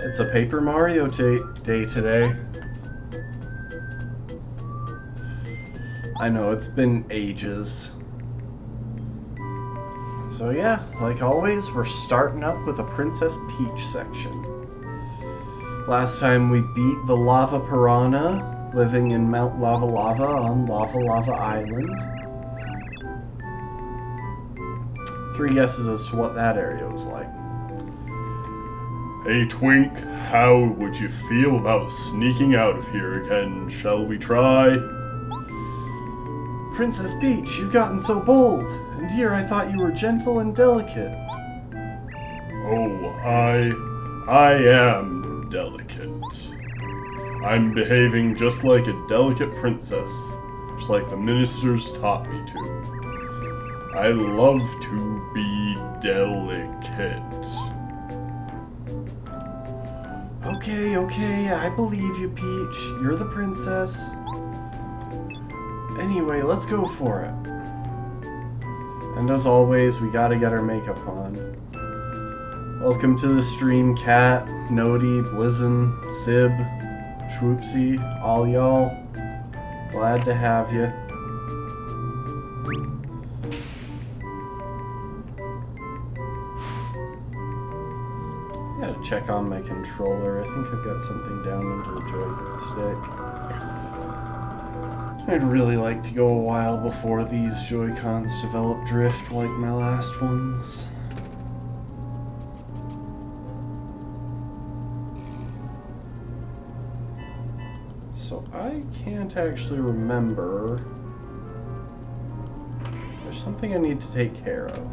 It's a Paper Mario day today. I know, it's been ages. So yeah, like always, we're starting up with a Princess Peach section. Last time we beat the Lava Piranha, living in Mount Lava Lava on Lava Lava Island. 3 guesses as to what that area was like. Hey Twink, how would you feel about sneaking out of here again? Shall we try? Princess Peach, you've gotten so bold, and here I thought you were gentle and delicate. Oh, I am delicate. I'm behaving just like a delicate princess, just like the ministers taught me to. I love to be delicate. Okay, I believe you, Peach. You're the princess. Anyway, let's go for it. And as always, we gotta get our makeup on. Welcome to the stream, Kat, Nodi, Blizzin, Sib, Schwoopsy, all y'all. Glad to have you. Gotta check on my controller. I think I've got something down into the Joy stick. I'd really like to go a while before these Joy-Cons develop drift like my last ones. So I can't actually remember. There's something I need to take care of.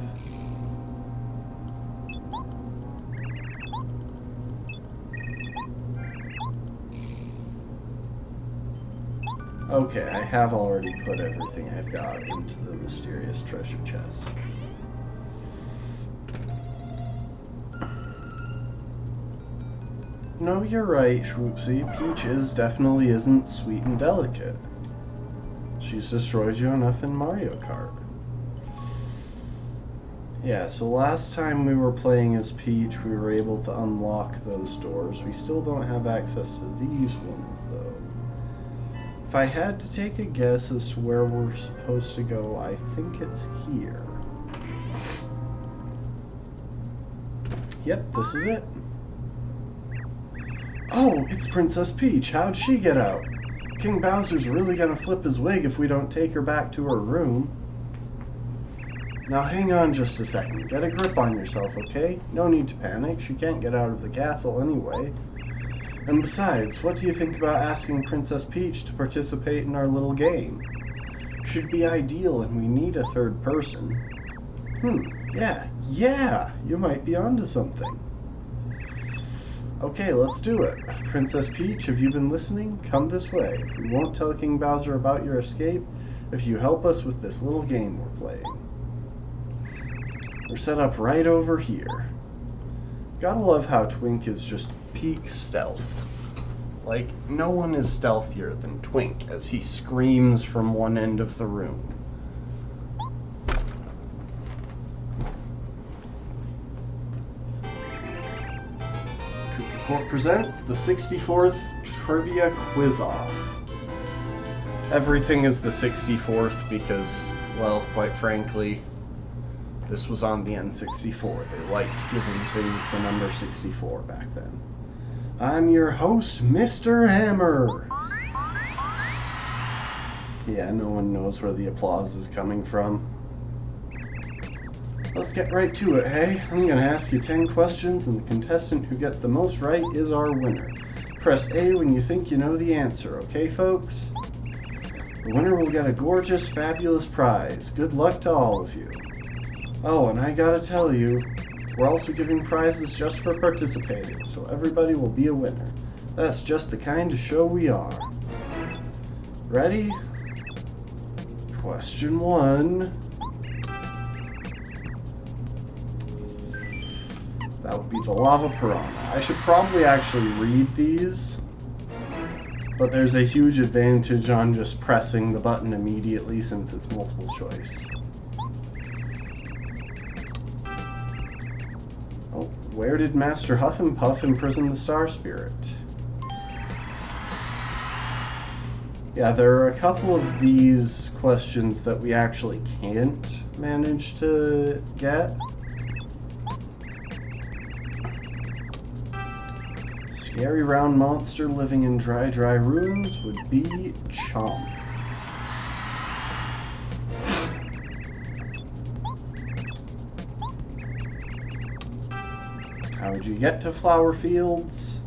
Okay, I have already put everything I've got into the mysterious treasure chest. No, you're right, Schwoopsy. Peach definitely isn't sweet and delicate. She's destroyed you enough in Mario Kart. Yeah, so last time we were playing as Peach, we were able to unlock those doors. We still don't have access to these ones, though. If I had to take a guess as to where we're supposed to go, I think it's here. Yep, this is it. Oh, it's Princess Peach. How'd she get out? King Bowser's really gonna flip his wig if we don't take her back to her room. Now hang on just a second. Get a grip on yourself, okay? No need to panic. She can't get out of the castle anyway. And besides, what do you think about asking Princess Peach to participate in our little game? Should be ideal, and we need a third person. Yeah, you might be onto something. Okay, let's do it. Princess Peach, have you been listening? Come this way. We won't tell King Bowser about your escape if you help us with this little game we're playing. We're set up right over here. Gotta love how Twink is just peak stealth. Like, no one is stealthier than Twink as he screams from one end of the room. Koopa presents the 64th Trivia Quiz-Off. Everything is the 64th because, well, quite frankly, this was on the N64. They liked giving things the number 64 back then. I'm your host, Mr. Hammer. Yeah, no one knows where the applause is coming from. Let's get right to it, hey? I'm gonna ask you 10 questions, and the contestant who gets the most right is our winner. Press A when you think you know the answer, okay, folks? The winner will get a gorgeous, fabulous prize. Good luck to all of you. Oh, and I gotta tell you, we're also giving prizes just for participating, so everybody will be a winner. That's just the kind of show we are. Ready? Question 1. That would be the Lava Piranha. I should probably actually read these, but there's a huge advantage on just pressing the button immediately since it's multiple choice. Oh, Where did Master Huff and Puff imprison the Star Spirit? Yeah, there are a couple of these questions that we actually can't manage to get. Scary round monster living in dry ruins would be Chomp. How would you get to Flower Fields?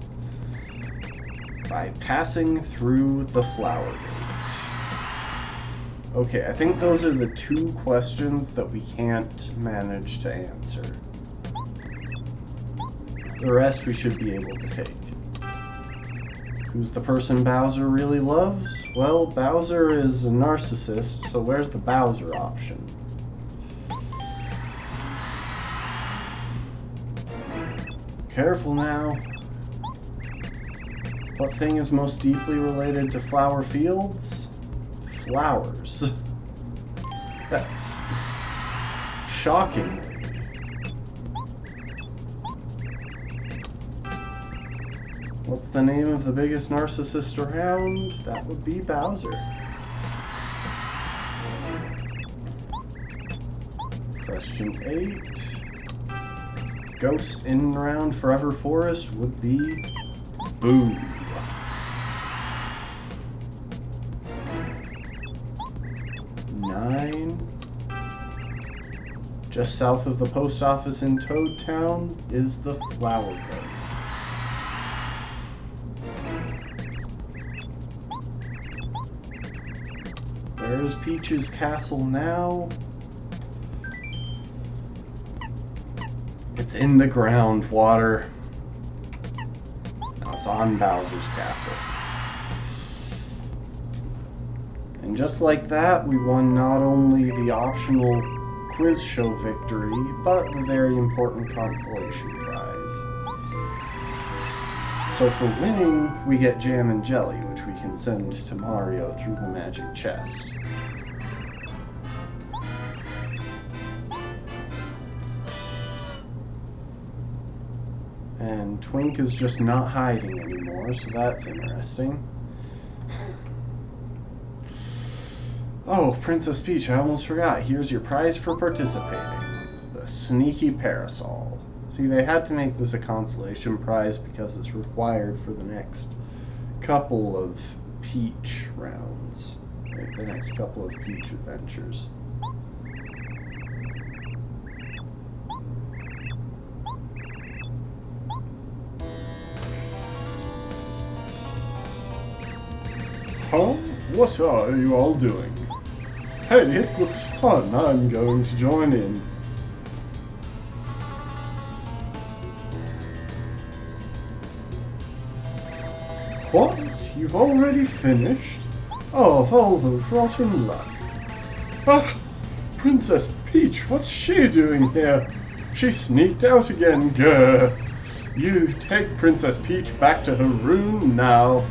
By passing through the Flower Gate. Okay, I think those are the two questions that we can't manage to answer. The rest we should be able to take. Who's the person Bowser really loves? Well, Bowser is a narcissist, so where's the Bowser option? Careful now. What thing is most deeply related to Flower Fields? Flowers. That's shocking. What's the name of the biggest narcissist around? That would be Bowser. Question 8. Ghosts in and around Forever Forest would be Boo. Nine. Just south of the post office in Toad Town is the Flower Garden. Where is Peach's castle now? It's in the ground, Water. Now it's on Bowser's castle. And just like that, we won not only the optional quiz show victory, but the very important consolation prize. So for winning, we get Jam and Jelly, which we can send to Mario through the magic chest. And Twink is just not hiding anymore, so that's interesting. Oh, Princess Peach, I almost forgot. Here's your prize for participating. The Sneaky Parasol. See, they had to make this a consolation prize because it's required for the next couple of Peach rounds. Right, the next couple of Peach adventures. Huh? What are you all doing? Hey, it looks fun. I'm going to join in. What? You've already finished? Oh, of all the rotten luck. Ah! Princess Peach, what's she doing here? She sneaked out again, grr. You take Princess Peach back to her room now.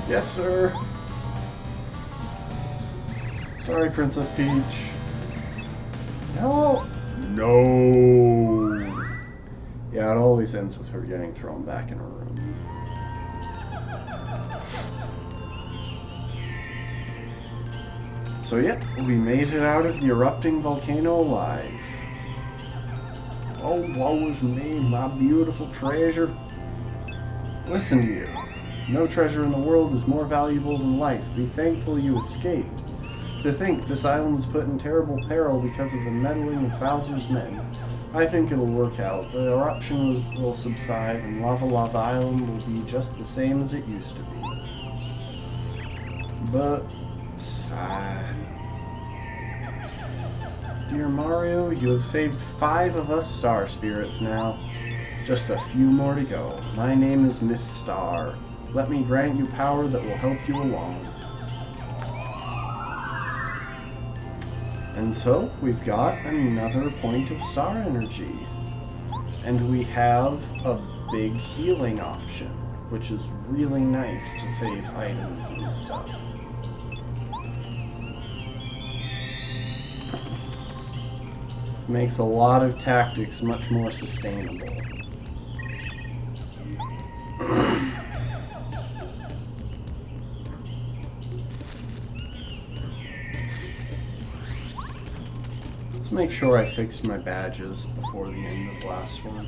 Yes, sir. Sorry, Princess Peach. No. No. Yeah, it always ends with her getting thrown back in her room. So yeah, we made it out of the erupting volcano alive. Oh, woe is me, my beautiful treasure. Listen to you. No treasure in the world is more valuable than life. Be thankful you escaped. To think this island was put in terrible peril because of the meddling of Bowser's men. I think it'll work out. The eruption will subside and Lava Lava Island will be just the same as it used to be. But, sigh. Dear Mario, you have saved 5 of us Star Spirits now. Just a few more to go. My name is Miss Star. Let me grant you power that will help you along. And so, we've got another point of star energy. And we have a big healing option, which is really nice to save items and stuff. Makes a lot of tactics much more sustainable. Let's make sure I fixed my badges before the end of the last one.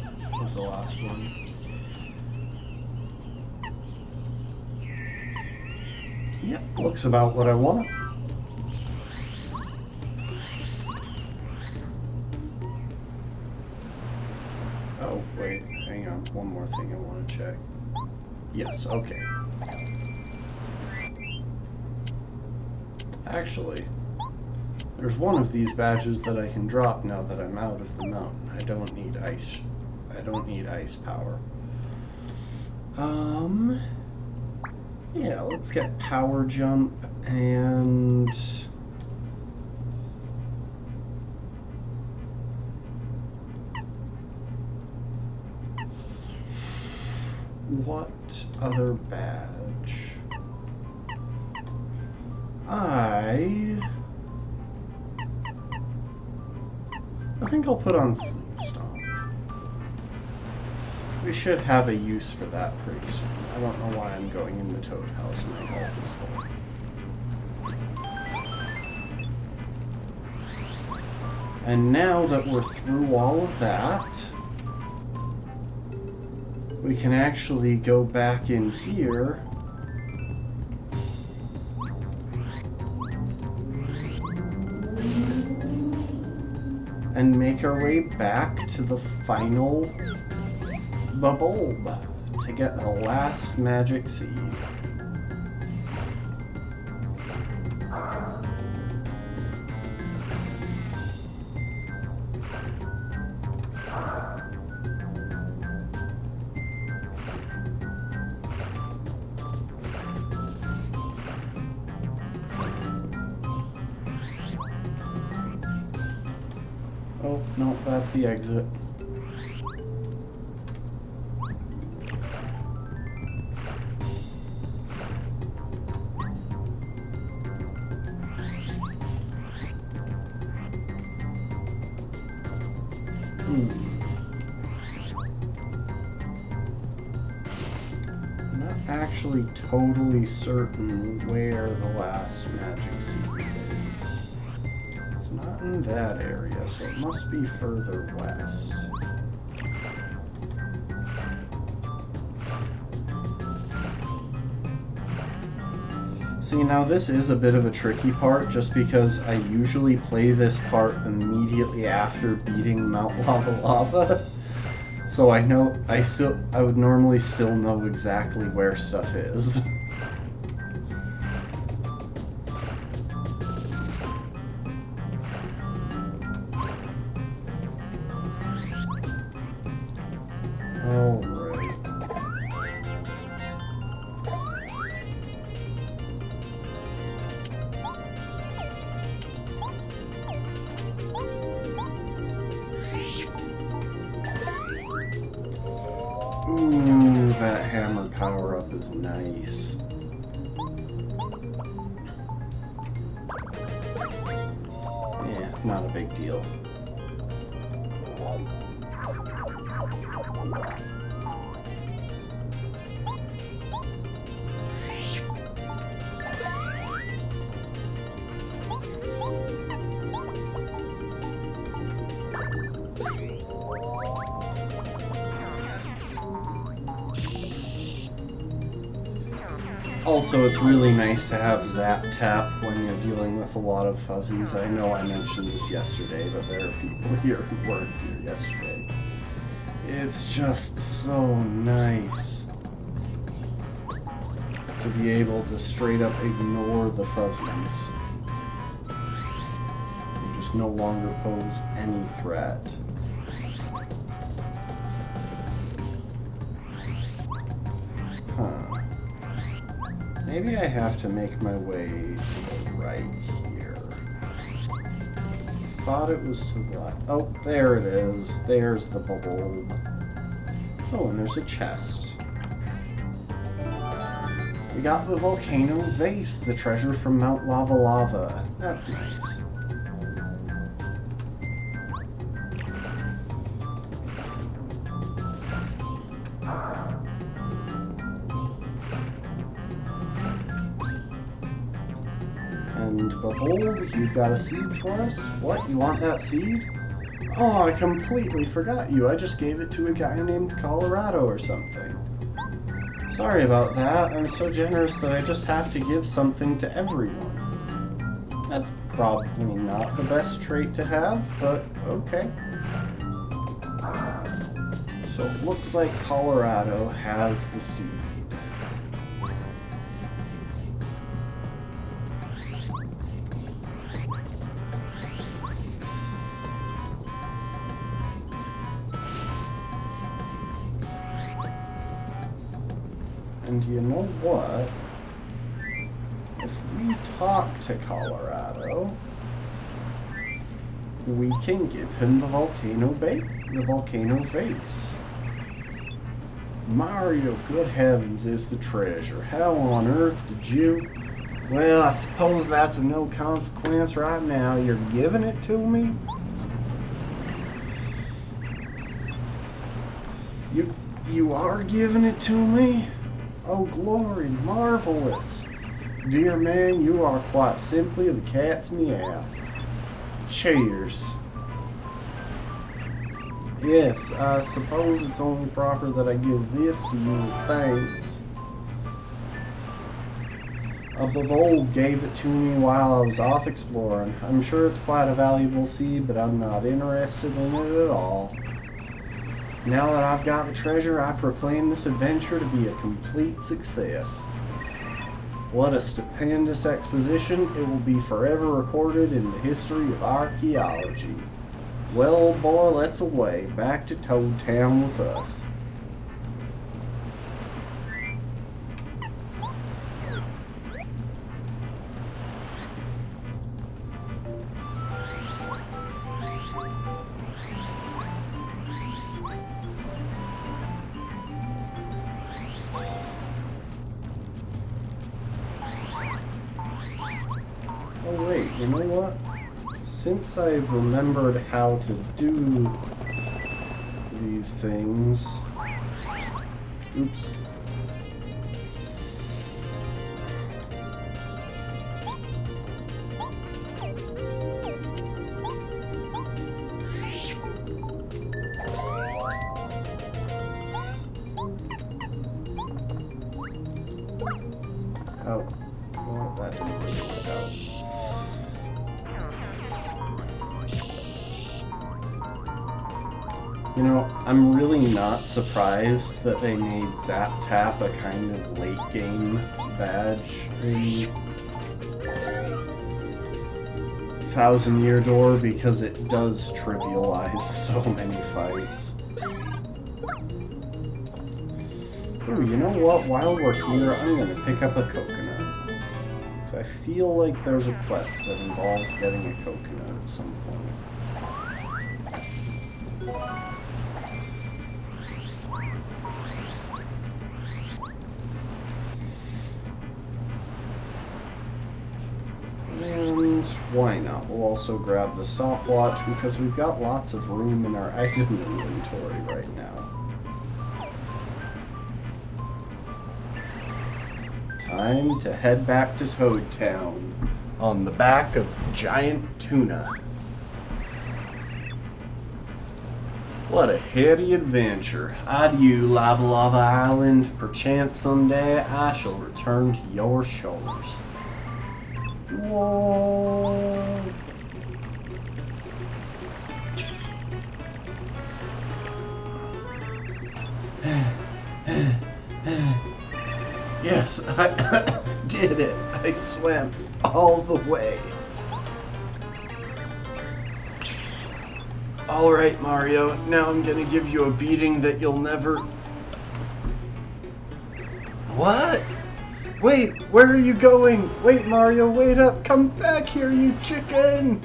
Yep, looks about what I want. Oh, wait, hang on. One more thing I want to check. Yes, okay. Actually, there's one of these badges that I can drop now that I'm out of the mountain. I don't need ice power. Yeah, let's get power jump and what other badge? I think I'll put on Sleep Stomp. We should have a use for that pretty soon. I don't know why I'm going in the Toad House. My health is full. And now that we're through all of that, we can actually go back in here and make our way back to the final bulb to get the last magic seed. Oh, no, that's the exit. Not actually totally certain where the last magic seed is. It's not in that area, so it must be further west. See, now this is a bit of a tricky part, just because I usually play this part immediately after beating Mount Lava Lava. So I know, I would normally still know exactly where stuff is. Alright. Ooh, that hammer power-up is nice. Yeah, not a big deal. Also, it's really nice to have Zap Tap when you're dealing with a lot of fuzzies. I know I mentioned this yesterday, but there are people here who weren't here yesterday. It's just so nice to be able to straight up ignore the fuzzies. They just no longer pose any threat. Huh. Maybe I have to make my way to the right here. Thought it was to the left. Oh, there it is. There's the bulb. Oh, and there's a chest. We got the volcano vase, the treasure from Mount Lava Lava. That's nice. Behold, you've got a seed for us. What, you want that seed? Oh, I completely forgot you. I just gave it to a guy named Colorado or something. Sorry about that. I'm so generous that I just have to give something to everyone. That's probably not the best trait to have, but okay. So it looks like Colorado has the seed. And you know what? If we talk to Colorado, we can give him the volcano vase. Mario, good heavens, is the treasure. How on earth did you? Well, I suppose that's of no consequence right now. You're giving it to me? You are giving it to me? Oh, glory, marvelous. Dear man, you are quite simply the cat's meow. Cheers. Yes, I suppose it's only proper that I give this to you as thanks. A Bovold gave it to me while I was off exploring. I'm sure it's quite a valuable seed, but I'm not interested in it at all. Now that I've got the treasure, I proclaim this adventure to be a complete success. What a stupendous exposition. It will be forever recorded in the history of archaeology. Well, boy, let's away. Back to Toad Town with us. Oh wait, you know what? Since I've remembered how to do these things... Oops. Oh, well, that didn't really work out. You know, I'm really not surprised that they made Zap Tap a kind of late game badge in Thousand Year Door, because it does trivialize so many fights. Ooh, you know what? While we're here, I'm gonna pick up a coconut. So I feel like there's a quest that involves getting a coconut at some point. And why not? We'll also grab the stopwatch because we've got lots of room in our item inventory right now. Time to head back to Toad Town on the back of Giant Tuna. What a heady adventure. Adieu, Lava Lava Island. Perchance someday I shall return to your shores. Whoa. Yes, I did it. I swam all the way. Alright, Mario, now I'm gonna give you a beating that you'll never... What? Wait, where are you going? Wait, Mario, wait up. Come back here, you chicken!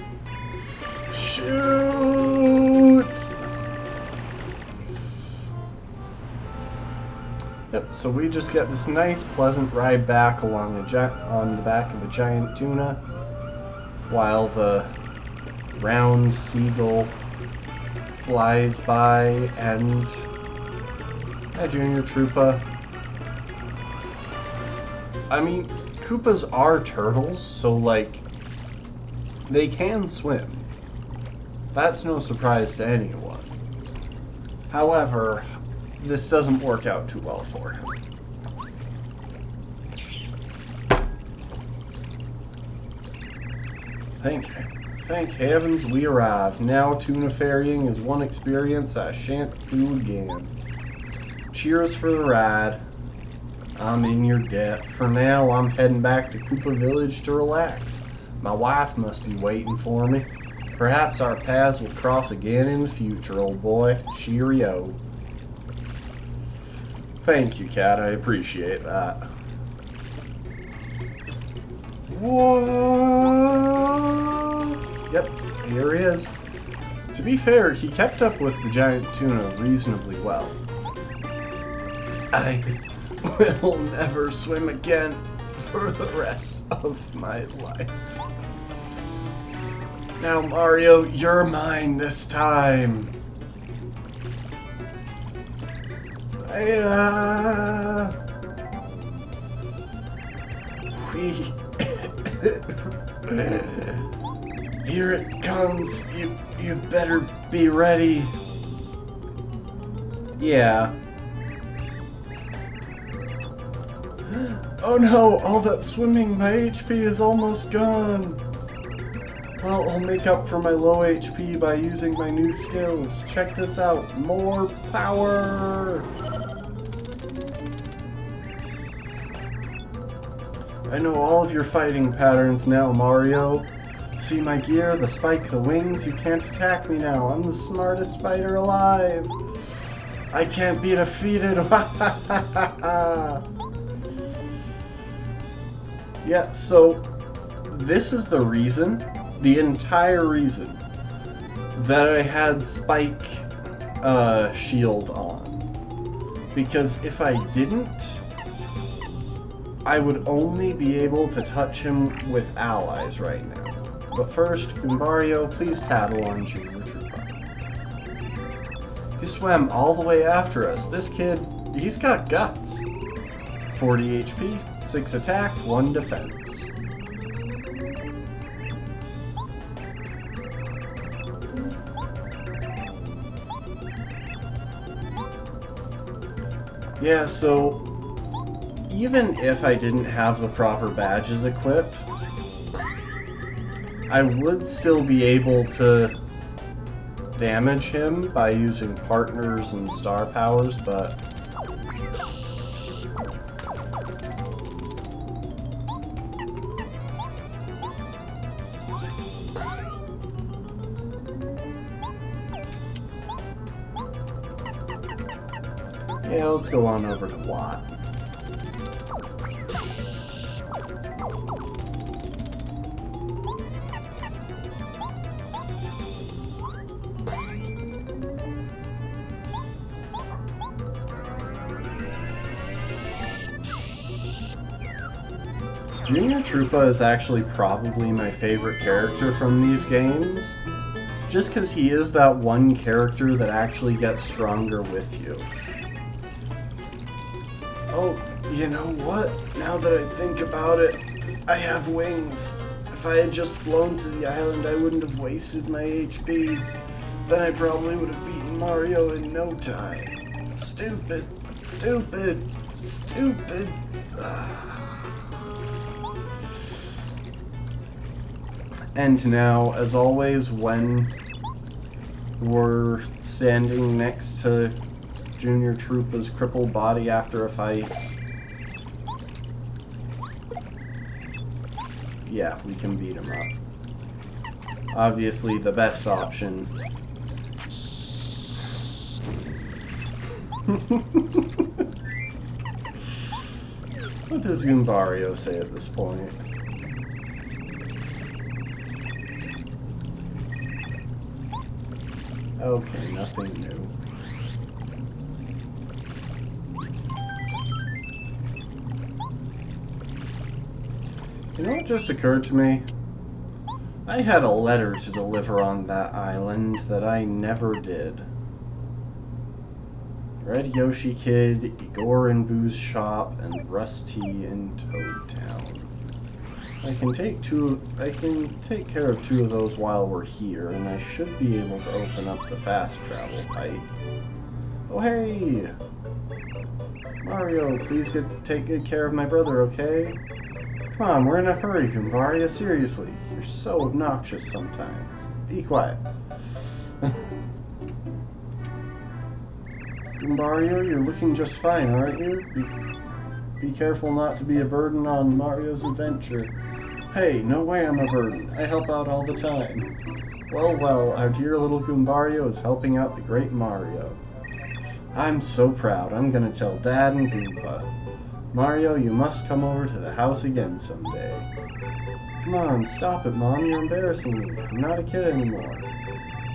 Shoot! Yep, so we just get this nice, pleasant ride back along on the back of the Giant Tuna, while the round seagull flies by, and hi, Junior Troopa. I mean, Koopas are turtles, so like, They can swim. That's no surprise to anyone. However, this doesn't work out too well for him. Thank heavens we arrived. Now tuna ferrying is one experience I shan't do again. Cheers for the ride. I'm in your debt. For now, I'm heading back to Koopa Village to relax. My wife must be waiting for me. Perhaps our paths will cross again in the future, old boy. Cheerio. Thank you, Cat. I appreciate that. Whoa! Yep, here he is. To be fair, he kept up with the giant tuna reasonably well. I will never swim again for the rest of my life. Now, Mario, you're mine this time. Here it comes. You better be ready. Yeah. Oh no, all that swimming, my HP is almost gone. Well, I'll make up for my low HP by using my new skills. Check this out. More power! I know all of your fighting patterns now, Mario. See my gear, the spike, the wings? You can't attack me now. I'm the smartest fighter alive. I can't be defeated. Yeah, so this is the reason, the entire reason, that I had Spike shield on. Because if I didn't, I would only be able to touch him with allies right now. But first, Goombario, please tattle on Junior Troopa. He swam all the way after us. This kid, he's got guts. 40 HP, 6 attack, 1 defense. Yeah, so even if I didn't have the proper badges equipped, I would still be able to damage him by using partners and star powers, but yeah, let's go on over to Watt. Junior Troopa is actually probably my favorite character from these games, just because he is that one character that actually gets stronger with you. Oh, you know what? Now that I think about it, I have wings. If I had just flown to the island, I wouldn't have wasted my HP. Then I probably would have beaten Mario in no time. Stupid, stupid, stupid. And now, as always, when we're standing next to Junior Troopa's crippled body after a fight, yeah, we can beat him up. Obviously, the best option. What does Goombario say at this point? Okay, nothing new. You know what just occurred to me? I had a letter to deliver on that island that I never did. Red Yoshi Kid, Igor in Boo's shop, and Rusty in Toad Town. I can take care of 2 of those while we're here, and I should be able to open up the fast travel pipe. Oh hey! Mario, please take good care of my brother, okay? Come on, we're in a hurry, Goombaria, seriously. You're so obnoxious sometimes. Be quiet. Goombario, you're looking just fine, aren't you? Be careful not to be a burden on Mario's adventure. Hey, no way I'm a burden. I help out all the time. Well, our dear little Goombario is helping out the great Mario. I'm so proud. I'm gonna tell Dad and Goomba. Mario, you must come over to the house again someday. Come on, stop it, Mom. You're embarrassing me. I'm not a kid anymore.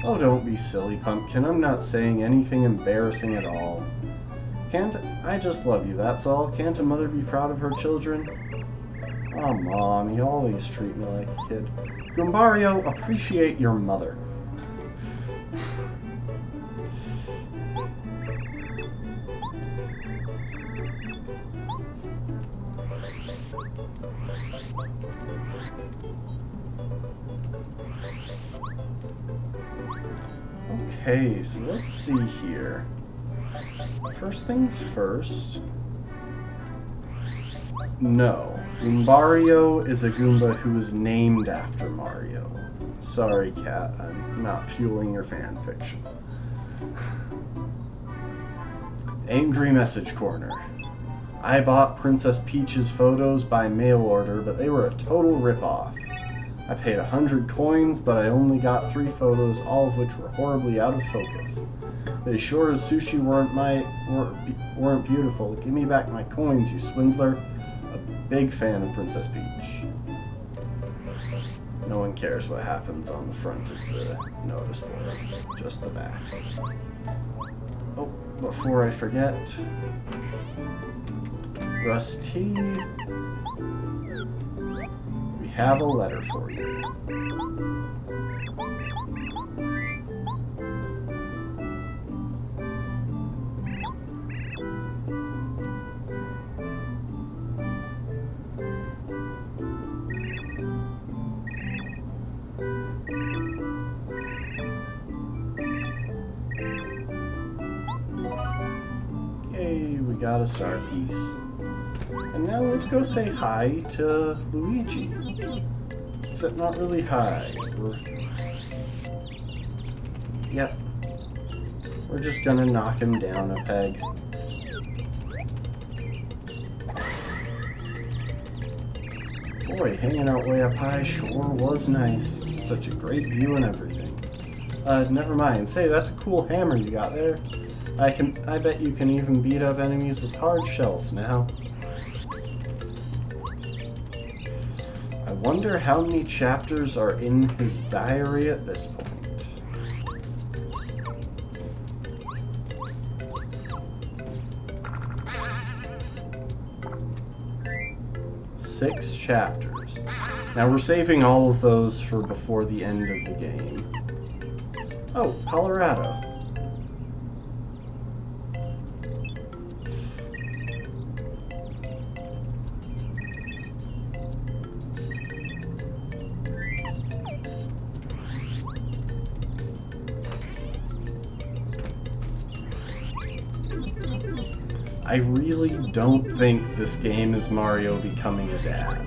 Oh, don't be silly, Pumpkin. I'm not saying anything embarrassing at all. I just love you, that's all. Can't a mother be proud of her children? Oh, Mom, you always treat me like a kid. Goombario, appreciate your mother. Okay, so let's see here. First things first. No, Goombario is a Goomba who is named after Mario. Sorry, Cat, I'm not fueling your fan fiction. Angry Message Corner. I bought Princess Peach's photos by mail order, but they were a total rip-off. I paid 100 coins, but I only got 3 photos, all of which were horribly out of focus. They sure as sushi weren't beautiful. Give me back my coins, you swindler. A big fan of Princess Peach. No one cares what happens on the front of the notice board, just the back. Oh, before I forget, Rusty, we have a letter for you. We got a star piece. And now let's go say hi to Luigi. Except not really hi. Yep. We're just gonna knock him down a peg. Boy, hanging out way up high sure was nice. Such a great view and everything. Never mind. Say, that's a cool hammer you got there. I bet you can even beat up enemies with hard shells now. I wonder how many chapters are in his diary at this point. Six chapters. Now we're saving all of those for before the end of the game. Oh, Colorado. I really don't think this game is Mario becoming a dad.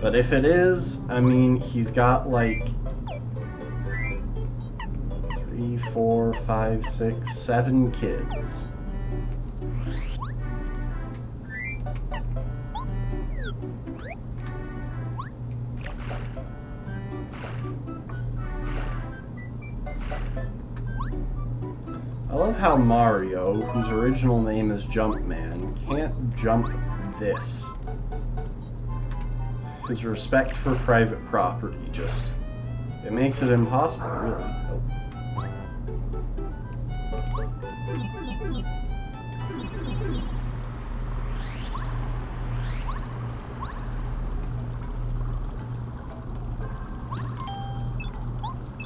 But if it is, I mean, he's got like 3, 4, 5, 6, 7 kids. I love how Mario, whose original name is Jumpman, can't jump this. His respect for private property just... it makes it impossible, really. Oh.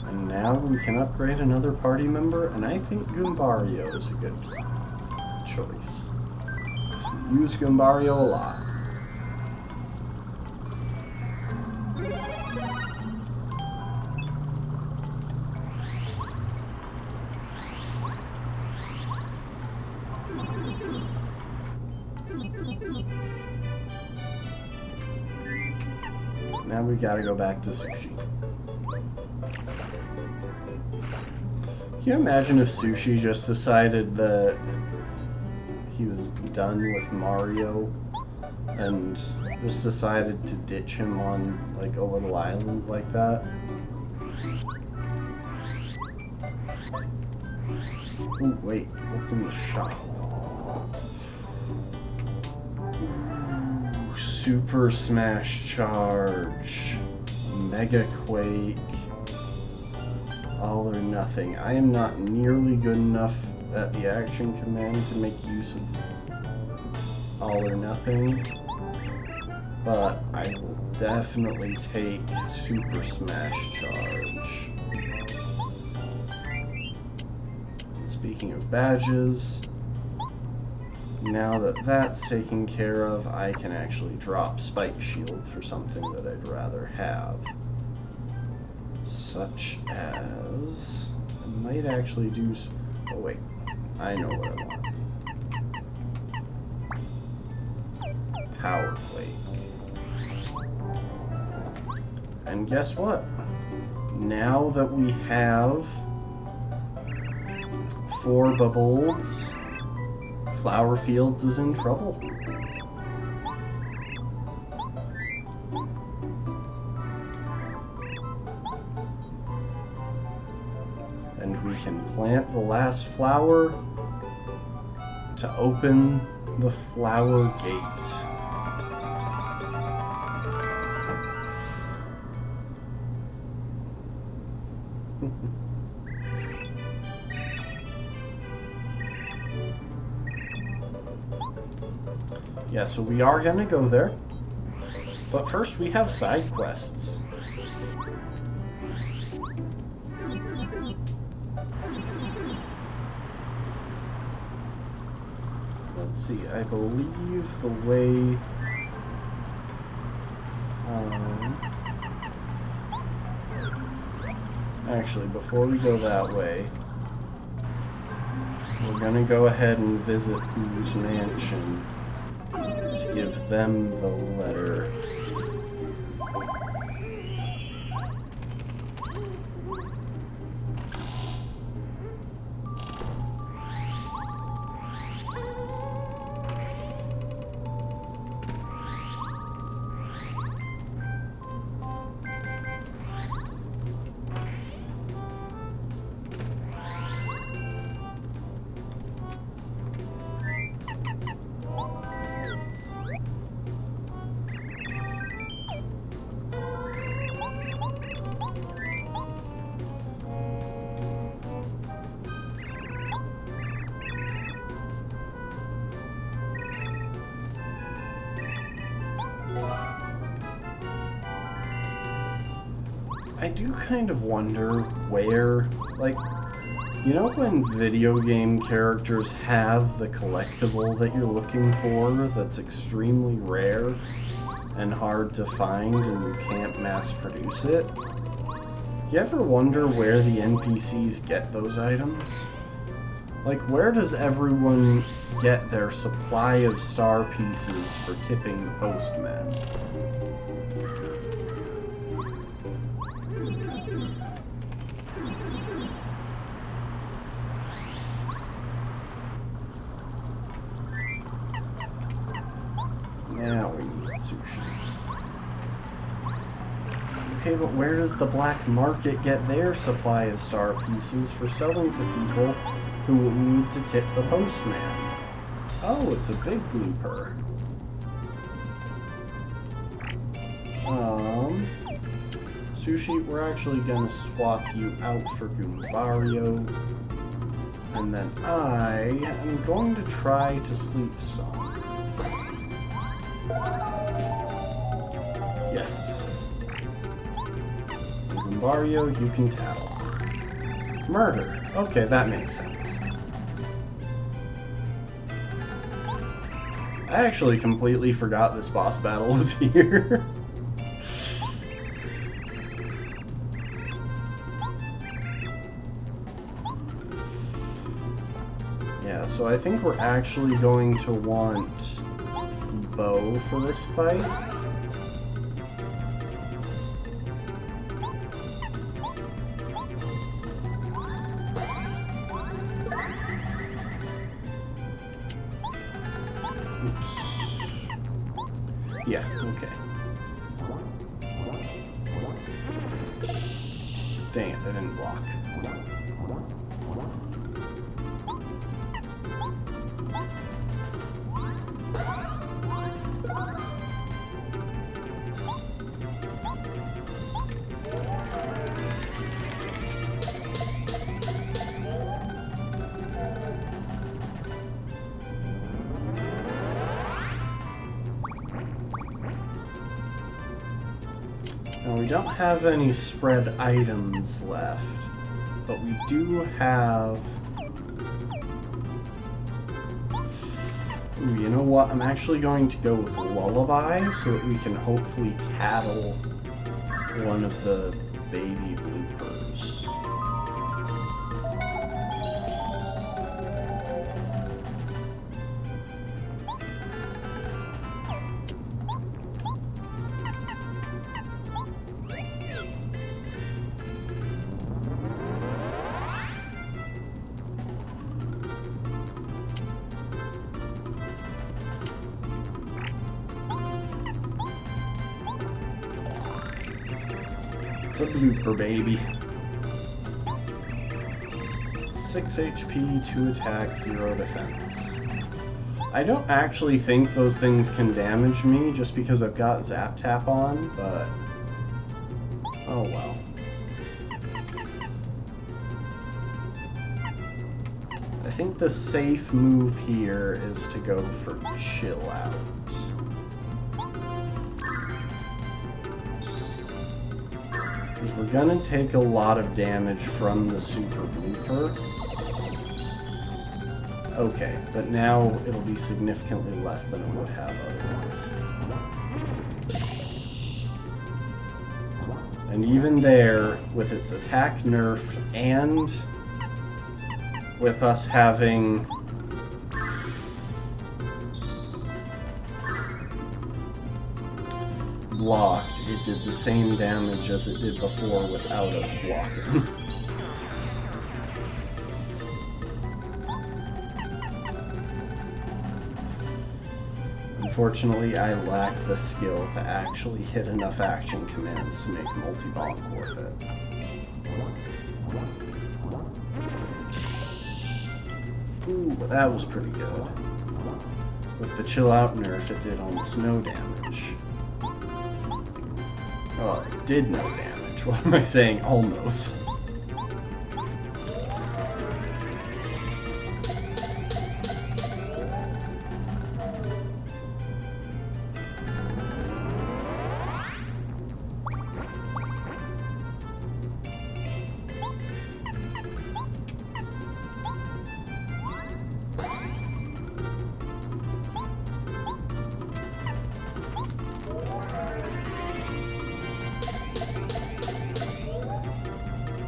And now we can upgrade another party member, and I think Goombario is a good choice. So we use Goombario a lot. Now we gotta go back to Sushi. Can you imagine if Sushi just decided that he was done with Mario and just decided to ditch him on like a little island like that? Ooh, wait, what's in the shop? Ooh, Super Smash Charge, Mega Quake, All or Nothing. I am not nearly good enough at the action command to make use of All or Nothing, but I will definitely take Super Smash Charge. Speaking of badges, now that that's taken care of, I can actually drop Spike Shield for something that I'd rather have. Such as... I might actually do... Oh wait, I know what I want. Power Quake. And guess what? Now that we have 4 bubbles, Flower Fields is in trouble. And we can plant the last flower to open the flower gate. Yeah, so we are gonna go there, but first we have side quests. Let's see, I believe the way... actually, before we go that way, we're gonna go ahead and visit Ooze Mansion to give them the letter. I do kind of wonder where, like, you know when video game characters have the collectible that you're looking for that's extremely rare and hard to find and you can't mass produce it? You ever wonder where the NPCs get those items? Like, where does everyone get their supply of star pieces for tipping the postman? Now we need sushi. Okay, but where does the black market get their supply of star pieces for selling to people who will need to tip the postman? Oh, it's a big blooper. Sushi, we're actually gonna swap you out for Goombario. And then I am going to try to Sleep Stone. Yes. Goombario, you can tattle. Murder. Okay, that makes sense. I actually completely forgot this boss battle was here. Yeah, so I think we're actually going to want Bow for this fight. Yeah, okay. Dang it, I didn't block. Now, we don't have any spread items left, but we do have... Ooh, you know what? I'm actually going to go with Lullaby so that we can hopefully tattle one of the baby bloopers. It's a blooper, baby. 6 HP, 2 attack, 0 defense. I don't actually think those things can damage me just because I've got Zap Tap on, but... oh well. I think the safe move here is to go for Chill Out. We're gonna take a lot of damage from the Super Blooper. Okay, but now it'll be significantly less than it would have otherwise. And even there, with its attack nerfed and with us having blocked, it did the same damage as it did before without us blocking. Unfortunately, I lack the skill to actually hit enough action commands to make multi-bonk worth it. Ooh, but that was pretty good. With the Chill Out nerf, it did almost no damage. Oh, it did no damage. What am I saying? Almost.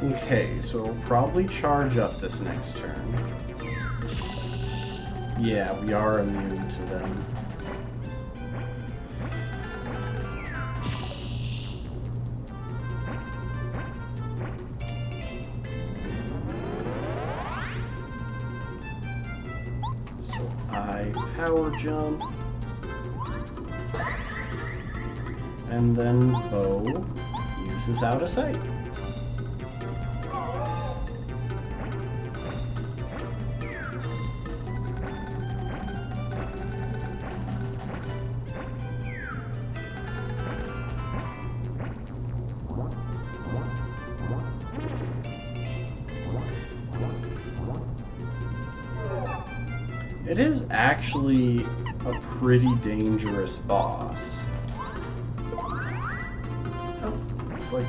Okay, so we'll probably charge up this next turn. Yeah, we are immune to them. So I power jump. And then Bo uses Out of Sight. It is actually a pretty dangerous boss. Oh, looks like...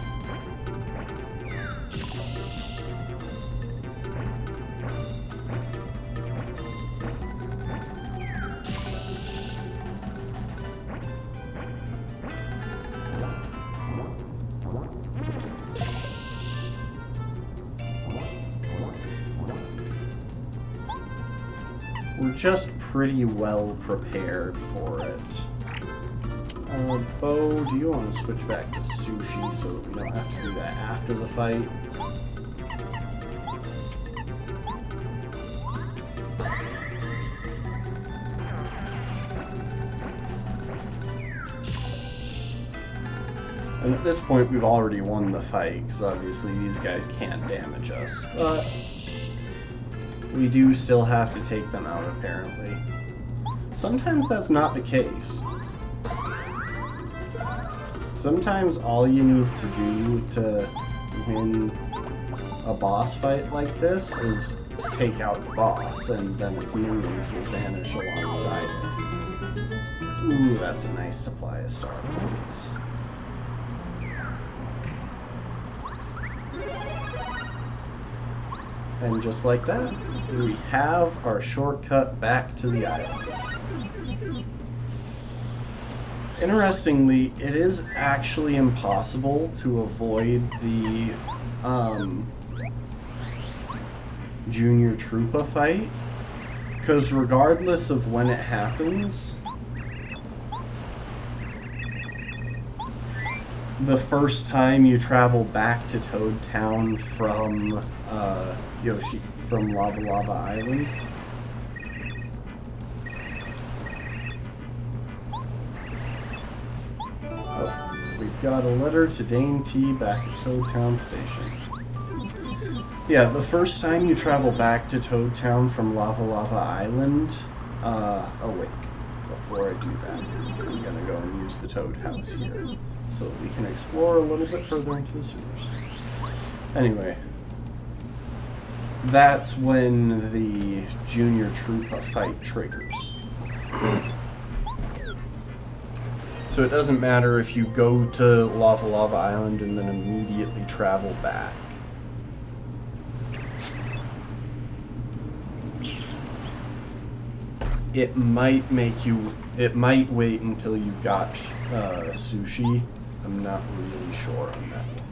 we're just pretty well prepared for it. Bo, do you want to switch back to Sushi so that we don't have to do that after the fight? And at this point, we've already won the fight, because obviously these guys can't damage us. But we do still have to take them out, apparently. Sometimes that's not the case. Sometimes all you need to do to win a boss fight like this is take out the boss, and then its minions will vanish alongside it. Ooh, that's a nice supply of star points. And just like that, we have our shortcut back to the island. Interestingly, it is actually impossible to avoid the Junior Troopa fight, because regardless of when it happens, the first time you travel back to Toad Town from from Lava Lava Island, we've got a letter to Dane T back at Toad Town Station. Yeah, the first time you travel back to Toad Town from Lava Lava Island, oh wait, before I do that, I'm gonna go and use the Toad House here, so that we can explore a little bit further into the sewers. Anyway, that's when the Junior Troopa fight triggers. So it doesn't matter if you go to Lava Lava Island and then immediately travel back. It might wait until you've got sushi. I'm not really sure on that one.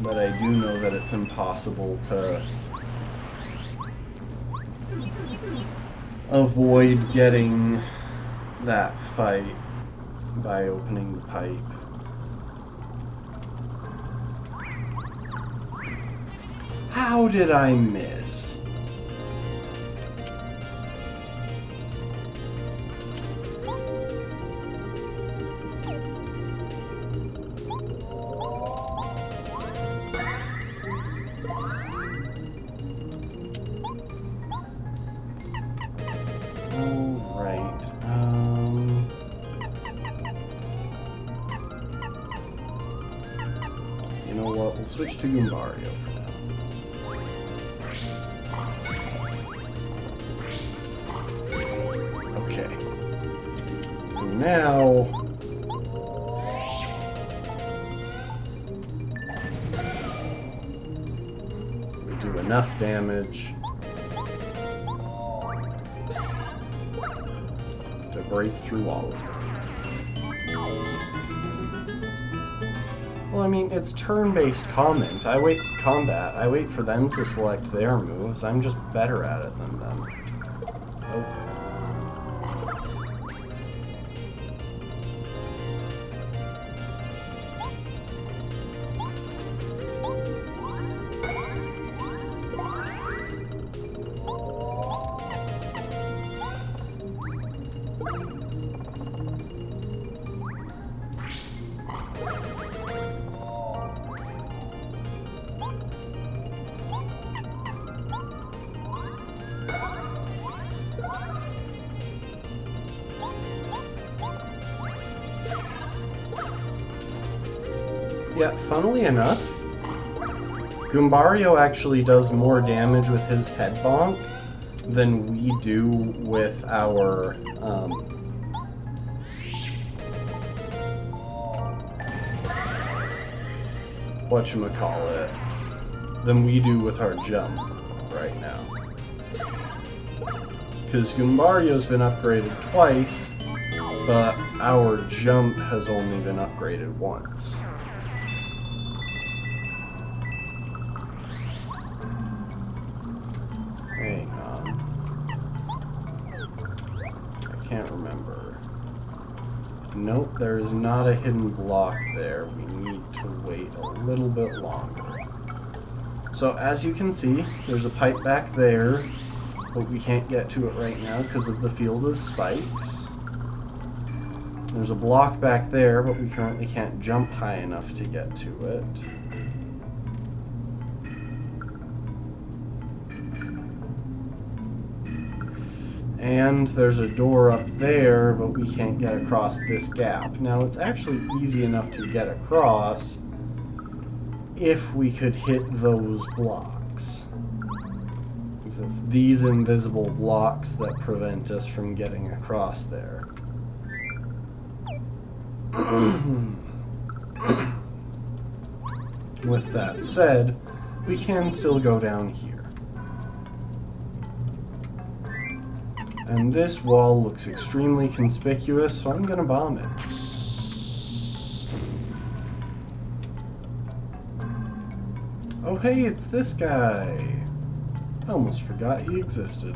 But I do know that it's impossible to avoid getting that fight by opening the pipe. How did I miss? You know what, we'll switch to Goombario for now. Okay. And now... we do enough damage to break through all of them. Well, I mean, it's turn-based combat. I wait for them to select their moves. I'm just better at it than them. Oh. Yeah, funnily enough, Goombario actually does more damage with his head bonk than we do with our, whatchamacallit, than we do with our jump right now. Because Goombario's been upgraded twice, but our jump has only been upgraded once. Hang on. I can't remember. Nope, there is not a hidden block there. We need to wait a little bit longer. So as you can see, there's a pipe back there, but we can't get to it right now because of the field of spikes. There's a block back there, but we currently can't jump high enough to get to it. And there's a door up there, but we can't get across this gap. Now, it's actually easy enough to get across if we could hit those blocks. It's these invisible blocks that prevent us from getting across there. With that said, we can still go down here. And this wall looks extremely conspicuous, so I'm gonna bomb it. Oh hey, it's this guy! I almost forgot he existed.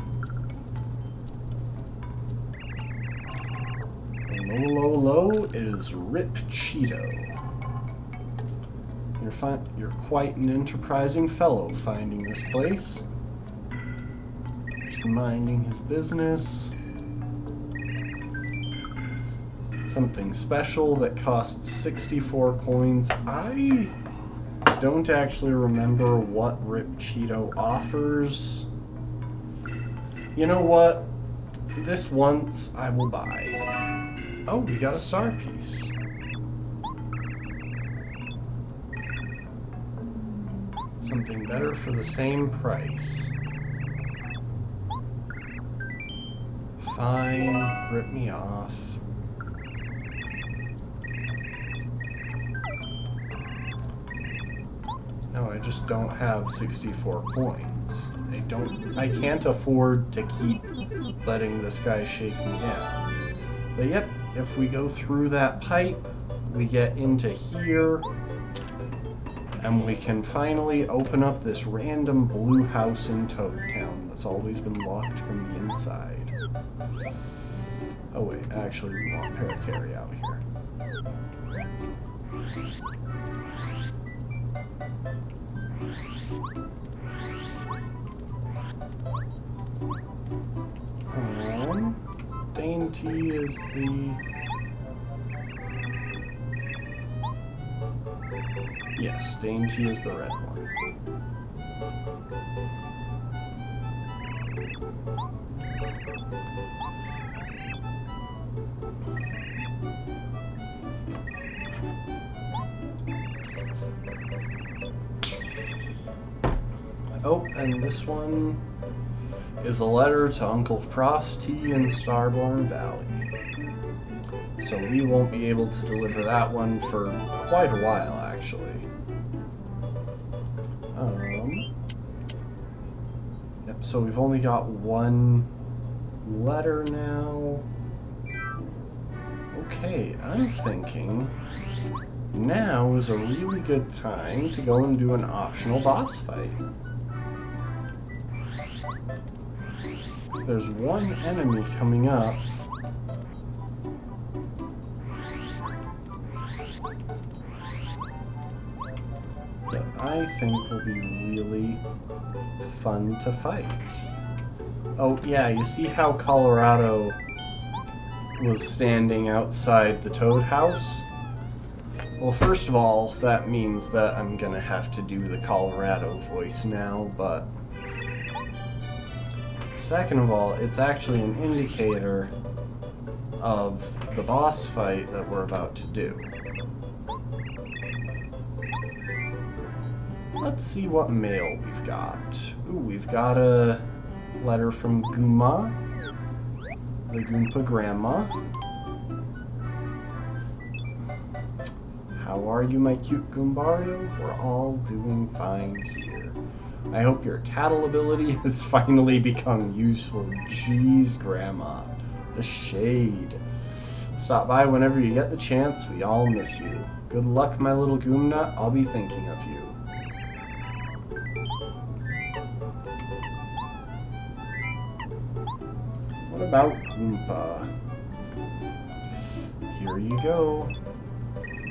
Hello, it is Rip Cheeto. You're quite an enterprising fellow finding this place. Just minding his business. Something special that costs 64 coins. I don't actually remember what Rip Cheeto offers. You know what? This once I will buy. Oh, we got a star piece. Something better for the same price. Fine, rip me off. No, I just don't have 64 coins. I can't afford to keep letting this guy shake me down. But yep, if we go through that pipe, we get into here, and we can finally open up this random blue house in Toad Town that's always been locked from the inside. Oh wait, actually we want Parakarry out here. Dainty is the... Yes, Dainty is the red one. Oh, and this one is a letter to Uncle Frosty in Starborn Valley. So we won't be able to deliver that one for quite a while, actually. Yep, so we've only got one letter now. Okay, I'm thinking now is a really good time to go and do an optional boss fight. There's one enemy coming up. That I think will be really fun to fight. Oh yeah, you see how Colorado was standing outside the Toad House? Well, first of all, that means that I'm gonna have to do the Colorado voice now, but second of all, it's actually an indicator of the boss fight that we're about to do. Let's see what mail we've got. Ooh, we've got a letter from Goomba, the Goomba Grandma. How are you, my cute Goombario? We're all doing fine here. I hope your tattle ability has finally become useful. Jeez, Grandma. The shade. Stop by whenever you get the chance. We all miss you. Good luck, my little Goomnut. I'll be thinking of you. What about Goomba? Here you go.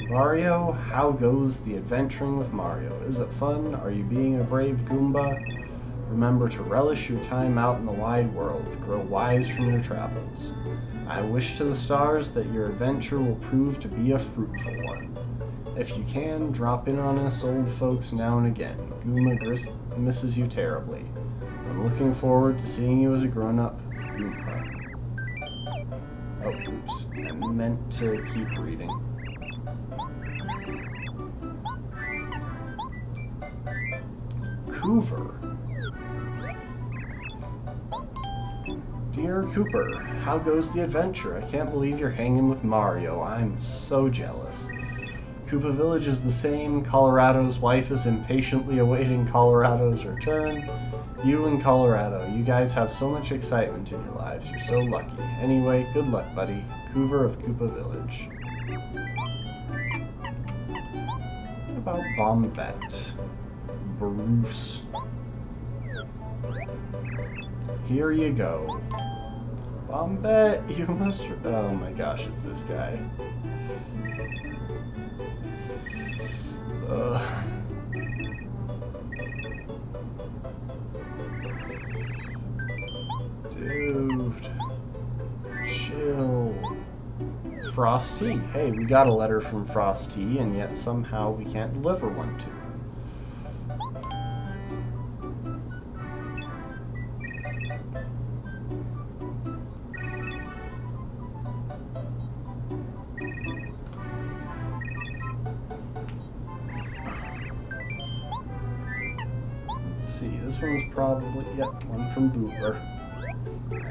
Mario, how goes the adventuring with Mario? Is it fun? Are you being a brave Goomba? Remember to relish your time out in the wide world. Grow wise from your travels. I wish to the stars that your adventure will prove to be a fruitful one. If you can, drop in on us old folks now and again. Goomba misses you terribly. I'm looking forward to seeing you as a grown-up Goomba. Oh, oops. I meant to keep reading. Coover. Dear Cooper, how goes the adventure? I can't believe you're hanging with Mario. I'm so jealous. Koopa Village is the same. Colorado's wife is impatiently awaiting Colorado's return. You and Colorado, you guys have so much excitement in your lives. You're so lucky. Anyway, good luck, buddy. Coover of Koopa Village. What about Bombette? Bruce. Here you go. Bombette, you must... Oh my gosh, it's this guy. Dude. Chill. Frosty. Hey, we got a letter from Frosty, and yet somehow we can't deliver one to him. See, this one's probably, yep, one from Bootler.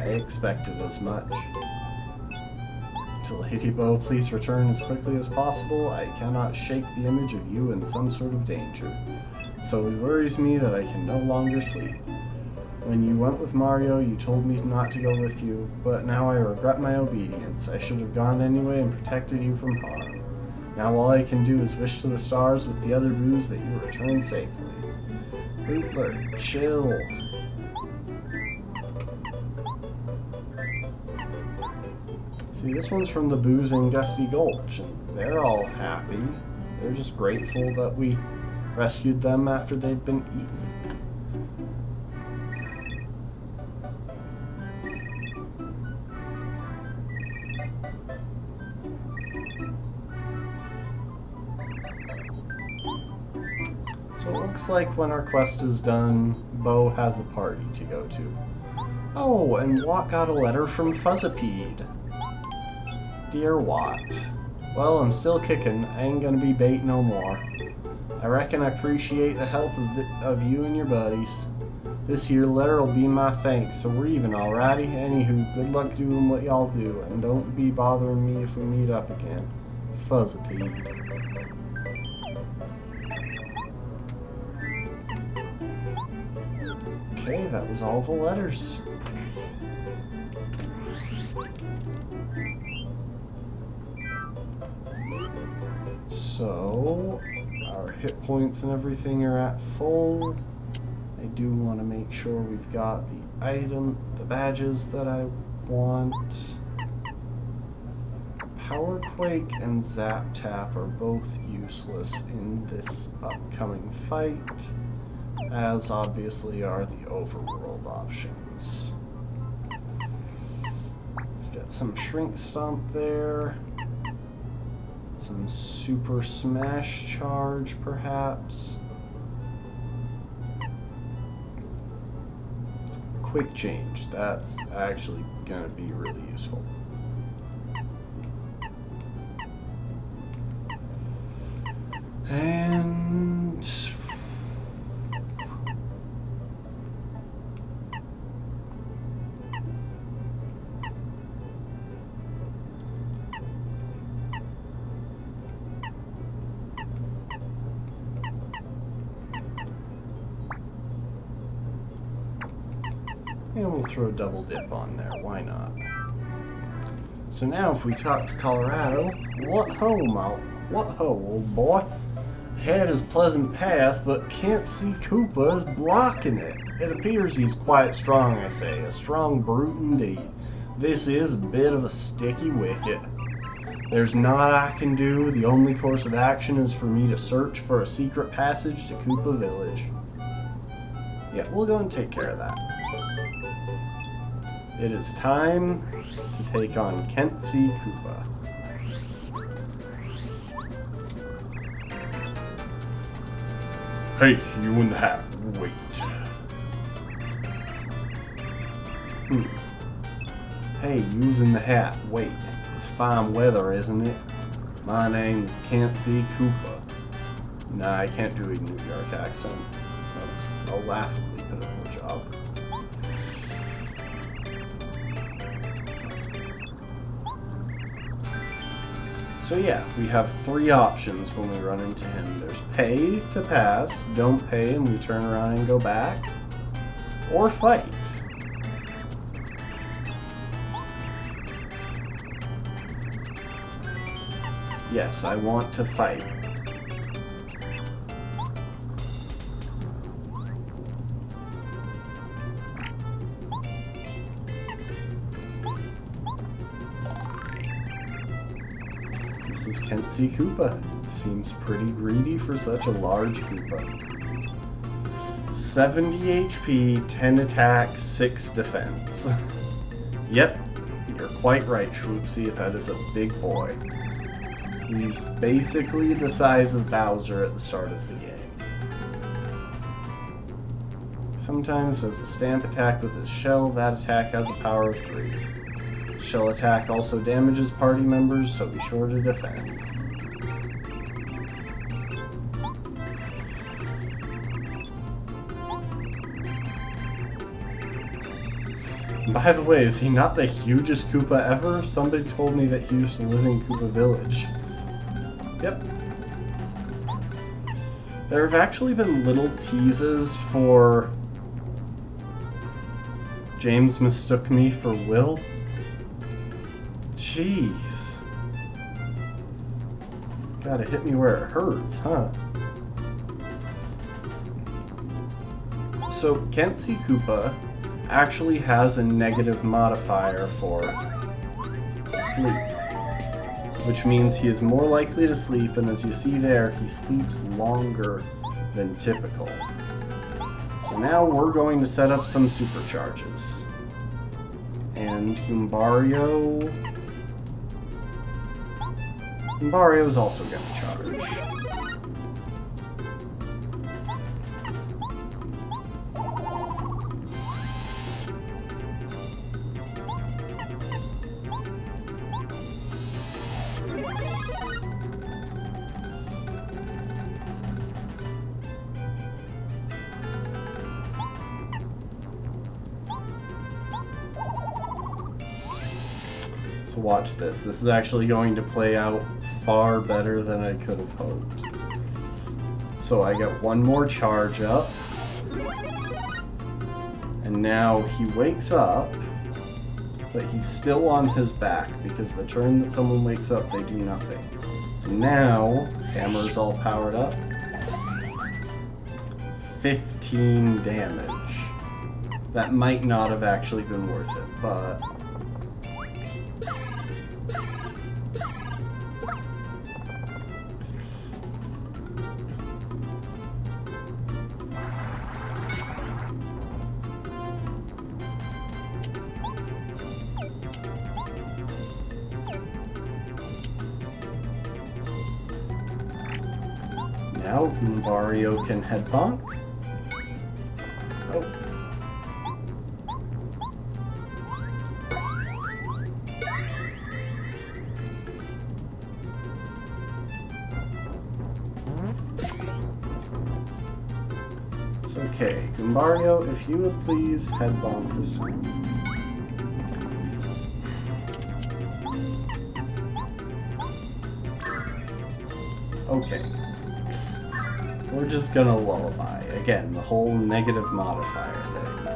I expected as much. To Lady Bo, please return as quickly as possible. I cannot shake the image of you in some sort of danger. So it worries me that I can no longer sleep. When you went with Mario, you told me not to go with you, but now I regret my obedience. I should have gone anyway and protected you from harm. Now all I can do is wish to the stars with the other boos that you return safely. Bootler, chill. See, this one's from the Boos in Gusty Gulch, and they're all happy. They're just grateful that we rescued them after they'd been eaten. So it looks like when our quest is done, Bo has a party to go to. Oh, and Watt got a letter from Fuzzipede. Dear Watt, well, I'm still kicking. I ain't gonna be bait no more. I reckon I appreciate the help of you and your buddies. This here letter will be my thanks, so we're even, alrighty? Anywho, good luck doing what y'all do, and don't be bothering me if we meet up again. Fuzzipede. Okay, that was all the letters. So, our hit points and everything are at full. I do want to make sure we've got the badges that I want. Power Quake and Zap Tap are both useless in this upcoming fight, as obviously are the overworld options. Let's get some Shrink Stomp there. Some Super Smash Charge, perhaps. Quick Change, that's actually going to be really useful. And we'll throw a double dip on there, why not? So now if we talk to Colorado, what ho, old boy? Head is pleasant path, but can't see Koopa is blocking it. It appears he's quite strong, I say, a strong brute indeed. This is a bit of a sticky wicket. There's naught I can do, the only course of action is for me to search for a secret passage to Koopa Village. Yeah, we'll go and take care of that. It is time to take on Kent C. Koopa. Hey, you in the hat, wait. Hey, you's in the hat, wait. It's fine weather, isn't it? My name's Kent C. Koopa. Nah, I can't do a New York accent. That was a laughably pitiful job. So yeah, we have three options when we run into him. There's pay to pass, don't pay and we turn around and go back, or fight. Yes, I want to fight. This is Kent C. Koopa. Seems pretty greedy for such a large Koopa. 70 HP, 10 attack, 6 defense. Yep, you're quite right, Schwoopsy. That is a big boy. He's basically the size of Bowser at the start of the game. Sometimes does a stamp attack with his shell. That attack has a power of 3. Shell attack also damages party members, so be sure to defend. By the way, is he not the hugest Koopa ever? Somebody told me that he used to live in Koopa Village. Yep. There have actually been little teases for James mistook me for Will. Jeez. Gotta hit me where it hurts, huh? So, Kent C. Koopa actually has a negative modifier for sleep, which means he is more likely to sleep, and as you see there, he sleeps longer than typical. So now we're going to set up some supercharges. And Goombario is also going to charge. So watch this. This is actually going to play out far better than I could have hoped. So I get one more charge up. And now he wakes up, but he's still on his back because the turn that someone wakes up, they do nothing. And now, hammer's all powered up. 15 damage. That might not have actually been worth it, but... Now Goombario can head bonk. Oh. It's okay. Goombario, if you would please head bonk this time. Okay. We're just gonna lullaby. Again, the whole negative modifier thing.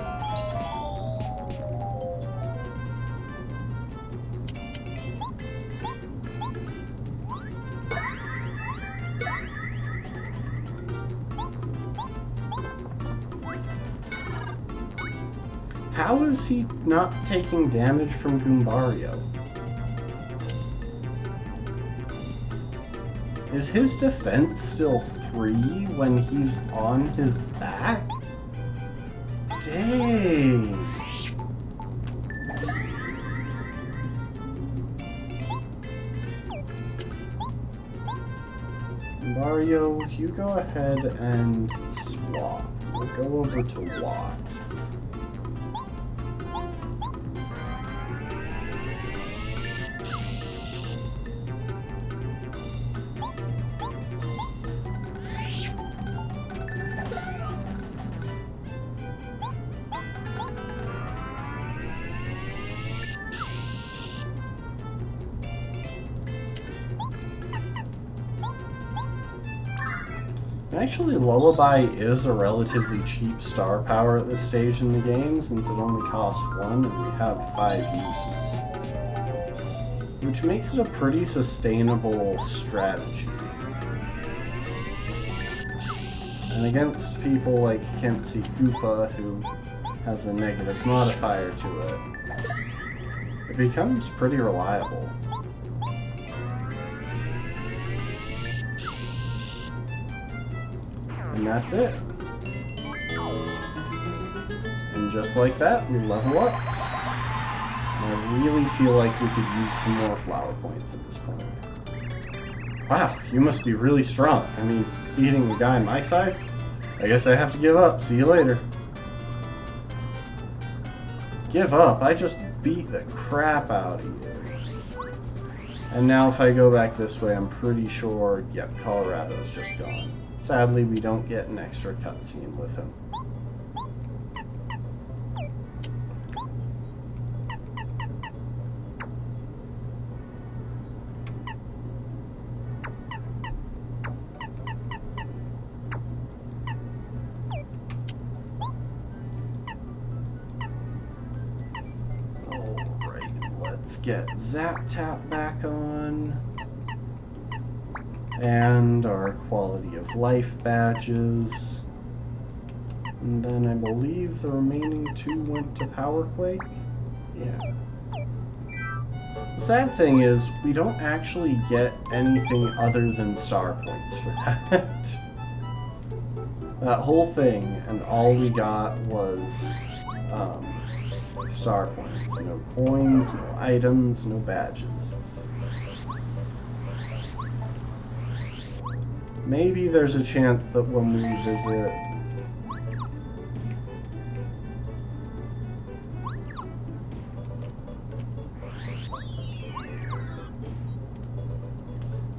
How is he not taking damage from Goombario? Is his defense still 3 when he's on his back? Dang. Wario, you go ahead and swap. We'll go over to Watt. Actually, Lullaby is a relatively cheap star power at this stage in the game, since it only costs 1 and we have 5 uses. Which makes it a pretty sustainable strategy. And against people like Kensei Koopa, who has a negative modifier to it, it becomes pretty reliable. And that's it. And just like that, we level up. And I really feel like we could use some more flower points at this point. Wow, you must be really strong. I mean, beating a guy my size? I guess I have to give up. See you later. Give up? I just beat the crap out of you. And now if I go back this way, I'm pretty sure, yep, Colorado's just gone. Sadly, we don't get an extra cutscene with him. Alright, let's get Zap Tap back on. And our quality of life badges. And then I believe the remaining 2 went to Power Quake. Yeah. The sad thing is, we don't actually get anything other than star points for that. That whole thing, and all we got was star points. No coins, no items, no badges. Maybe there's a chance that when we visit...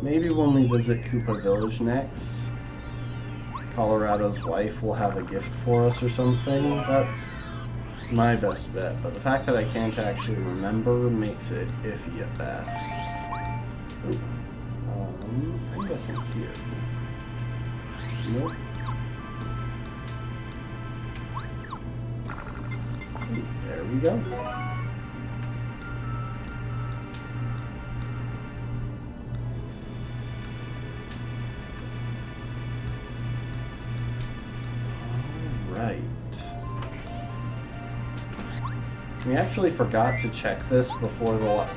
Maybe when we visit Koopa Village next, Colorado's wife will have a gift for us or something. That's my best bet, but the fact that I can't actually remember makes it iffy at best. Ooh. I'm guessing here. Nope. Ooh, there we go. Alright. We actually forgot to check this before to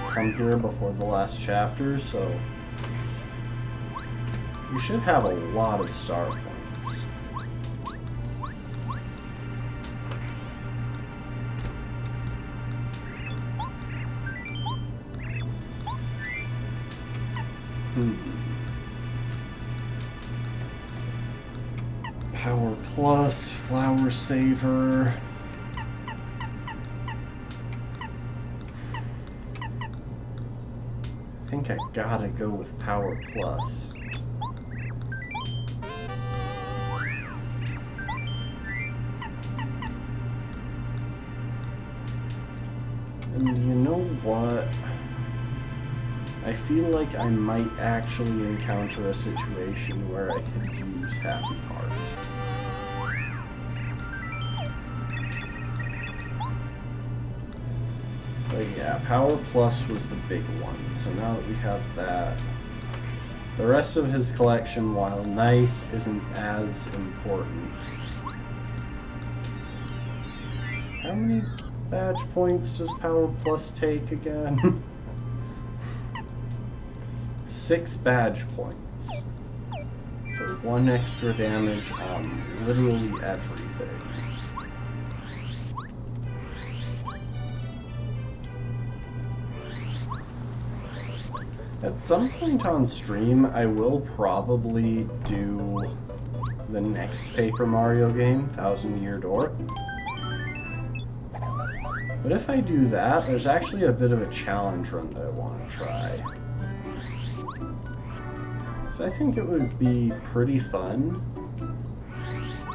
come here before the last chapter, so we should have a lot of star points. Power Plus, Flower Saver. I think I gotta go with Power Plus. And you know what? I feel like I might actually encounter a situation where I could use Happy Heart. But yeah, Power Plus was the big one, so now that we have that, the rest of his collection, while nice, isn't as important. How many badge points does Power Plus take again? 6 badge points for 1 extra damage on literally everything. At some point on stream, I will probably do the next Paper Mario game, Thousand Year Door. But if I do that, there's actually a bit of a challenge run that I want to try. So I think it would be pretty fun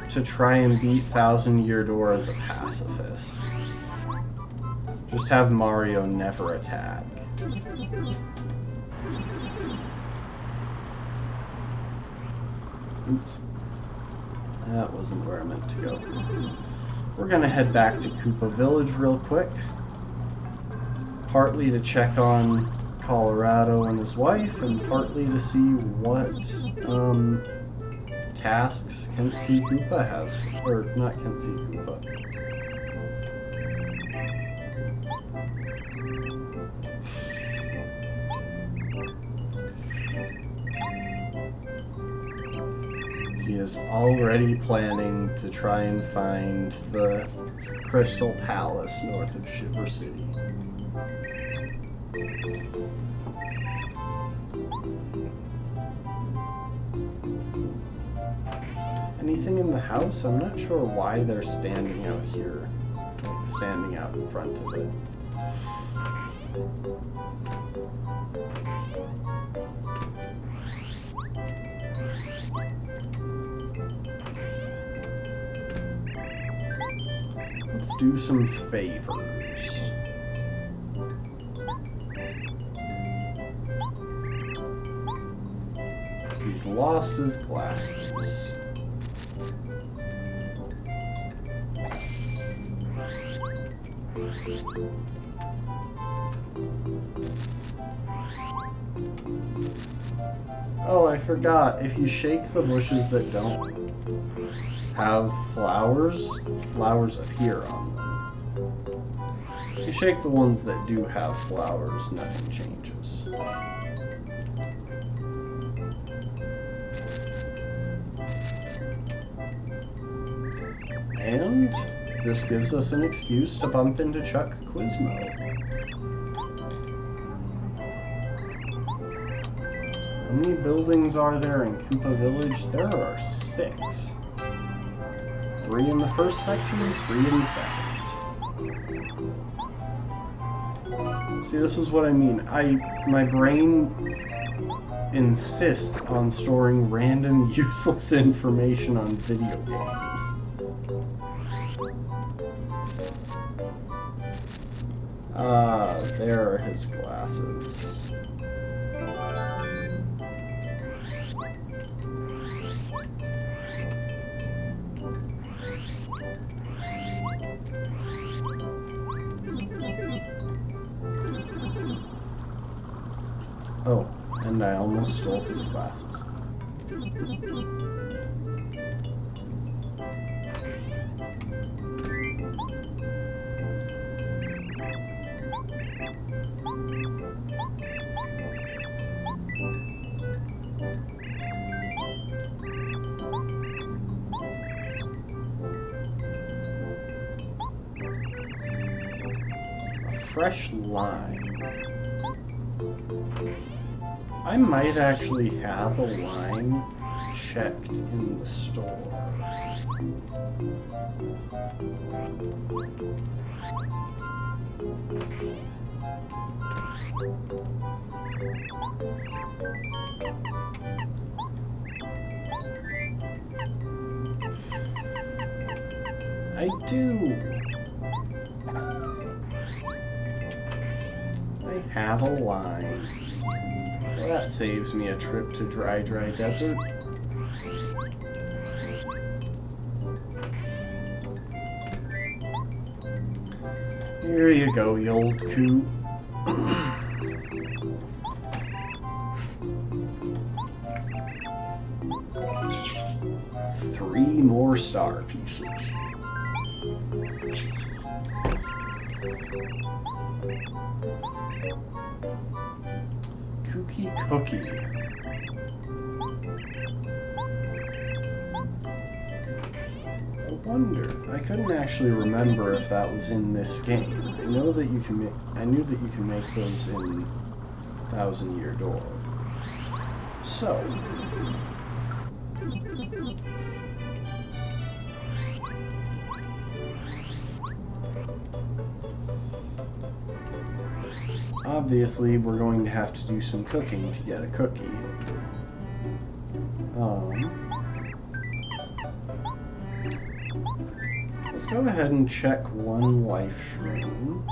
to try and beat Thousand Year Door as a pacifist. Just have Mario never attack. Oops. That wasn't where I meant to go. We're gonna head back to Koopa Village real quick. Partly to check on Colorado and his wife, and partly to see what tasks Kent C. Koopa has. Or, not Kent C. Koopa. He is already planning to try and find the Crystal Palace north of Shiver City. Anything in the house? I'm not sure why they're standing out here. Like, standing out in front of it. Let's do some favors. He's lost his glasses. Oh, I forgot. If you shake the bushes that don't have flowers, flowers appear on them. If you shake the ones that do have flowers, nothing changes. And this gives us an excuse to bump into Chuck Quizmo. How many buildings are there in Koopa Village? There are 6. 3 in the first section and 3 in the second. See, this is what I mean. My brain insists on storing random useless information on video games. Ah, there are his glasses. Oh, and I almost stole his glasses. A fresh lime. I might actually have a line checked in the store. I do. I have a line. Well, that saves me a trip to Dry Desert. Here you go, you old coot. 3 more star pieces. Cookie. I wonder. I couldn't actually remember if that was in this game. I know that you can make. I knew that you can make those in 1,000-year door. So, obviously we're going to have to do some cooking to get a cookie. Let's go ahead and check one life shroom.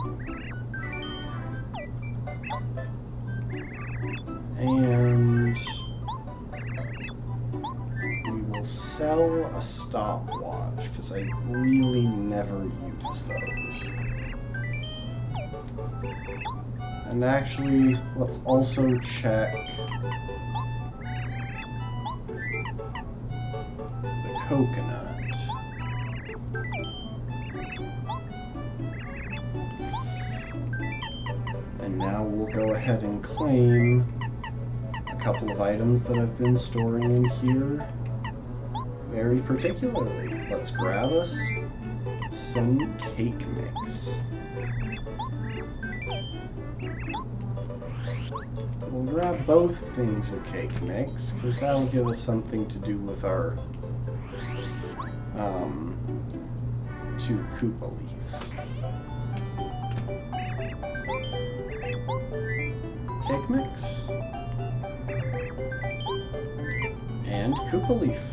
And we will sell a stopwatch, because I really never use those. And actually, let's also check the coconut. And now we'll go ahead and claim a couple of items that I've been storing in here very particularly. Let's grab us some cake mix. We'll grab both things of cake mix, because that'll give us something to do with our 2 Koopa leaves. Cake mix. And Koopa leaf.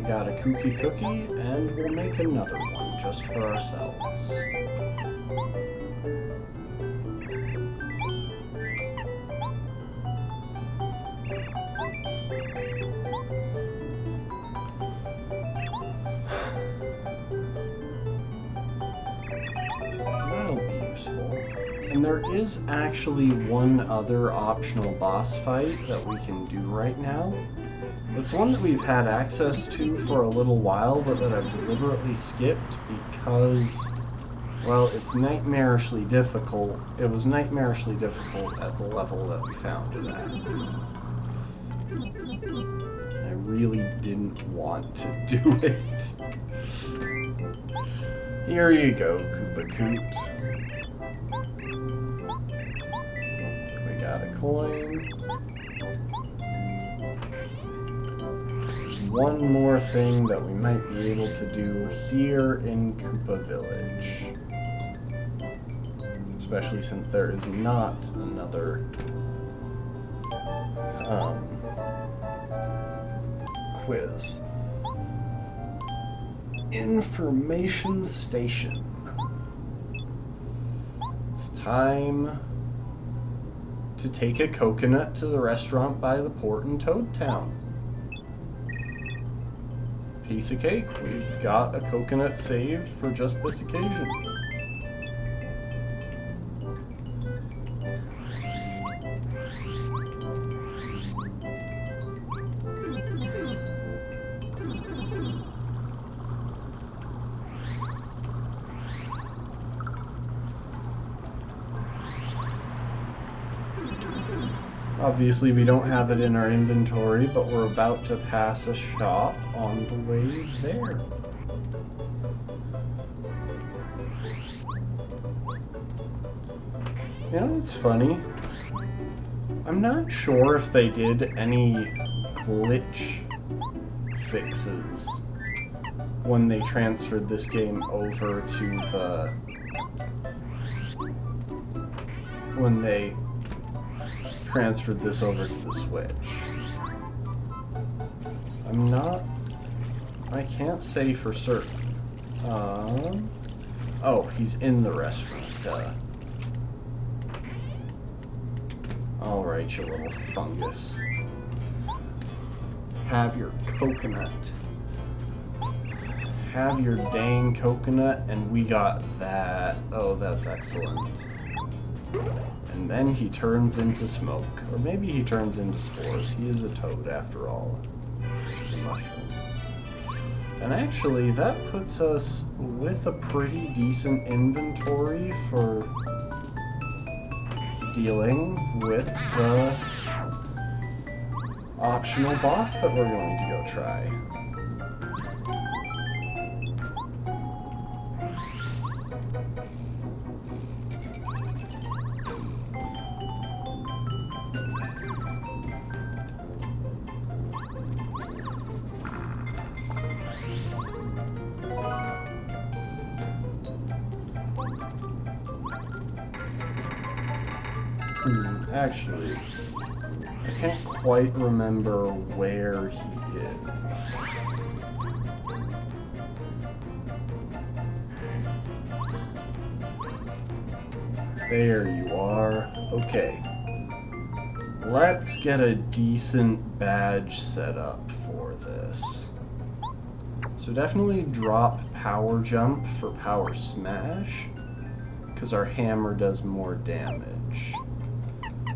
Got a cookie, and we'll make another one just for ourselves. That'll be useful. And there is actually one other optional boss fight that we can do right now. It's one that we've had access to for a little while, but that I've deliberately skipped because, well, it's nightmarishly difficult. It was nightmarishly difficult at the level that we found it at. I really didn't want to do it. Here you go, Koopa Coot. We got a coin. One more thing that we might be able to do here in Koopa Village. Especially since there is not another quiz. Information Station. It's time to take a coconut to the restaurant by the port in Toad Town. Piece of cake. We've got a coconut saved for just this occasion. Obviously, we don't have it in our inventory, but we're about to pass a shop on the way there. You know, it's funny. I'm not sure if they did any glitch fixes when they transferred this game over to the... when they transferred this over to the Switch. I can't say for certain. Oh, he's in the restaurant. Alright, you little fungus. Have your coconut. Have your dang coconut, and we got that. Oh, that's excellent. And then he turns into smoke. Or maybe he turns into spores. He is a toad after all. Which is a mushroom. And actually, that puts us with a pretty decent inventory for dealing with the optional boss that we're going to go try. Actually, I can't quite remember where he is. There you are. Okay. Let's get a decent badge set up for this. So definitely drop power jump for power smash, because our hammer does more damage.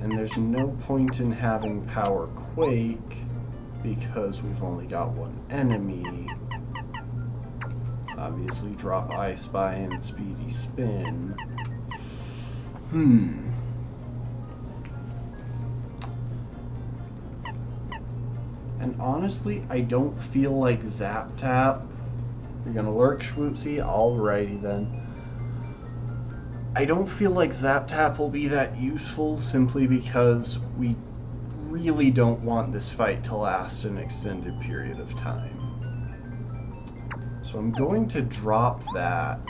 And there's no point in having power quake because we've only got one enemy. Obviously drop I Spy and Speedy Spin. And honestly, I don't feel like Zap Tap. You're gonna lurk, Schwoopsy? Alrighty then. I don't feel like Zap Tap will be that useful simply because we really don't want this fight to last an extended period of time. So I'm going to drop that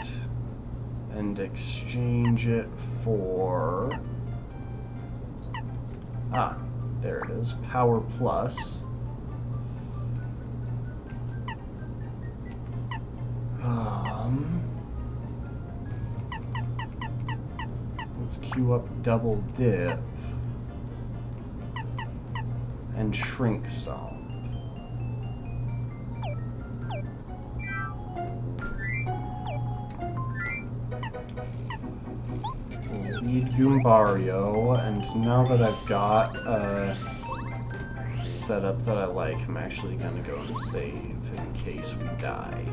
and exchange it for... Ah, there it is. Power Plus. Let's queue up Double Dip and Shrink Stomp. We'll lead Goombario, and now that I've got a setup that I like, I'm actually gonna go and save in case we die.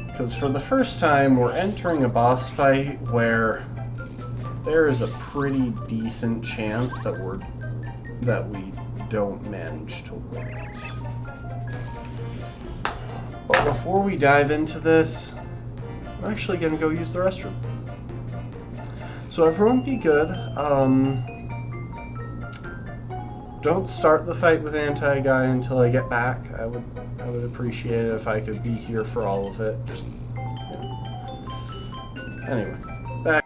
Because for the first time, we're entering a boss fight where there is a pretty decent chance that we don't manage to win it. But before we dive into this, I'm actually going to go use the restroom. So everyone be good. Don't start the fight with Anti-Guy until I get back. I would appreciate it if I could be here for all of it. Just, you know. Anyway, back.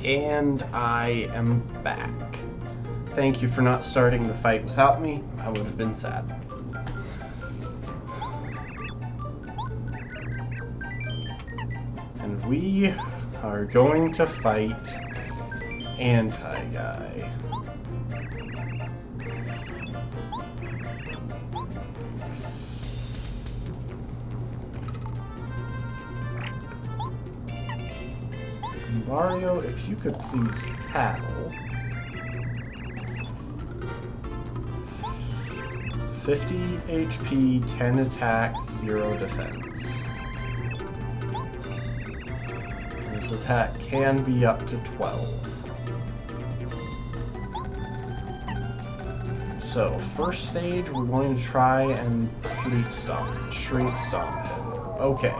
And I am back. Thank you for not starting the fight without me. I would have been sad. And we are going to fight Anti-Guy. Mario, if you could please tattle. 50 HP, 10 attack, 0 defense. its attack can be up to 12. So, first stage, we're going to try and shrink stomp him. Okay.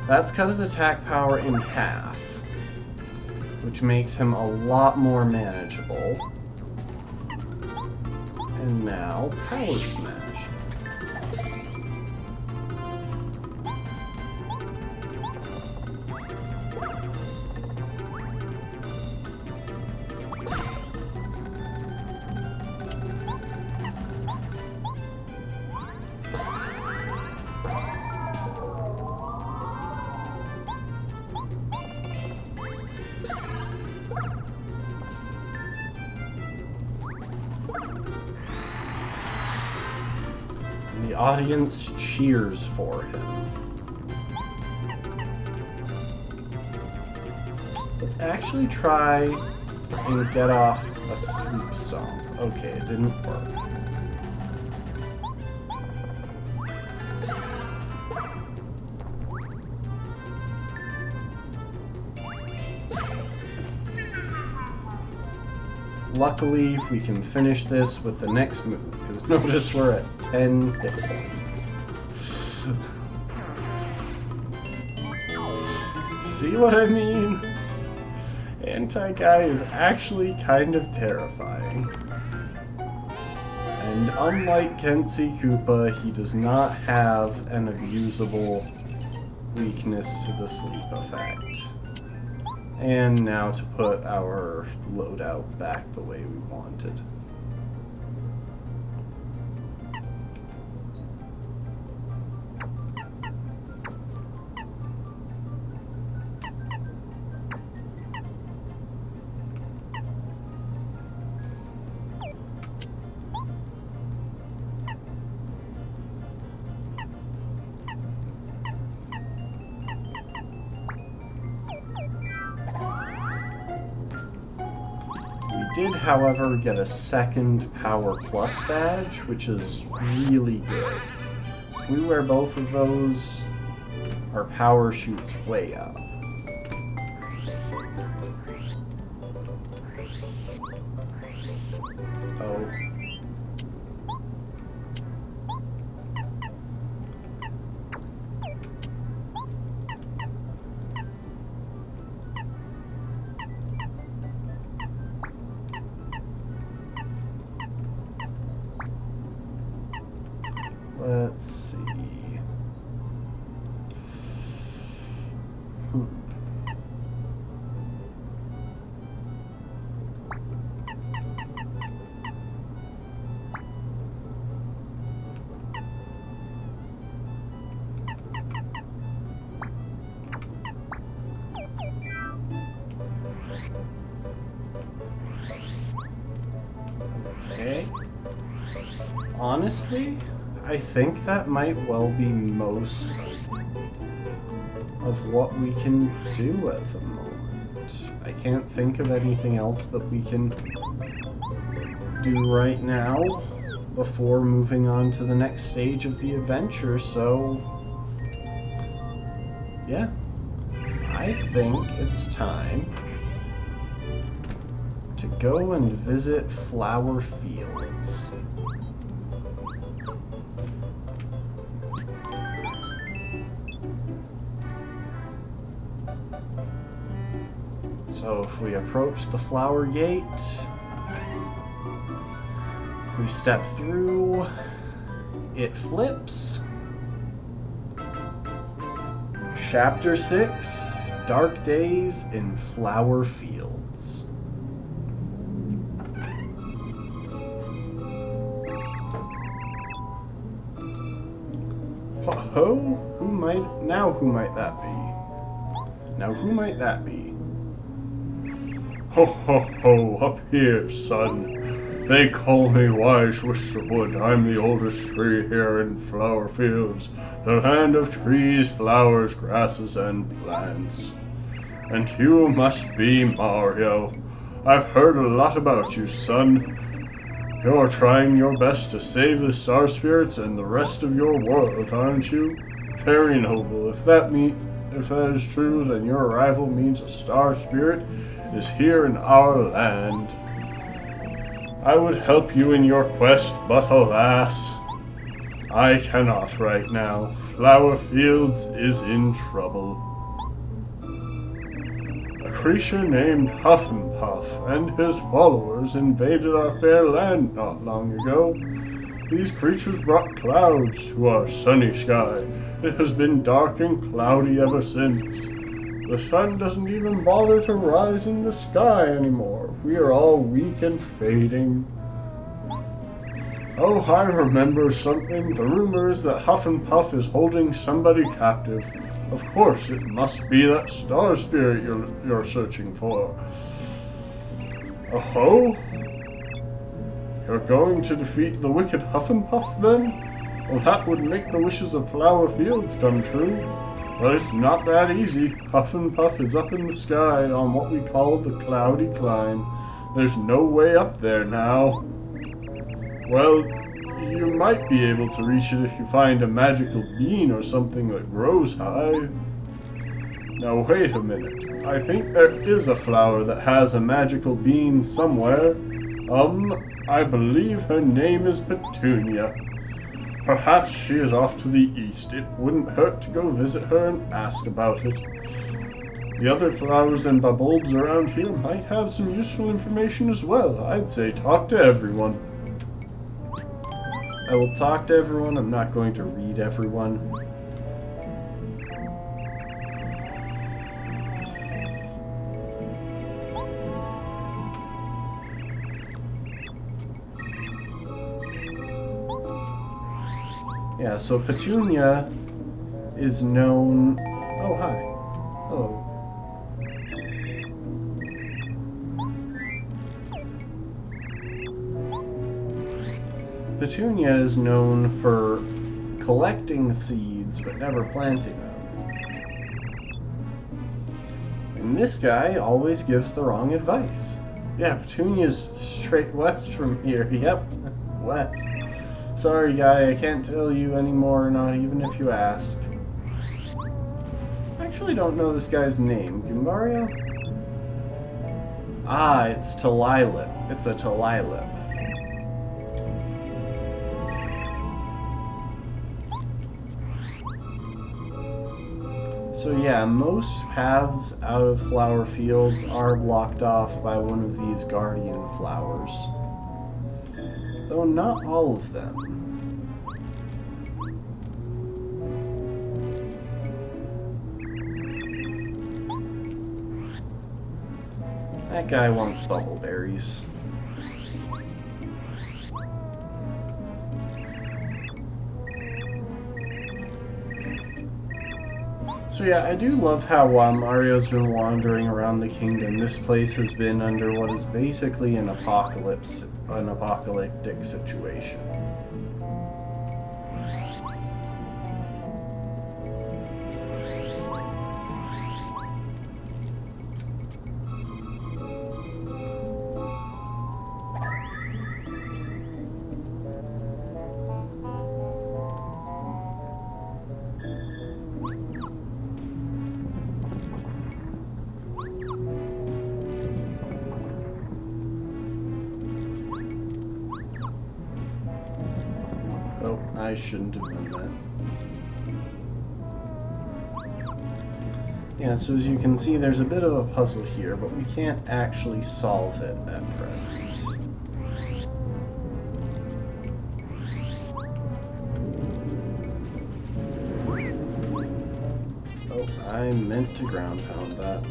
That's cut his attack power in half, which makes him a lot more manageable. And now, Power Smash. The audience cheers for him. Let's actually try and get off a sleep stomp. Okay, it didn't work. Luckily, we can finish this with the next move, because notice we're at 10 hit points. See what I mean? Anti-Guy is actually kind of terrifying. And unlike Kenshi Koopa, he does not have an abusable weakness to the sleep effect. And now to put our loadout back the way we wanted. We did, however, get a second Power Plus badge, which is really good. If we wear both of those, our power shoots way up. Oh. Let's see. Okay. Honestly, I think that might well be most of what we can do at the moment. I can't think of anything else that we can do right now before moving on to the next stage of the adventure, so yeah, I think it's time to go and visit Flower Fields. So if we approach the flower gate, we step through, it flips. Chapter 6, Dark Days in Flower Fields. Ho-ho, who might that be? Now who might that be? Ho ho ho, up here, son. They call me Wise Wisterwood. I'm the oldest tree here in Flower Fields, the land of trees, flowers, grasses, and plants. And you must be Mario. I've heard a lot about you, son. You're trying your best to save the Star Spirits and the rest of your world, aren't you? Very noble. If that If that is true, then your arrival means a star spirit is here in our land. I would help you in your quest, but alas, I cannot right now. Flower Fields is in trouble. A creature named Hufflepuff and his followers invaded our fair land not long ago. These creatures brought clouds to our sunny sky. It has been dark and cloudy ever since. The sun doesn't even bother to rise in the sky anymore. We are all weak and fading. Oh, I remember something. The rumor is that Hufflepuff is holding somebody captive. Of course, it must be that star spirit you're searching for. Oh? You're going to defeat the wicked Hufflepuff, then? Well, that would make the wishes of Flower Fields come true. But it's not that easy. Hufflepuff is up in the sky on what we call the Cloudy Climb. There's no way up there now. Well, you might be able to reach it if you find a magical bean or something that grows high. Now wait a minute. I think there is a flower that has a magical bean somewhere. I believe her name is Petunia. Perhaps she is off to the east. It wouldn't hurt to go visit her and ask about it. The other flowers and bulbs around here might have some useful information as well. I'd say talk to everyone. I will talk to everyone. I'm not going to read everyone. Yeah, so Petunia is known... Oh, hi. Hello. Petunia is known for collecting seeds, but never planting them. And this guy always gives the wrong advice. Yeah, Petunia's straight west from here. Yep, west. Sorry, guy, I can't tell you anymore, not even if you ask. I actually don't know this guy's name. Goombario? Ah, it's Talilip. It's a Talilip. So yeah, most paths out of Flower Fields are blocked off by one of these guardian flowers. Though not all of them. That guy wants bubbleberries. So yeah, I do love how while Mario's been wandering around the kingdom, this place has been under what is basically an apocalyptic situation. Oh, I shouldn't have done that. Yeah, so as you can see, there's a bit of a puzzle here, but we can't actually solve it at present. Oh, I meant to ground pound that.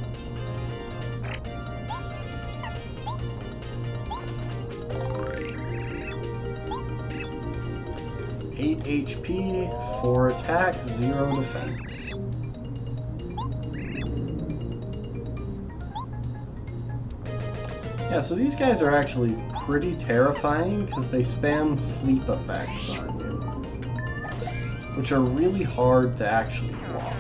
Eight HP, 4 attack, 0 defense. Yeah, so these guys are actually pretty terrifying because they spam sleep effects on you, which are really hard to actually block.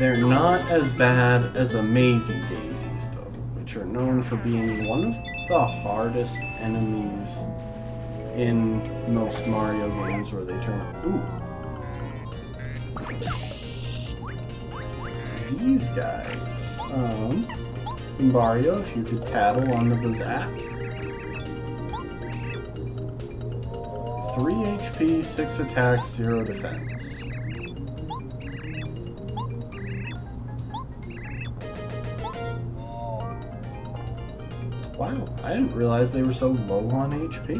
They're not as bad as Amazy Daisies, though, which are known for being one of the hardest enemies in most Mario games where they turn... Ooh. These guys. Mario, if you could tattle on the Bazak. 3 HP, 6 attack, 0 defense. Wow, I didn't realize they were so low on HP.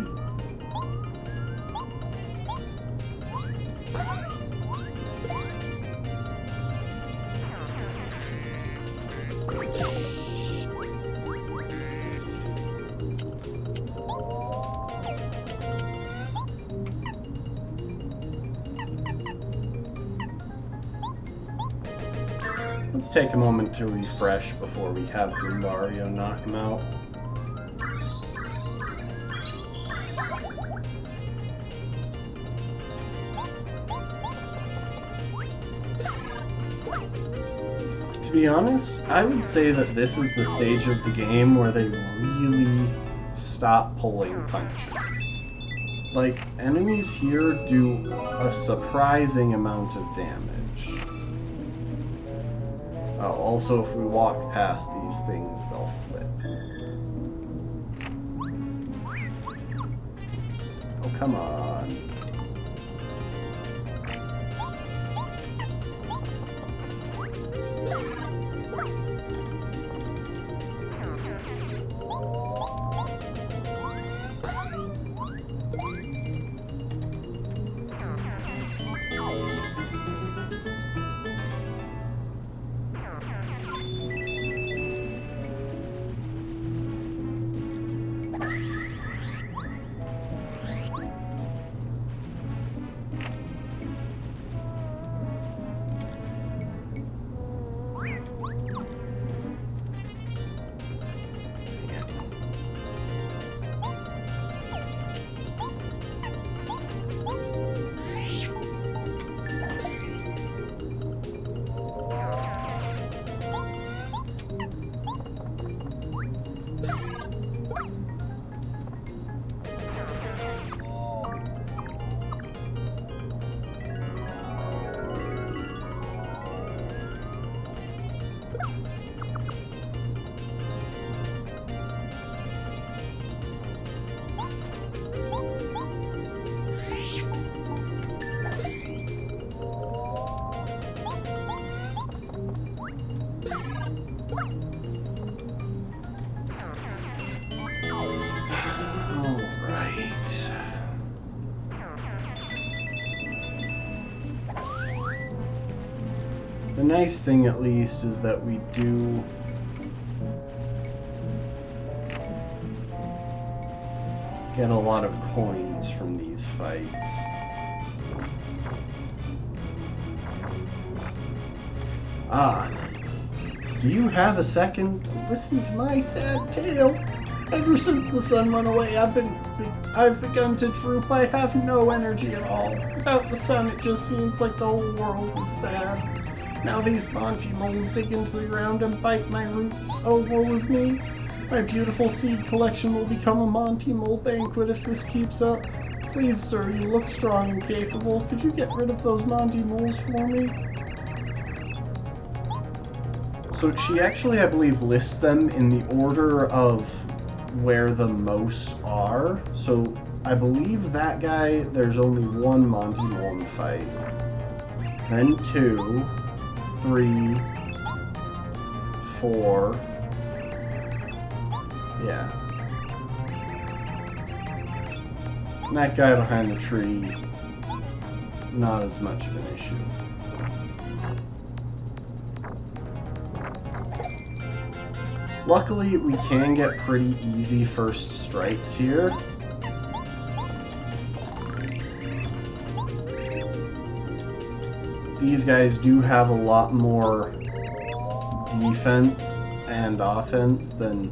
Let's take a moment to refresh before we have Goombario knock him out. To be honest, I would say that this is the stage of the game where they really stop pulling punches. Like, enemies here do a surprising amount of damage. Oh, also if we walk past these things, they'll flip. Oh, come on. The nice thing, at least, is that we do get a lot of coins from these fights. Ah, do you have a second to listen to my sad tale? Ever since the sun went away, I've begun to droop. I have no energy at all. Without the sun, it just seems like the whole world is sad. Now these Monty moles dig into the ground and bite my roots. Oh, woe is me. My beautiful seed collection will become a Monty mole banquet if this keeps up. Please, sir, you look strong and capable. Could you get rid of those Monty moles for me? So she actually, I believe, lists them in the order of where the most are. So I believe that guy, there's only one Monty mole in the fight. Then 2, 3, 4. Yeah. And that guy behind the tree, not as much of an issue. Luckily, we can get pretty easy first strikes here. These guys do have a lot more defense and offense than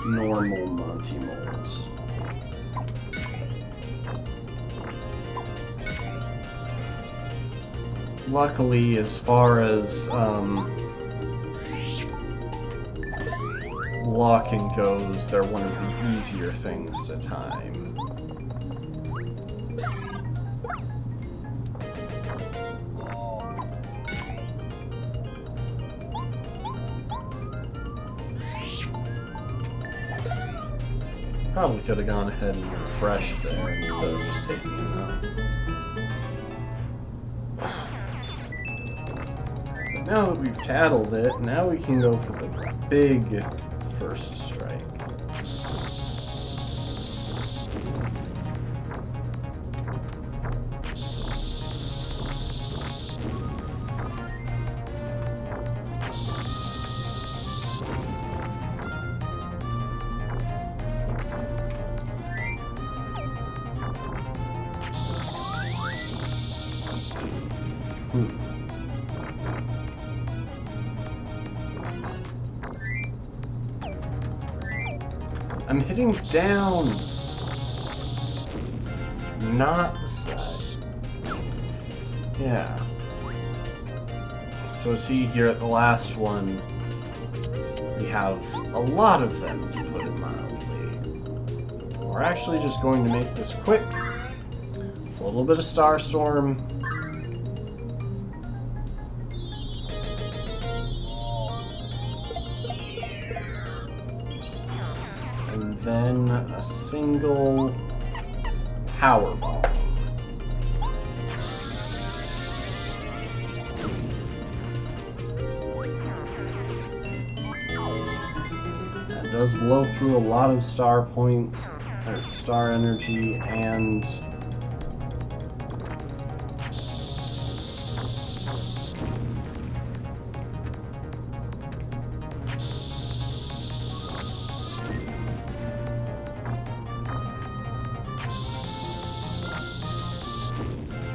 normal Monty moles. Luckily, as far as locking goes, they're one of the easier things to time. Probably could have gone ahead and refreshed there instead of just taking him out. But now that we've tattled it, now we can go for the big first strike. I'm hitting down, not the side. Yeah. So see here at the last one, we have a lot of them, to put it mildly. We're actually just going to make this quick. A little bit of Starstorm. And then a single power bomb. That does blow through a lot of star points, or star energy, and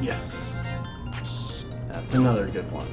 yes, that's another good one.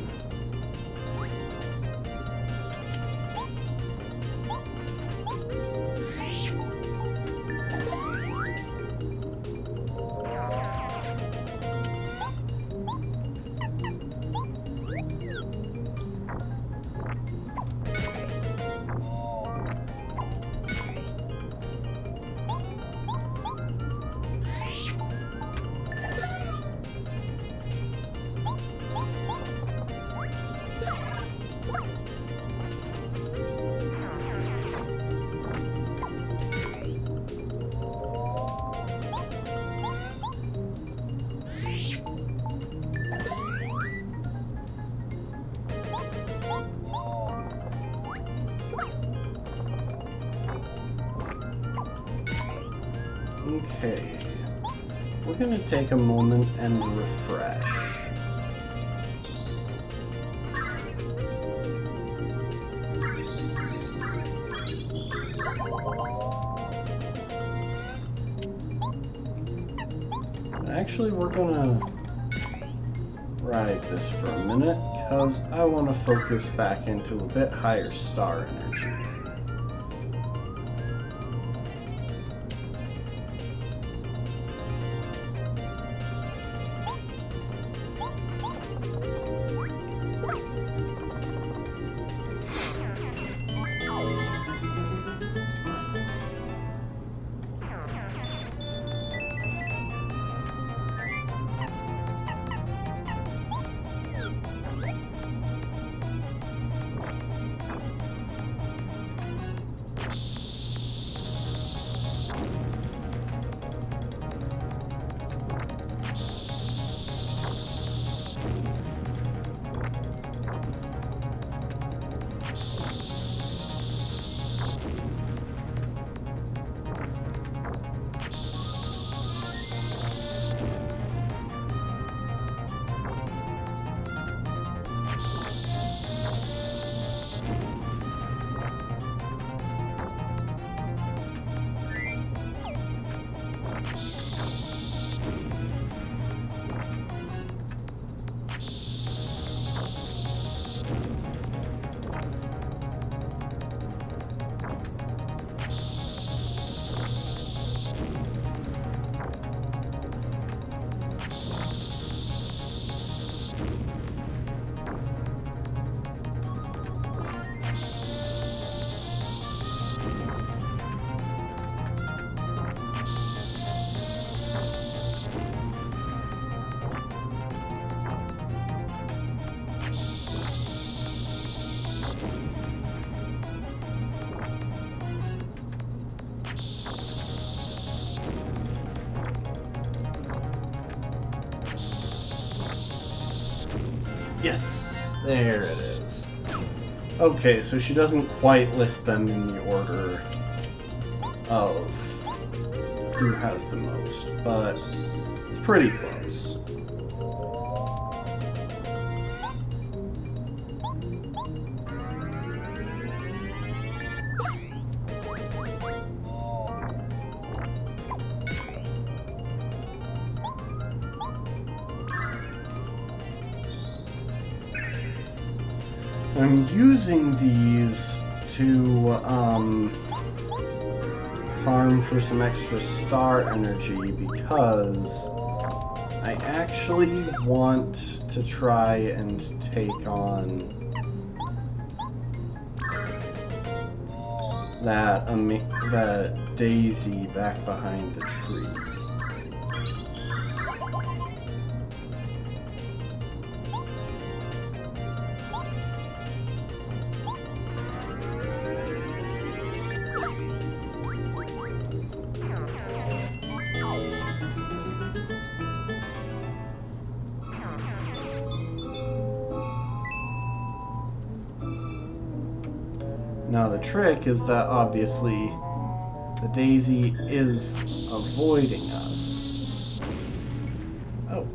Okay, we're going to take a moment and refresh. Actually, we're going to ride this for a minute because I want to focus back into a bit higher star energy. Yes, there it is. Okay, so she doesn't quite list them in the order of who has the most, but it's pretty close. I'm using these to farm for some extra star energy because I actually want to try and take on that daisy back behind the tree. Now the trick is that obviously the daisy is avoiding us. Oh.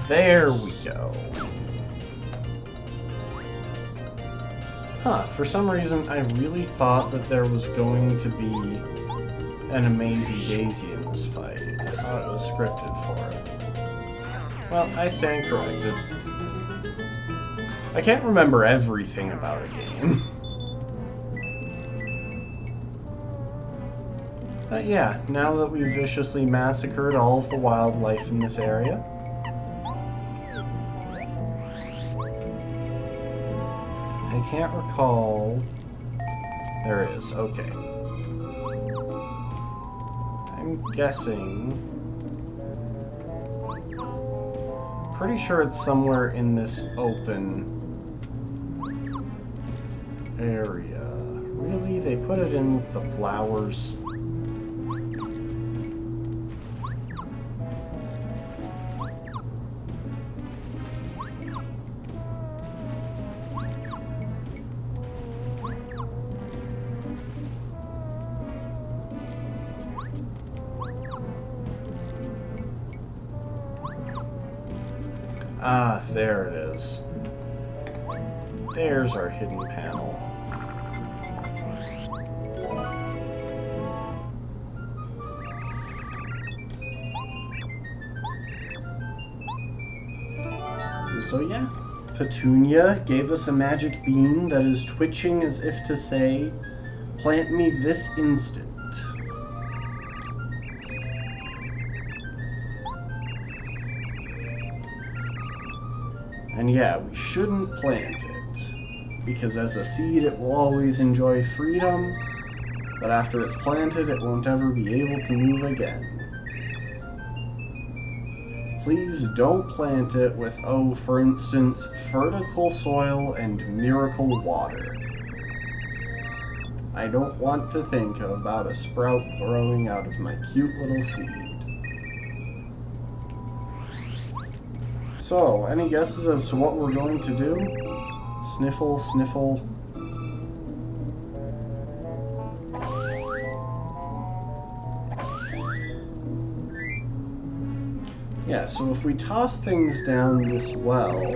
There we go. Huh, for some reason I really thought that there was going to be an amazing daisy in this fight. I thought it was scripted for it. Well, I stand corrected. I can't remember everything about a game. But yeah, now that we've viciously massacred all of the wildlife in this area, I can't recall. There it is, okay. I'm guessing. Pretty sure it's somewhere in this open area. Really? They put it in with the flowers? Ah, there it is. There's our hidden panel. And so yeah, Petunia gave us a magic bean that is twitching as if to say, "Plant me this instant." And yeah, we shouldn't plant it, because as a seed it will always enjoy freedom, but after it's planted it won't ever be able to move again. Please don't plant it with, oh, for instance, fertile soil and miracle water. I don't want to think about a sprout growing out of my cute little seed. So, any guesses as to what we're going to do? Sniffle, sniffle. Yeah, so if we toss things down this well,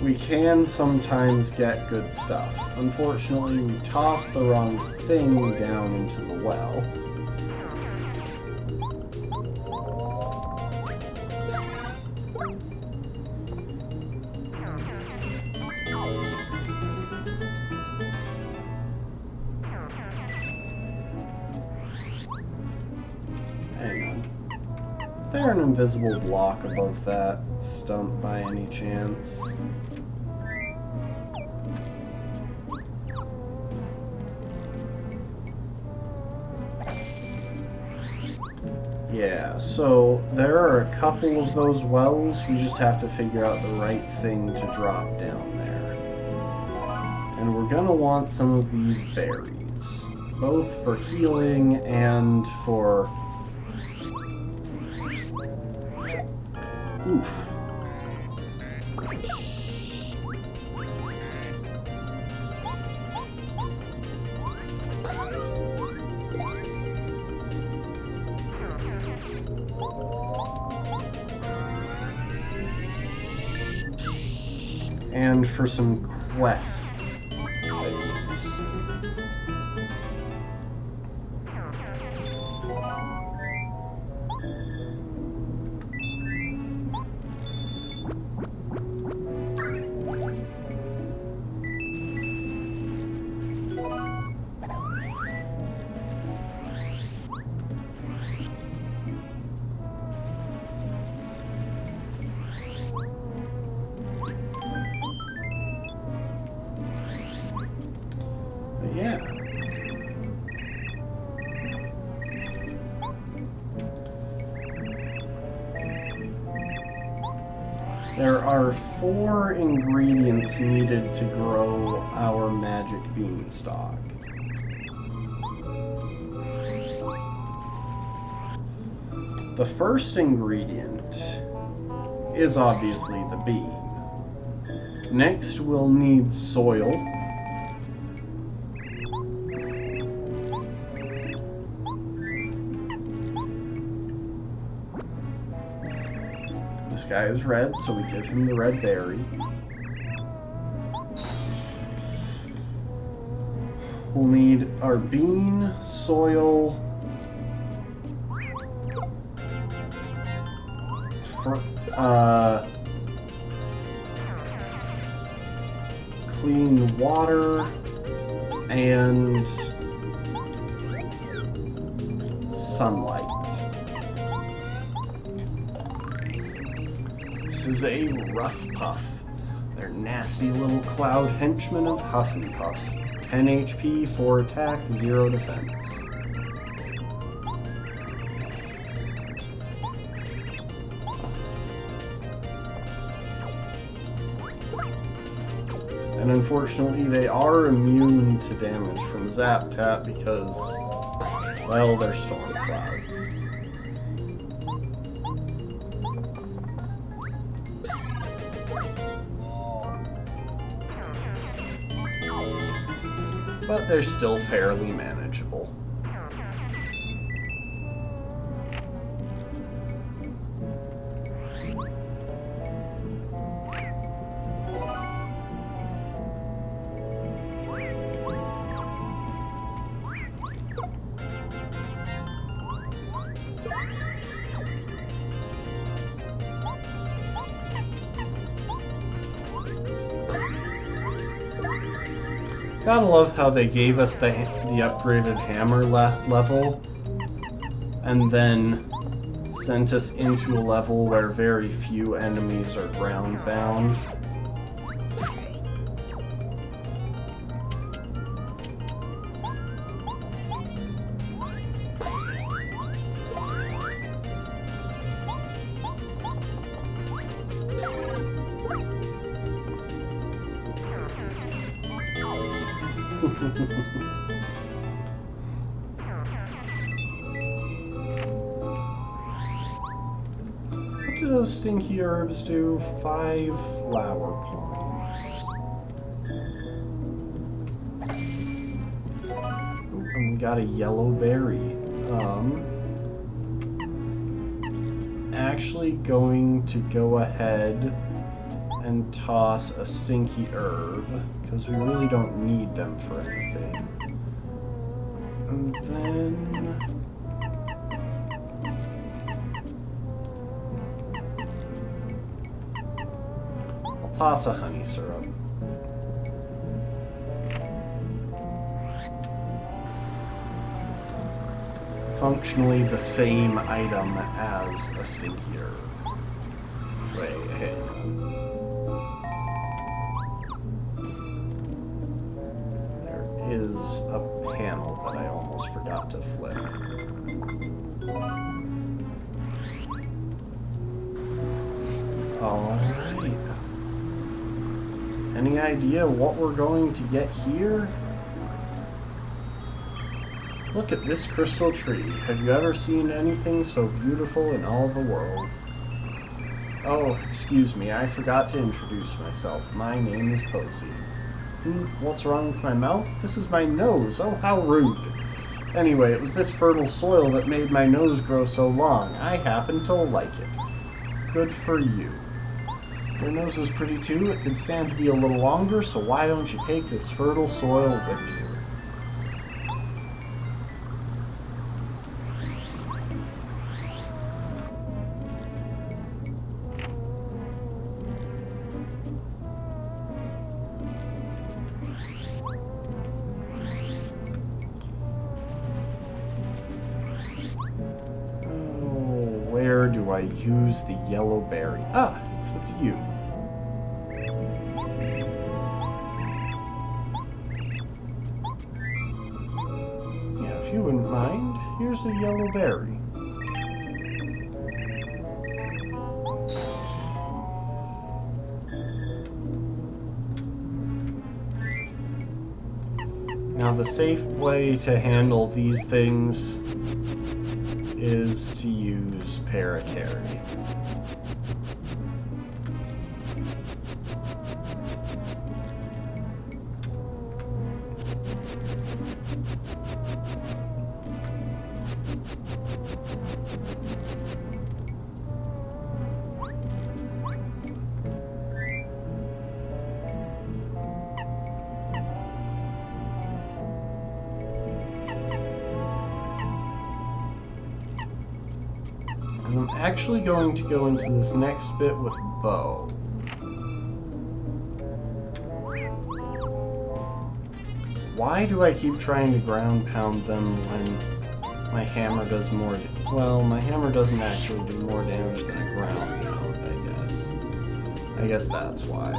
we can sometimes get good stuff. Unfortunately, we tossed the wrong thing down into the well. Is there an invisible block above that stump by any chance? Yeah, so there are a couple of those wells. We just have to figure out the right thing to drop down there. And we're gonna want some of these berries, both for healing and for... Oof. And for some quest items. Yeah. There are 4 ingredients needed to grow our magic beanstalk. The first ingredient is obviously the bean. Next, we'll need soil. This guy is red, so we give him the red berry. We'll need our bean, soil, clean water, and sunlight. This is a Rough Puff. They're nasty little cloud henchmen of Huff and Puff. 10 HP, 4 attack, 0 defense. And unfortunately, they are immune to damage from Zap Tap because, well, they're storm clouds. But they're still fairly manageable. Gotta love how they gave us the upgraded hammer last level, and then sent us into a level where very few enemies are ground bound. What do those stinky herbs do? 5 flower points. Ooh, and we got a yellow berry. Actually going to go ahead and toss a stinky herb, because we really don't need them for anything. And then... I'll toss a honey syrup. Functionally the same item as a stinky herb. Wait, hang on. Is a panel that I almost forgot to flip. Any idea what we're going to get here? Look at this crystal tree. Have you ever seen anything so beautiful in all the world? Oh, excuse me, I forgot to introduce myself. My name is Posey. What's wrong with my mouth? This is my nose. Oh, how rude. Anyway, it was this fertile soil that made my nose grow so long. I happen to like it. Good for you. Your nose is pretty too. It can stand to be a little longer, so why don't you take this fertile soil with you? Where do I use the yellow berry? Ah, it's with you. Yeah, if you wouldn't mind, here's a yellow berry. Now the safe way to handle these things is to use Parakarry. And I'm actually going to go into this next bit with Bow. Why do I keep trying to ground pound them when my hammer does more... Well, my hammer doesn't actually do more damage than a ground pound, I guess. I guess that's why.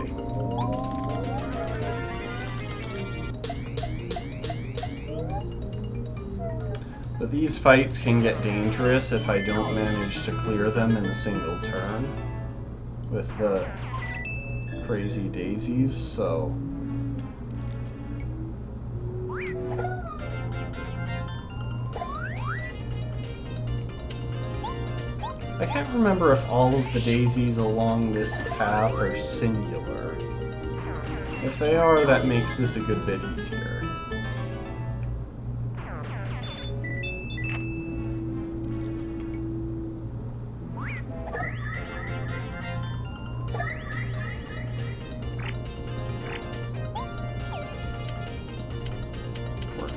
But these fights can get dangerous if I don't manage to clear them in a single turn with the crazy daisies, so... I can't remember if all of the daisies along this path are singular. If they are, that makes this a good bit easier.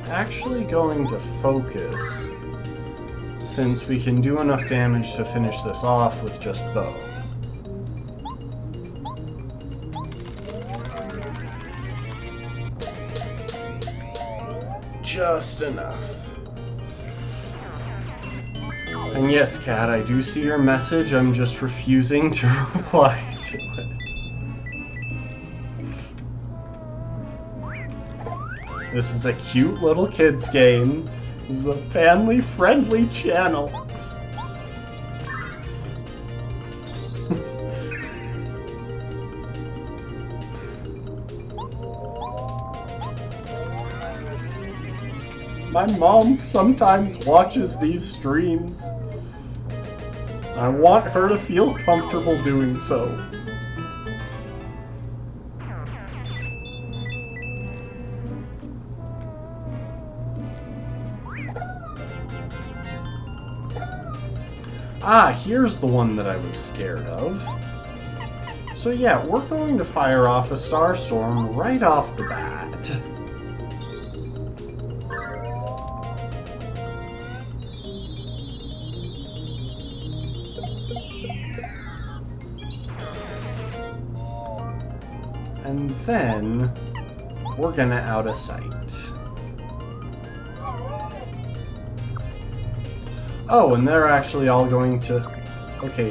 Actually going to focus, since we can do enough damage to finish this off with just Bow. Just enough. And yes, Cat, I do see your message, I'm just refusing to reply to it. This is a cute little kids game. This is a family-friendly channel. My mom sometimes watches these streams. I want her to feel comfortable doing so. Ah, here's the one that I was scared of. So yeah, we're going to fire off a Starstorm right off the bat. And then we're gonna out of sight. Oh, and they're actually all going to... Okay,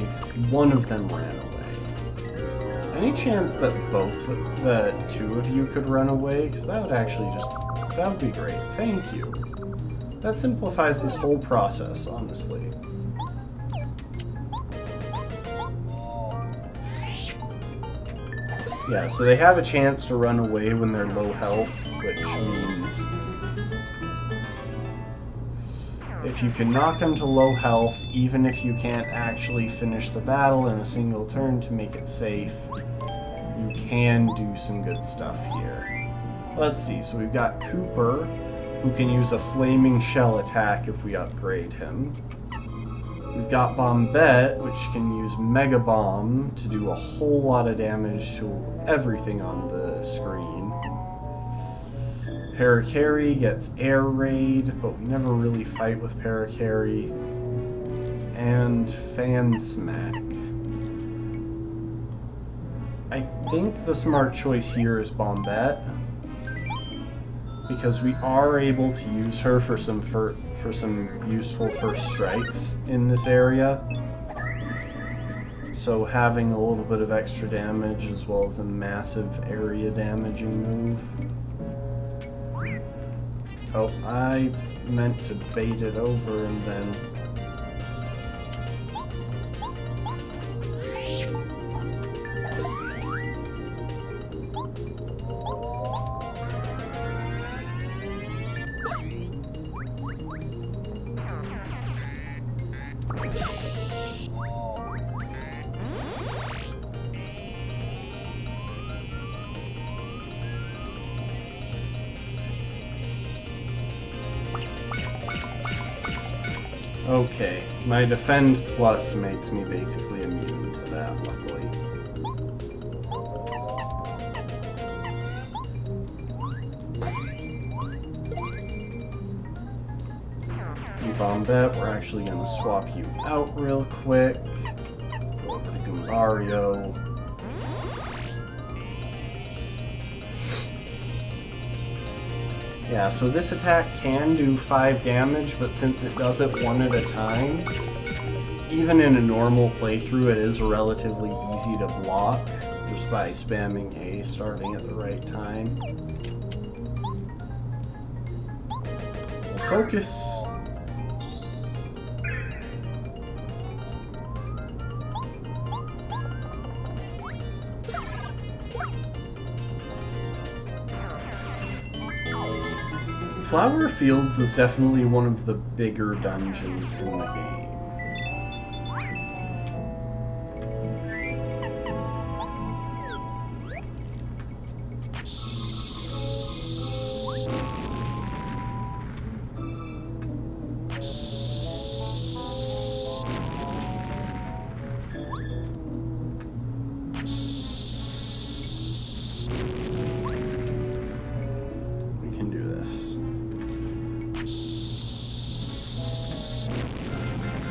one of them ran away. Any chance that the two of you could run away? Because that would actually just... That would be great. Thank you. That simplifies this whole process, honestly. Yeah, so they have a chance to run away when they're low health, which means if you can knock them to low health, even if you can't actually finish the battle in a single turn to make it safe, you can do some good stuff here. Let's see, so we've got Cooper, who can use a flaming shell attack if we upgrade him. We've got Bombette, which can use Mega Bomb to do a whole lot of damage to everything on the screen. Parakarry gets Air Raid, but we never really fight with Parakarry. And Fan Smack. I think the smart choice here is Bombette, because we are able to use her for some useful first strikes in this area. So having a little bit of extra damage as well as a massive area damaging move. Oh, I meant to bait it over and then... Okay, my Defend Plus makes me basically immune to that, luckily. Bombette, we're actually going to swap you out real quick. Go over to Goombario. Yeah, so this attack can do 5 damage, but since it does it one at a time, even in a normal playthrough it is relatively easy to block just by spamming A starting at the right time. We'll focus. Flower Fields is definitely one of the bigger dungeons in the game.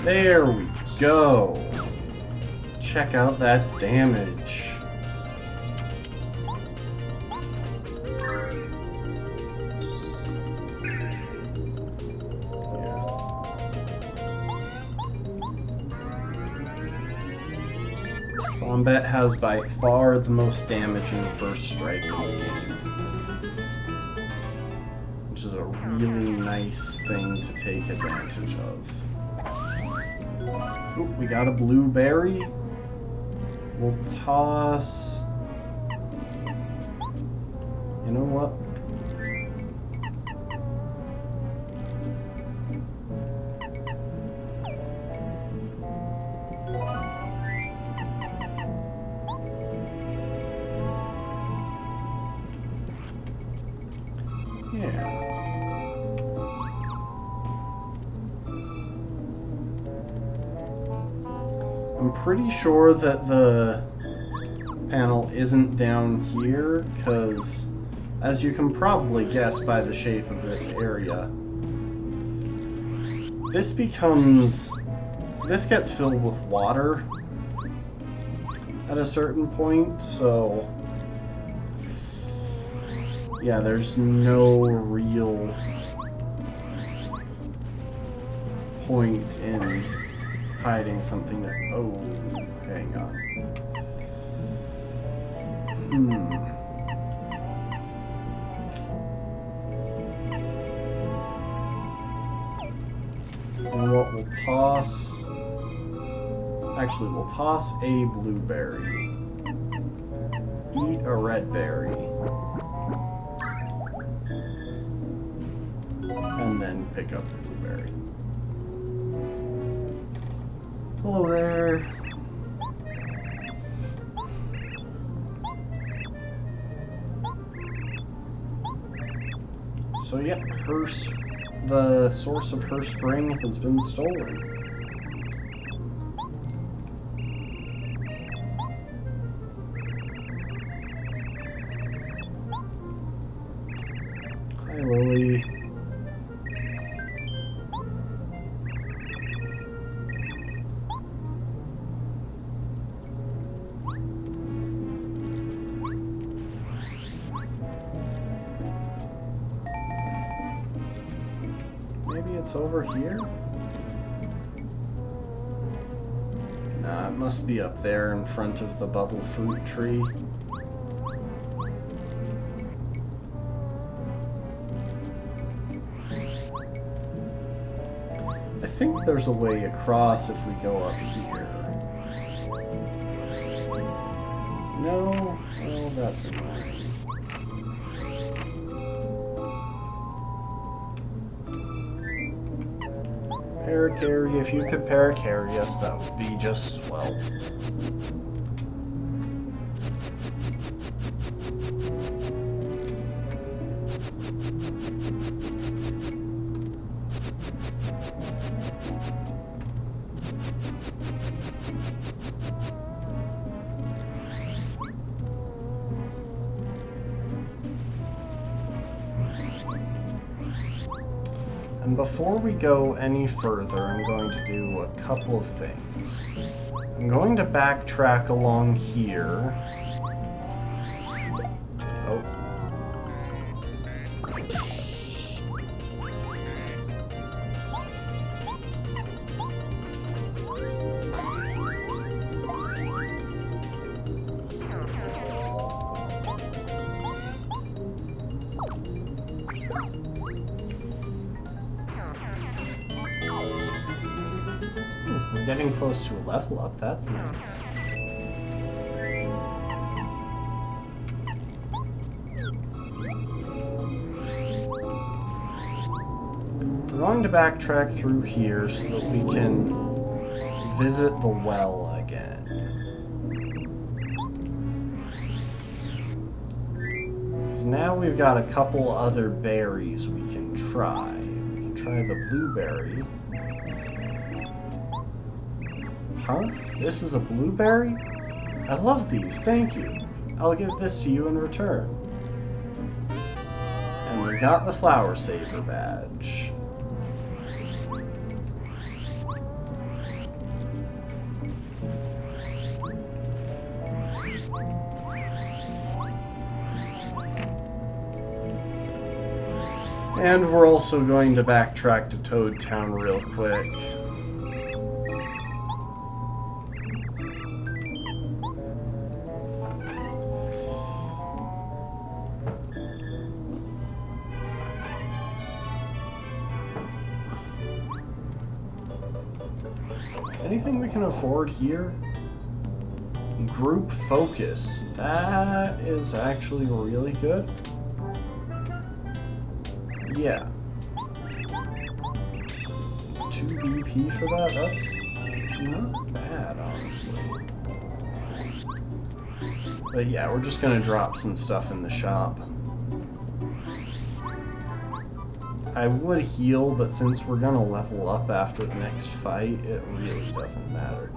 There we go. Check out that damage. Yeah. Bombette has by far the most damaging first strike in the game, which is a really nice thing to take advantage of. Ooh, we got a blueberry. We'll toss... You know what? Yeah. I'm pretty sure that the panel isn't down here, because as you can probably guess by the shape of this area, this gets filled with water at a certain point, so yeah, there's no real point in hiding something that... Oh, hang on. And what we'll toss... Actually, we'll toss a blueberry. Eat a red berry. And then pick up the blueberry. Hello there. So yep, the source of her spring has been stolen. Hi, Lily. Maybe it's over here? Nah, it must be up there in front of the bubble fruit tree. I think there's a way across if we go up here. No? Oh, that's annoying. Paracarry, if you could paracarry us, that would be just swell. And before we go any further, I'm going to do a couple of things. I'm going to backtrack along here. Oh. We're getting close to a level up, that's nice. We're going to backtrack through here so that we can visit the well again. Because now we've got a couple other berries we can try. We can try the blueberry. Huh? This is a blueberry? I love these, thank you. I'll give this to you in return. And we got the Flower Saver badge. And we're also going to backtrack to Toad Town real quick. Anything we can afford here? Group focus. That is actually really good. Yeah. 2 BP for that? That's not bad, honestly. But yeah, we're just gonna drop some stuff in the shop. I would heal, but since we're gonna level up after the next fight, it really doesn't matter.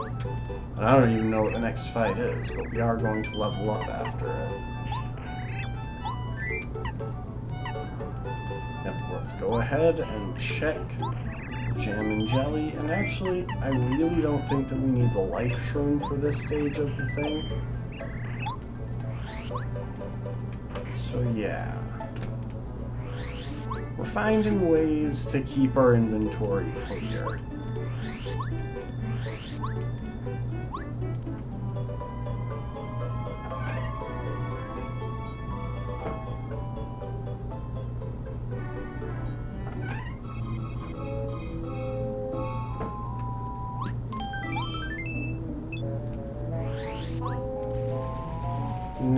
And I don't even know what the next fight is, but we are going to level up after it. Yep, let's go ahead and check Jam and Jelly. And actually, I really don't think that we need the life shroom for this stage of the thing. So yeah. We're finding ways to keep our inventory clear.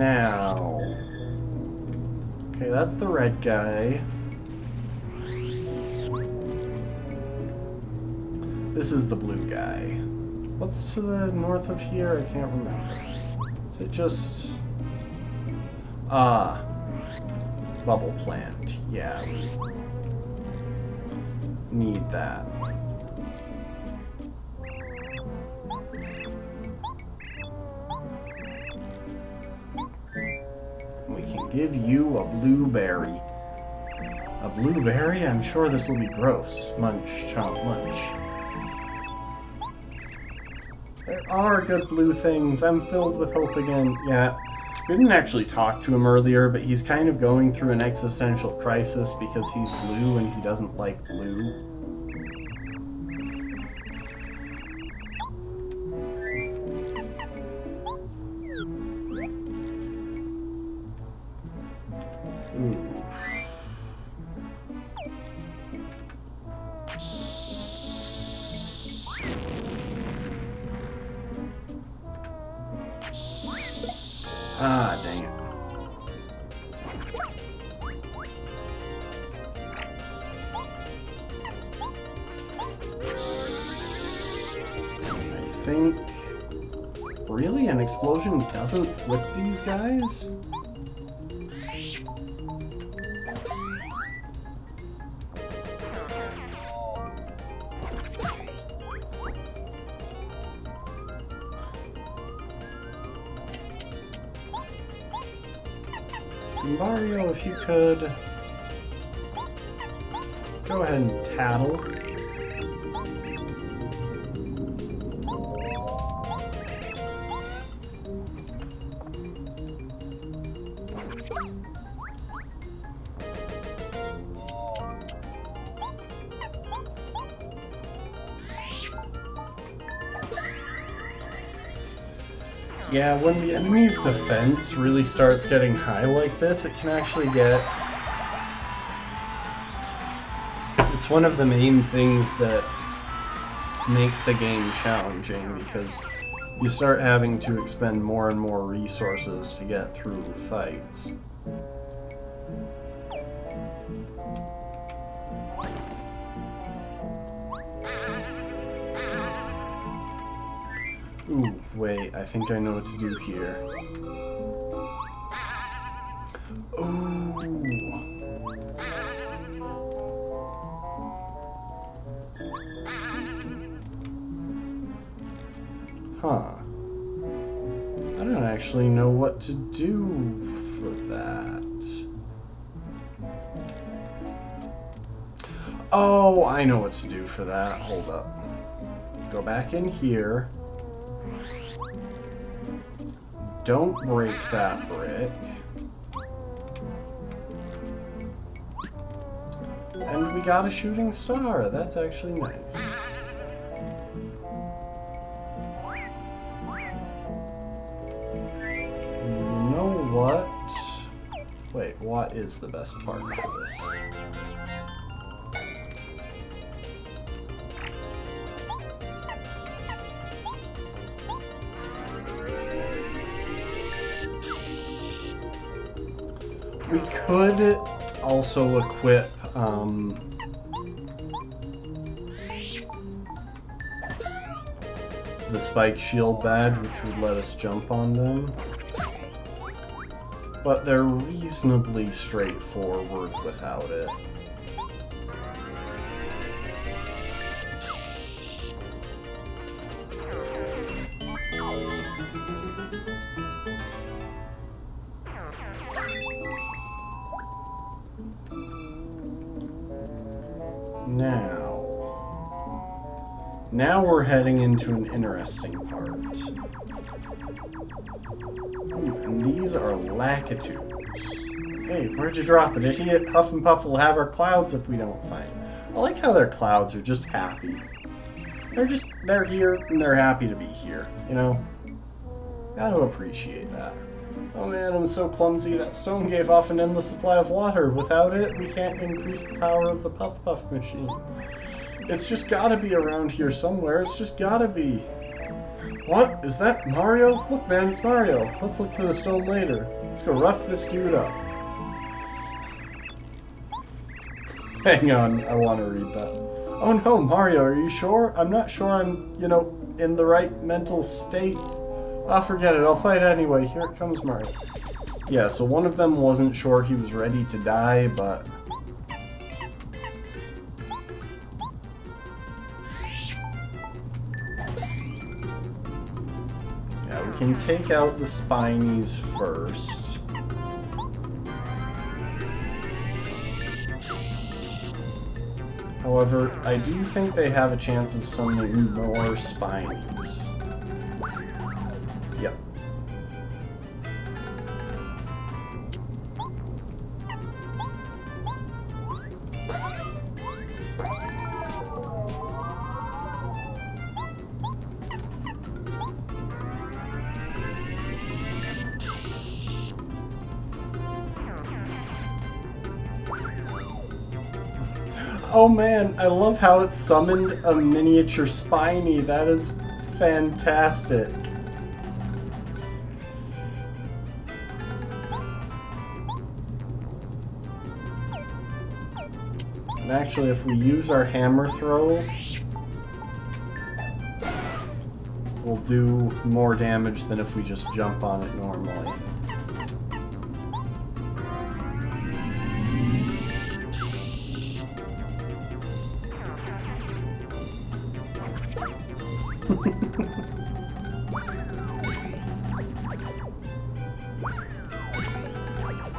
Now... Okay, that's the red guy. This is the blue guy. What's to the north of here? I can't remember. Is it just... bubble plant. Yeah. Need that. We can give you a blueberry. A blueberry? I'm sure this will be gross. Munch, chomp, munch. There are good blue things. I'm filled with hope again. Yeah. We didn't actually talk to him earlier, but he's kind of going through an existential crisis because he's blue and he doesn't like blue. Ooh. Ah, dang it. I think... Really? An explosion doesn't flip these guys? Mario, if you could go ahead and tattle. Yeah, when the enemy's defense really starts getting high like this, it can actually get... It's one of the main things that makes the game challenging, because you start having to expend more and more resources to get through fights. Ooh, wait, I think I know what to do here. Ooh. Huh. I don't actually know what to do for that. Oh, I know what to do for that. Hold up. Go back in here. Don't break that brick. And we got a shooting star. That's actually nice. You know what? Wait, what is the best part of this? We could also equip the spike shield badge, which would let us jump on them. But they're reasonably straightforward without it. Now we're heading into an interesting part. Ooh, and these are Lakitus. Hey, where'd you drop it, idiot? Huff and Puff will have our clouds if we don't find it. I like how their clouds are just happy. They're here and they're happy to be here, you know? Gotta appreciate that. Oh man, I'm so clumsy. That stone gave off an endless supply of water. Without it, we can't increase the power of the Puff Puff machine. It's just gotta be around here somewhere. It's just gotta be. What? Is that Mario? Look, man, it's Mario. Let's look for the stone later. Let's go rough this dude up. Hang on, I want to read that. Oh no, Mario, are you sure? I'm not sure I'm, in the right mental state. Ah, forget it, I'll fight anyway. Here it comes, Mario. Yeah, so one of them wasn't sure he was ready to die, but... yeah, we can take out the Spinies first. However, I do think they have a chance of summoning more Spinies. Yep. Oh man, I love how it summoned a miniature Spiny. That is fantastic. And actually, if we use our hammer throw, we'll do more damage than if we just jump on it normally.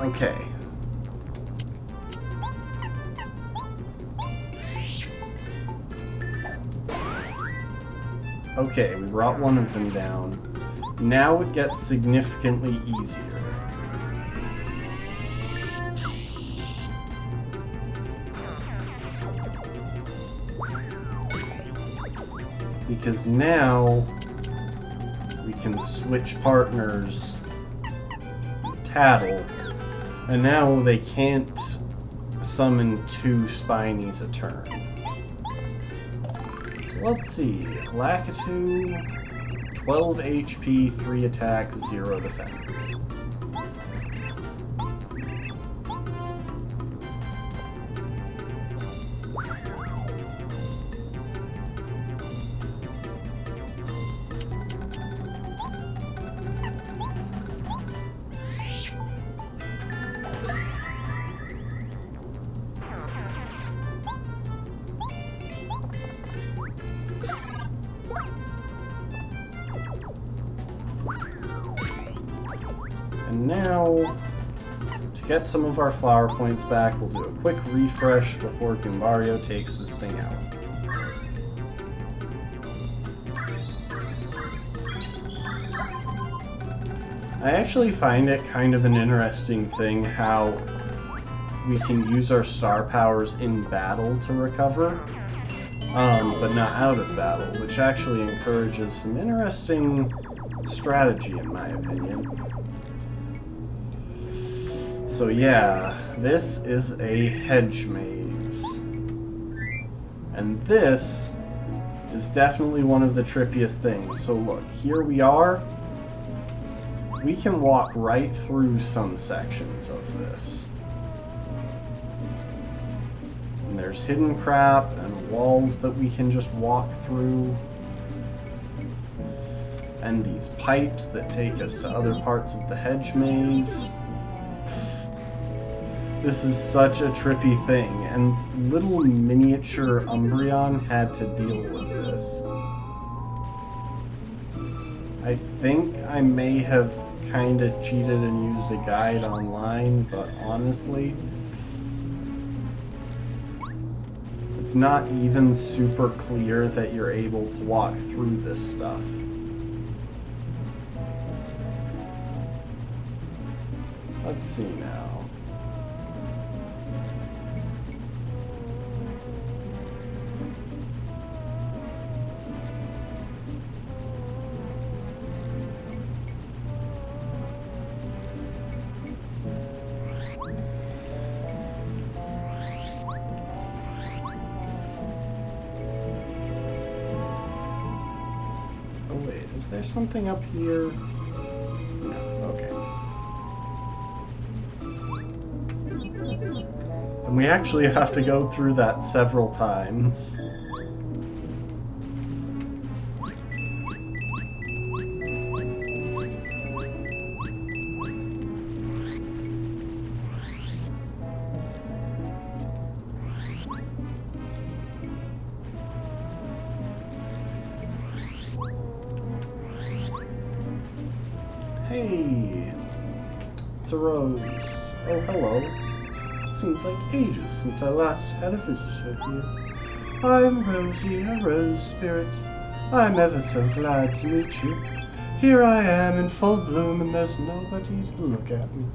Okay. Okay, we brought one of them down. Now it gets significantly easier. Because now we can switch partners with Tattle, and now they can't summon 2 Spinies a turn. So let's see. Lakitu, 12 HP, 3 attack, 0 defense. And now, to get some of our flower points back, we'll do a quick refresh before Goombario takes this thing out. I actually find it kind of an interesting thing how we can use our star powers in battle to recover, but not out of battle, which actually encourages some interesting strategy in my opinion. So yeah, this is a hedge maze. And this is definitely one of the trippiest things. So look, here we are. We can walk right through some sections of this. And there's hidden crap and walls that we can just walk through. And these pipes that take us to other parts of the hedge maze. This is such a trippy thing, and little miniature Umbreon had to deal with this. I think I may have kinda cheated and used a guide online, but honestly, it's not even super clear that you're able to walk through this stuff. Let's see now. Is there something up here? No, okay. And we actually have to go through that several times. Hey, it's a rose. Oh, hello. Seems like ages since I last had a visitor here. I'm Rosie, a rose spirit. I'm ever so glad to meet you. Here I am in full bloom and there's nobody to look at me.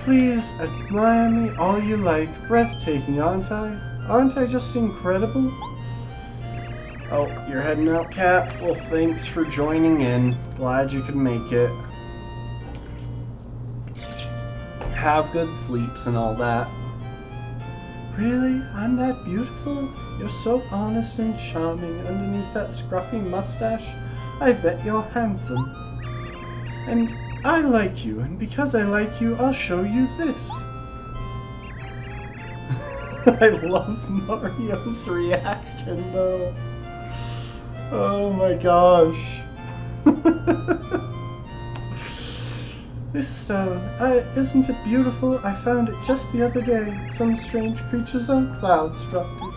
Please admire me all you like. Breathtaking, aren't I? Aren't I just incredible? Oh, you're heading out, Cat? Well, thanks for joining in. Glad you could make it. Have good sleeps and all that. Really? I'm that beautiful? You're so honest and charming underneath that scruffy mustache. I bet you're handsome. And I like you, and because I like you, I'll show you this. I love Mario's reaction, though. Oh my gosh. This stone, isn't it beautiful? I found it just the other day. Some strange creatures on clouds dropped it.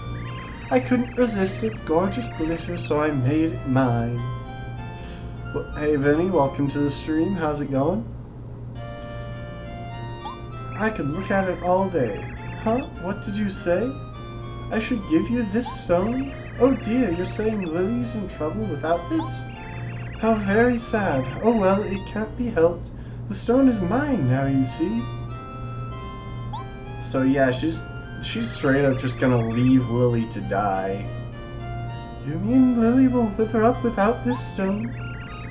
I couldn't resist its gorgeous glitter, so I made it mine. Well, hey Vinny, welcome to the stream. How's it going? I could look at it all day. Huh? What did you say? I should give you this stone? Oh dear, you're saying Lily's in trouble without this? How very sad. Oh well, it can't be helped. The stone is mine now, you see. So yeah, she's straight up just gonna leave Lily to die. You mean Lily will wither up without this stone?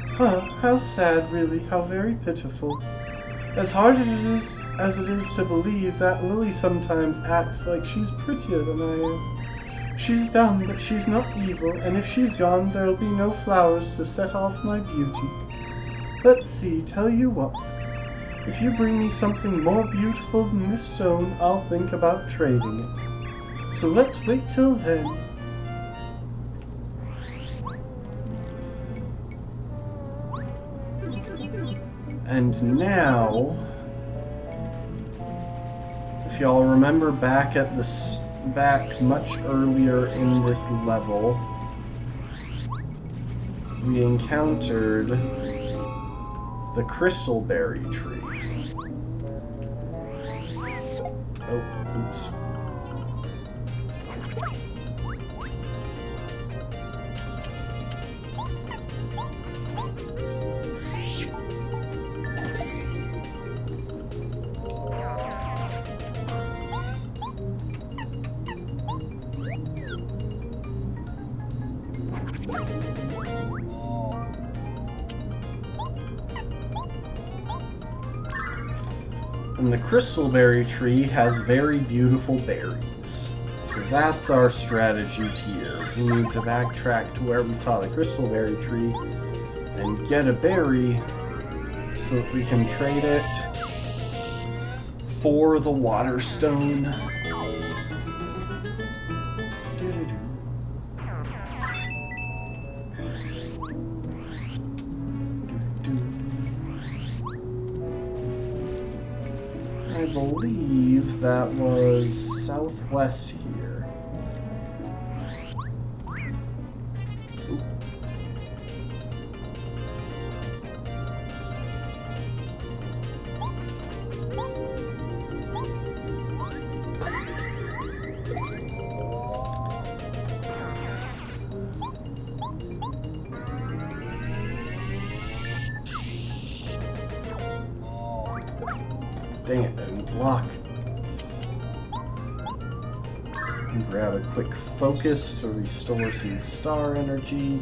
Huh, how sad really, how very pitiful. As hard as it is to believe that Lily sometimes acts like she's prettier than I am. She's dumb, but she's not evil, and if she's gone, there'll be no flowers to set off my beauty. Let's see, tell you what. If you bring me something more beautiful than this stone, I'll think about trading it. So let's wait till then. And now, if y'all remember back much earlier in this level, we encountered the crystalberry tree. Oh, oops. And the crystalberry tree has very beautiful berries. So that's our strategy here. We need to backtrack to where we saw the crystalberry tree and get a berry so that we can trade it for the water stone. I believe that was southwest here. Oop. Dang it, I didn't block. And grab a quick focus to restore some star energy.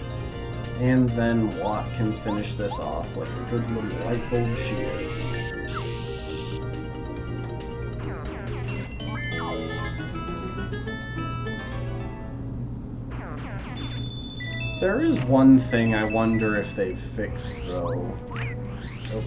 And then Watt can finish this off like a good little light bulb she is. There is one thing I wonder if they've fixed, though. Oh.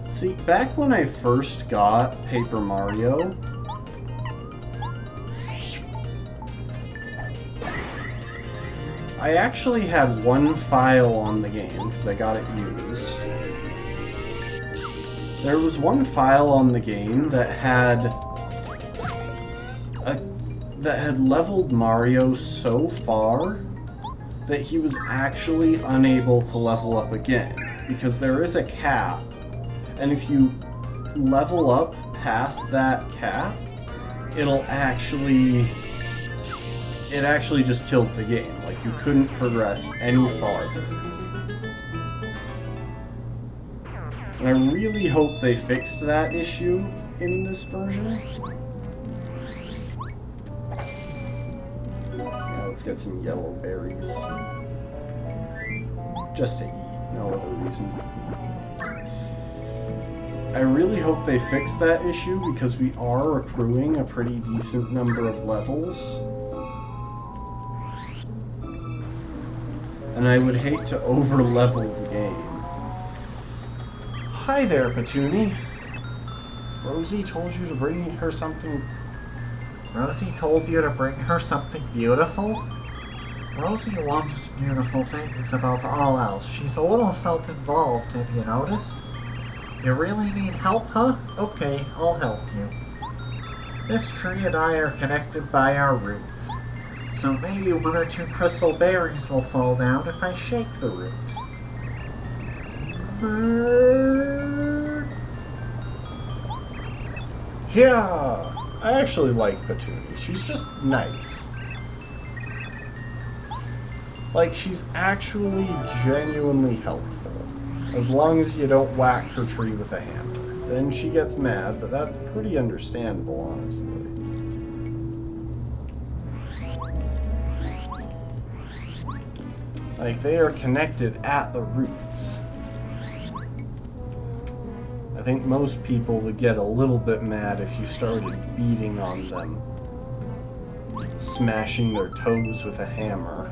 See, back when I first got Paper Mario, I actually had one file on the game, because I got it used. There was one file on the game that had leveled Mario so far that he was actually unable to level up again, because there is a cap. And if you level up past that cap, it actually just killed the game. Like, you couldn't progress any farther. And I really hope they fixed that issue in this version. Yeah, let's get some yellow berries. Just to eat, no other reason. I really hope they fix that issue because we are accruing a pretty decent number of levels. And I would hate to over-level the game. Hi there, Petuni. Rosie told you to bring her something... Rosie told you to bring her something beautiful? Rosie loves beautiful things above all else. She's a little self-involved, have you noticed? You really need help, huh? Okay, I'll help you. This tree and I are connected by our roots, so maybe 1 or 2 crystal berries will fall down if I shake the root. Yeah, I actually like Petuni. She's just nice. Like, she's actually genuinely helpful. As long as you don't whack her tree with a hammer. Then she gets mad, but that's pretty understandable, honestly. Like, they are connected at the roots. I think most people would get a little bit mad if you started beating on them. Smashing their toes with a hammer.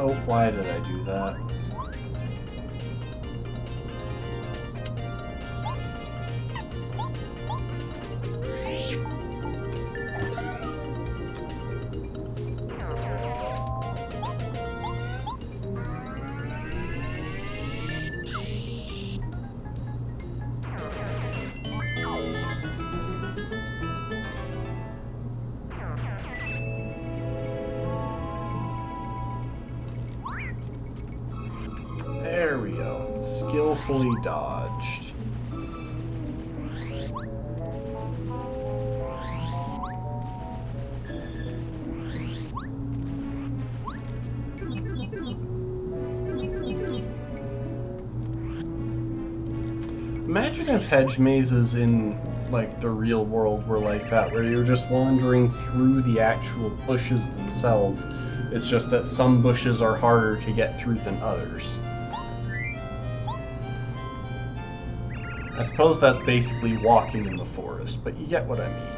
Oh, why did I do that? There we go. Skillfully dodged. Imagine if hedge mazes in, like, the real world were like that, where you're just wandering through the actual bushes themselves. It's just that some bushes are harder to get through than others. I suppose that's basically walking in the forest, but you get what I mean.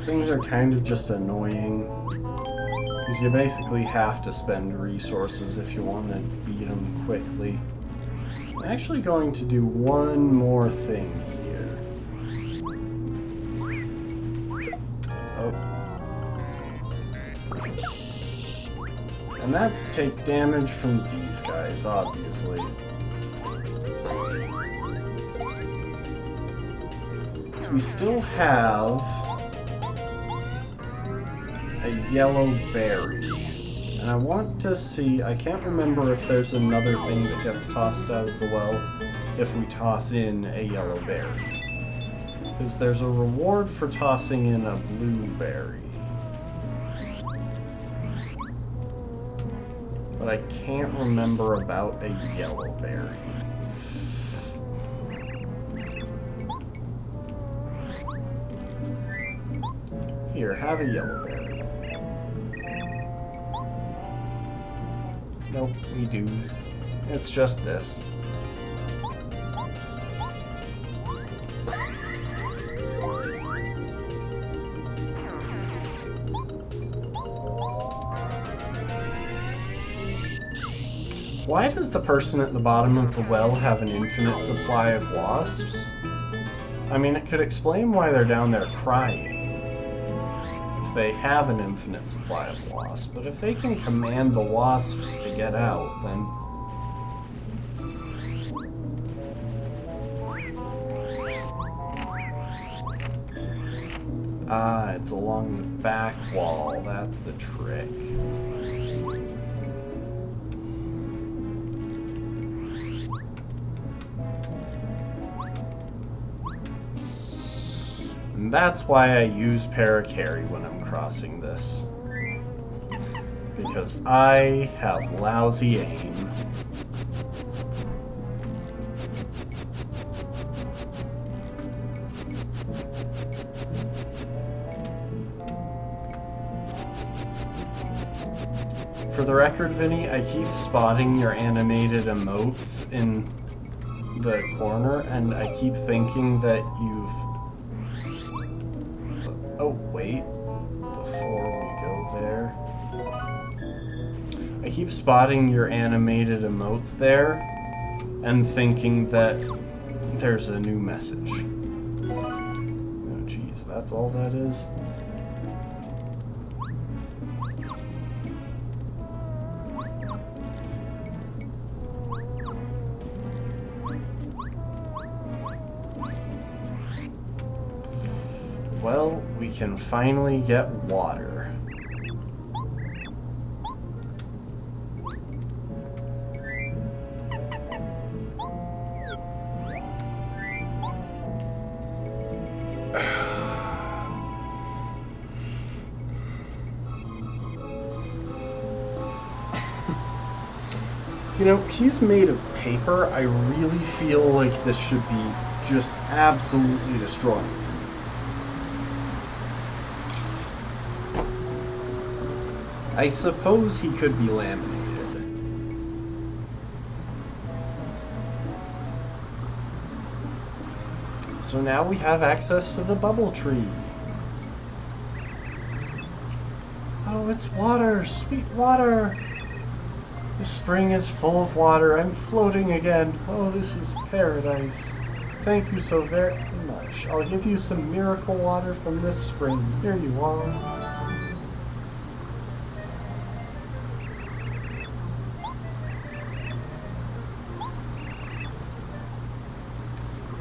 Things are kind of just annoying. Because you basically have to spend resources if you want to beat them quickly. I'm actually going to do one more thing here. Oh. And that's take damage from these guys, obviously. So we still have a yellow berry. And I want to see, I can't remember if there's another thing that gets tossed out of the well if we toss in a yellow berry. Because there's a reward for tossing in a blue berry. But I can't remember about a yellow berry. Here, have a yellow berry. Nope, we do. It's just this. Why does the person at the bottom of the well have an infinite supply of wasps? I mean, it could explain why they're down there crying. If they have an infinite supply of wasps, but if they can command the wasps to get out, then... Ah, it's along the back wall, that's the trick. And that's why I use Paracarry when I'm crossing this. Because I have lousy aim. For the record, Vinny, I keep spotting your animated emotes in the corner, and I keep thinking that you've... Oh, wait. Before we go there... I keep spotting your animated emotes there, and thinking that there's a new message. Oh, jeez, that's all that is? Well, we can finally get water. You know, he's made of paper. I really feel like this should be just absolutely destroying. I suppose he could be laminated. So now we have access to the bubble tree. Oh, it's water! Sweet water! The spring is full of water. I'm floating again. Oh, this is paradise. Thank you so very much. I'll give you some miracle water from this spring. Here you are.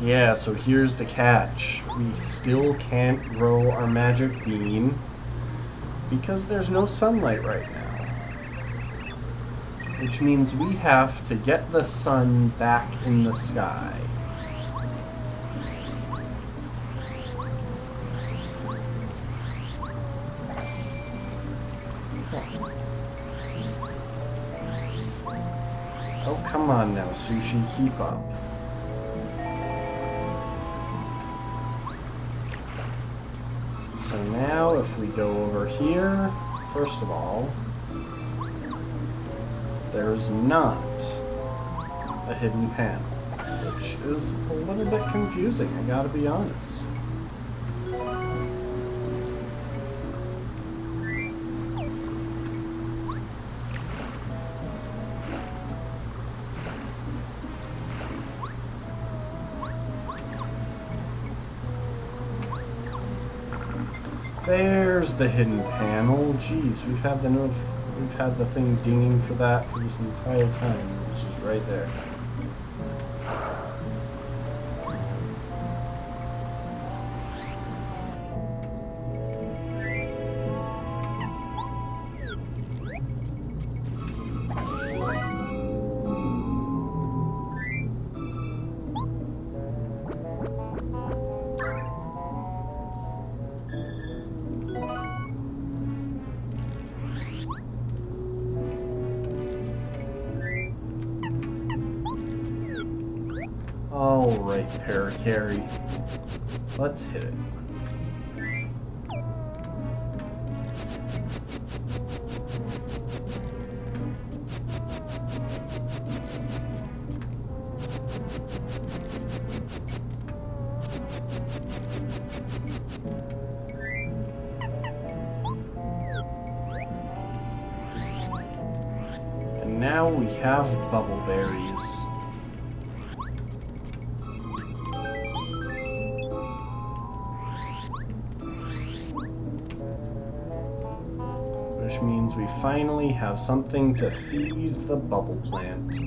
Yeah, so here's the catch. We still can't grow our magic bean because there's no sunlight right now. Which means we have to get the sun back in the sky. Oh, come on now, Sushi, keep up. So now, if we go over here, first of all, there's not a hidden panel, which is a little bit confusing, I gotta be honest. There's the hidden panel. Jeez, we've had the thing dinging for that for this entire time. It's just right there. Alright, Parakarry. Let's hit it. And now we have Bubble Berries. Which means we finally have something to feed the bubble plant.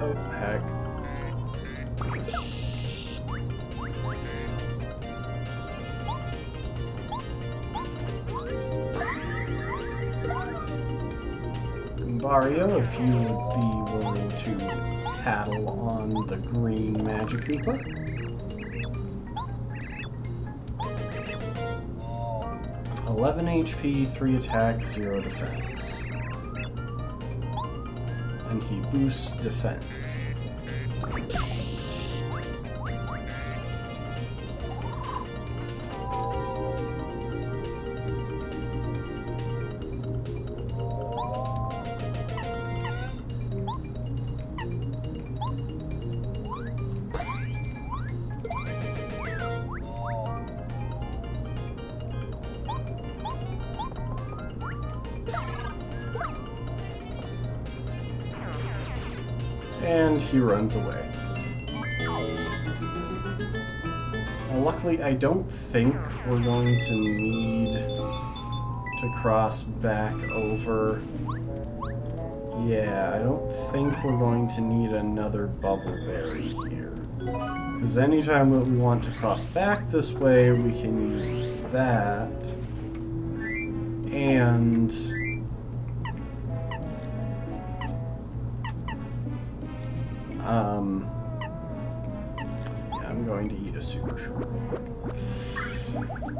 Oh, heck. Mario, if you would be willing to paddle on the green Magikoopa. (11 HP, 3 attack, 0 defense. And he boosts defense. And he runs away. Now, luckily, I don't think we're going to need to cross back over. Yeah, I don't think we're going to need another Bubble Berry here. Because anytime that we want to cross back this way, we can use that. And yeah, I'm going to eat a super short real quick.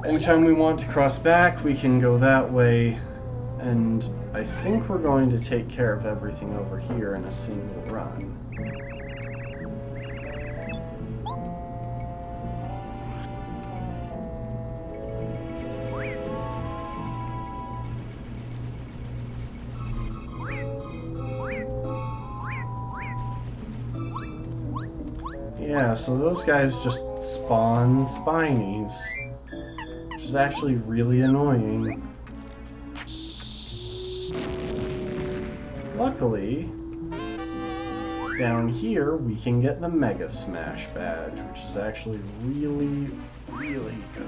Anytime we want to cross back, we can go that way, and I think we're going to take care of everything over here in a single run. Yeah, so those guys just spawn Spinies, which is actually really annoying. Luckily, down here we can get the Mega Smash badge, which is actually really, really good.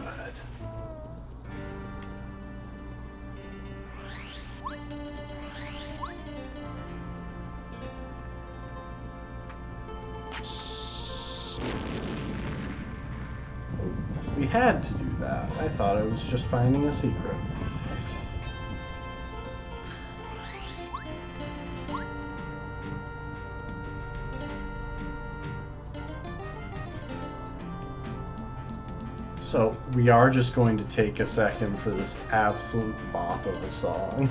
We had to do that. I thought I was just finding a secret. So, we are just going to take a second for this absolute bop of a song.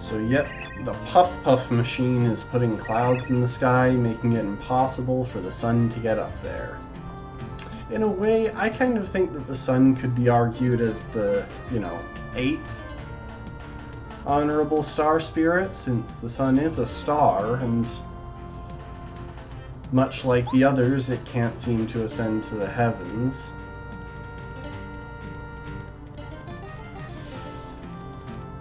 So yet, the Puff Puff machine is putting clouds in the sky, making it impossible for the sun to get up there. In a way, I kind of think that the sun could be argued as the, 8th honorable star spirit, since the sun is a star, and much like the others, it can't seem to ascend to the heavens.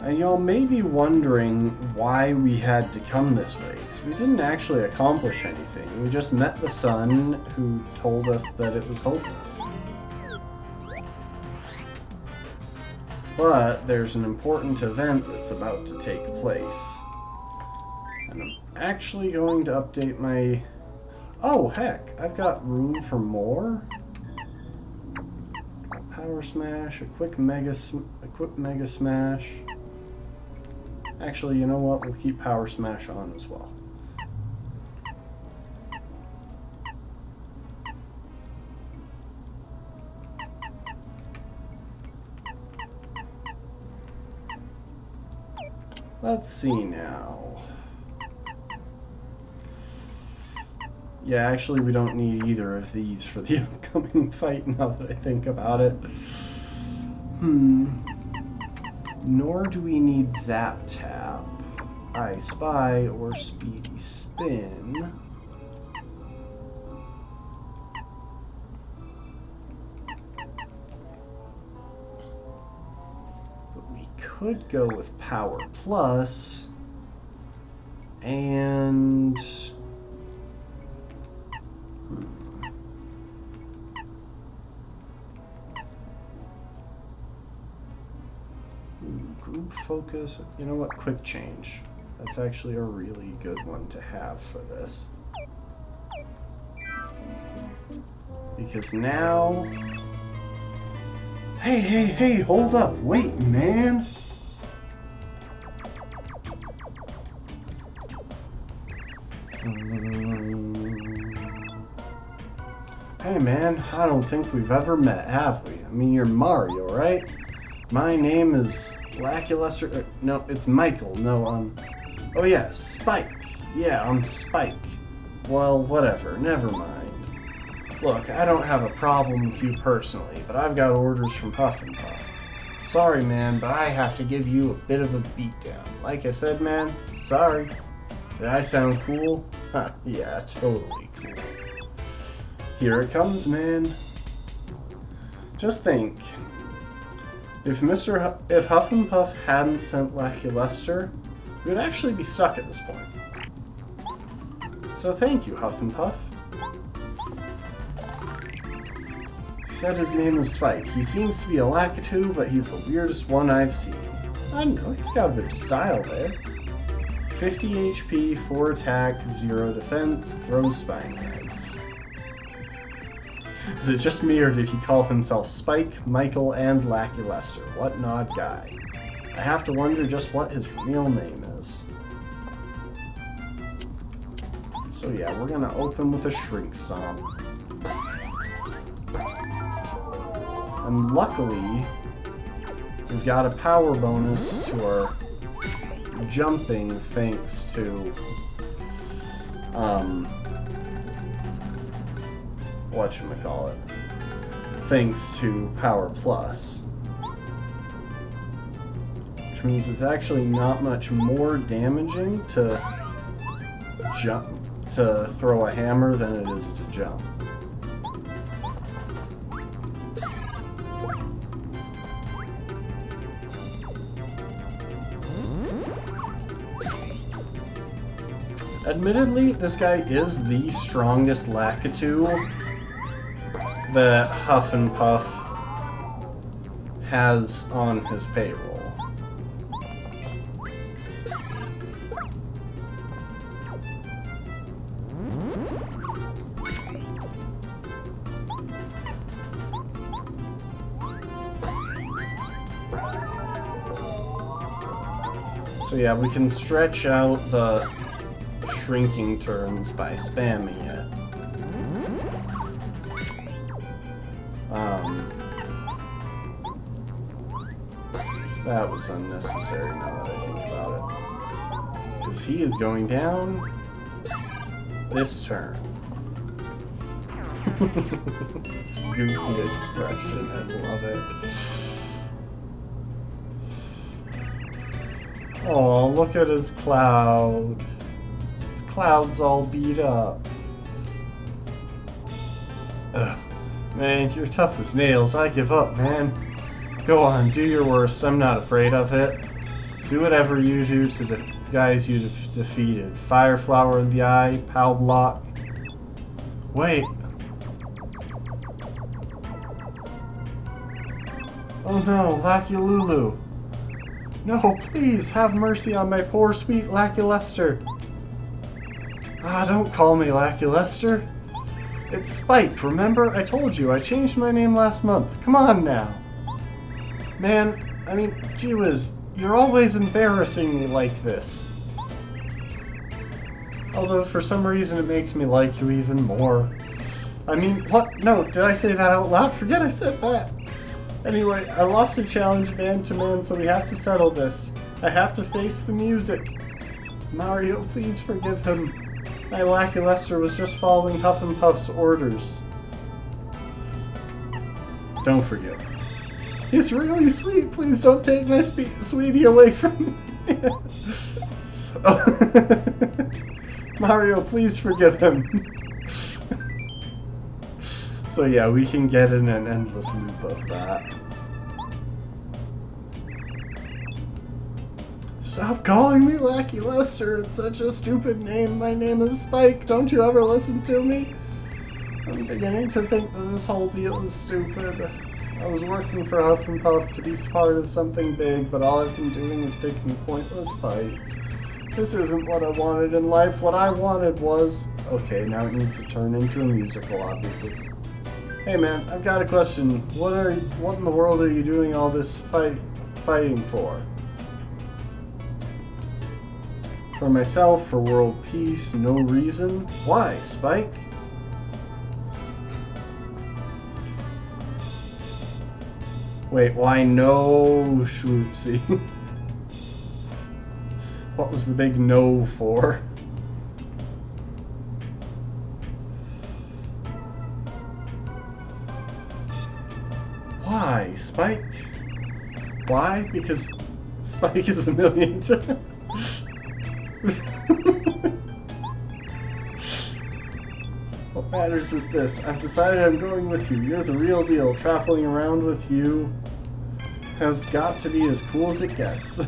And y'all may be wondering why we had to come this way, because we didn't actually accomplish anything. We just met the sun, who told us that it was hopeless. But there's an important event that's about to take place. And I'm actually going to update my... Oh, heck, I've got room for more? Power Smash, a quick Mega Smash. Actually, you know what? We'll keep Power Smash on as well. Let's see now. Yeah, actually we don't need either of these for the upcoming fight now that I think about it. Nor do we need Zap Tap, I Spy, or Speedy Spin. But we could go with Power Plus and... Group Focus. You know what? Quick Change. That's actually a really good one to have for this. Because now... Hey, hold up. Wait, man. Hey, man. I don't think we've ever met, have we? I mean, you're Mario, right? My name is Lackluster. No, it's Michael. No, oh yeah, Spike. Yeah, I'm Spike. Well, whatever. Never mind. Look, I don't have a problem with you personally, but I've got orders from Puff and Puff. Sorry, man, but I have to give you a bit of a beatdown. Like I said, man, sorry. Did I sound cool? Huh, yeah, totally cool. Here it comes, man. Just think. If Huff and Puff hadn't sent Lackluster, we would actually be stuck at this point. So thank you, Huff and Puff. He said his name is Spike. He seems to be a Lakitu, but he's the weirdest one I've seen. I know, he's got a bit of style there. 50 HP, 4 attack, 0 defense, throws spine heads. Is it just me, or did he call himself Spike, Michael, and Lackluster? What an odd guy. I have to wonder just what his real name is. So yeah, we're gonna open with a Shrink Stomp. And luckily, we've got a power bonus to our jumping thanks to, whatchamacallit, thanks to Power Plus. Which means it's actually not much more damaging to throw a hammer than it is to jump. Admittedly, this guy is the strongest Lakitu that Huff and Puff has on his payroll. So yeah, we can stretch out the shrinking turns by spamming it. That was unnecessary now that I think about it. because he is going down this turn. This goofy expression, I love it. Oh, look at his cloud. His cloud's all beat up. Ugh. Man, you're tough as nails. I give up, man. Go on, do your worst. I'm not afraid of it. Do whatever you do to the guys you defeated. Fire Flower in the eye, Pow Block. Wait. Oh no, Lackey Lulu. No, please, have mercy on my poor sweet Lackey Lester. Ah, don't call me Lackey Lester. It's Spike, remember? I told you, I changed my name last month. Come on now. Man, I mean, gee whiz, you're always embarrassing me like this. Although, for some reason, it makes me like you even more. I mean, what? No, did I say that out loud? Forget I said that. Anyway, I lost a challenge man to man, so we have to settle this. I have to face the music. Mario, please forgive him. My Lackey Lester was just following Huff and Puff's orders. Don't forgive. He's really sweet. Please don't take my sweetie away from me. Mario, please forgive him. So yeah, we can get in an endless loop of that. Stop calling me Lackey Lester. It's such a stupid name. My name is Spike. Don't you ever listen to me? I'm beginning to think that this whole deal is stupid. I was working for Huff and Puff to be part of something big, but all I've been doing is picking pointless fights. This isn't what I wanted in life. What I wanted was... Okay, now it needs to turn into a musical, obviously. Hey man, I've got a question. What in the world are you doing all this fighting for? For myself, for world peace, no reason. Why, Spike? Wait, why no, Swoopsy? What was the big no for? Why, Spike? Why? Because Spike is a million. What matters is this. I've decided I'm going with you. You're the real deal. Traveling around with you has got to be as cool as it gets.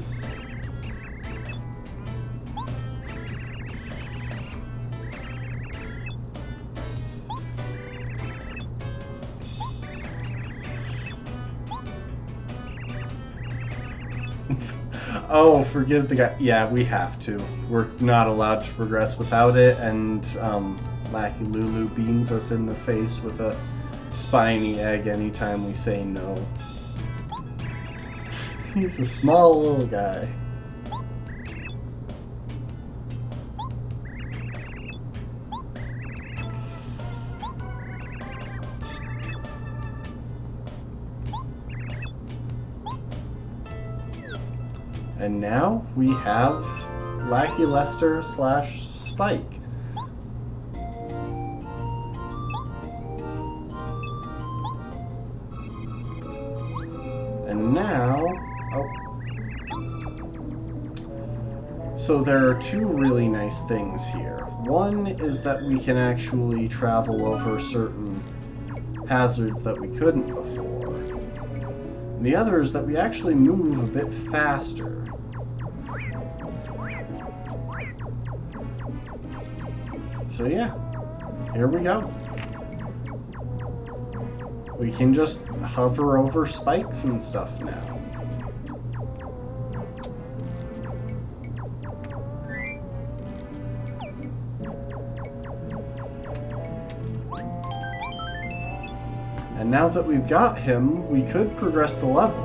Oh, forgive the guy. Yeah, we have to. We're not allowed to progress without it, and Lackey Lulu beans us in the face with a spiny egg anytime we say no. He's a small little guy. And now we have Lackey Lester / Spike. And now, so there are two really nice things here. One is that we can actually travel over certain hazards that we couldn't before. And the other is that we actually move a bit faster. So yeah, here we go. We can just hover over spikes and stuff now. And now that we've got him, we could progress the level.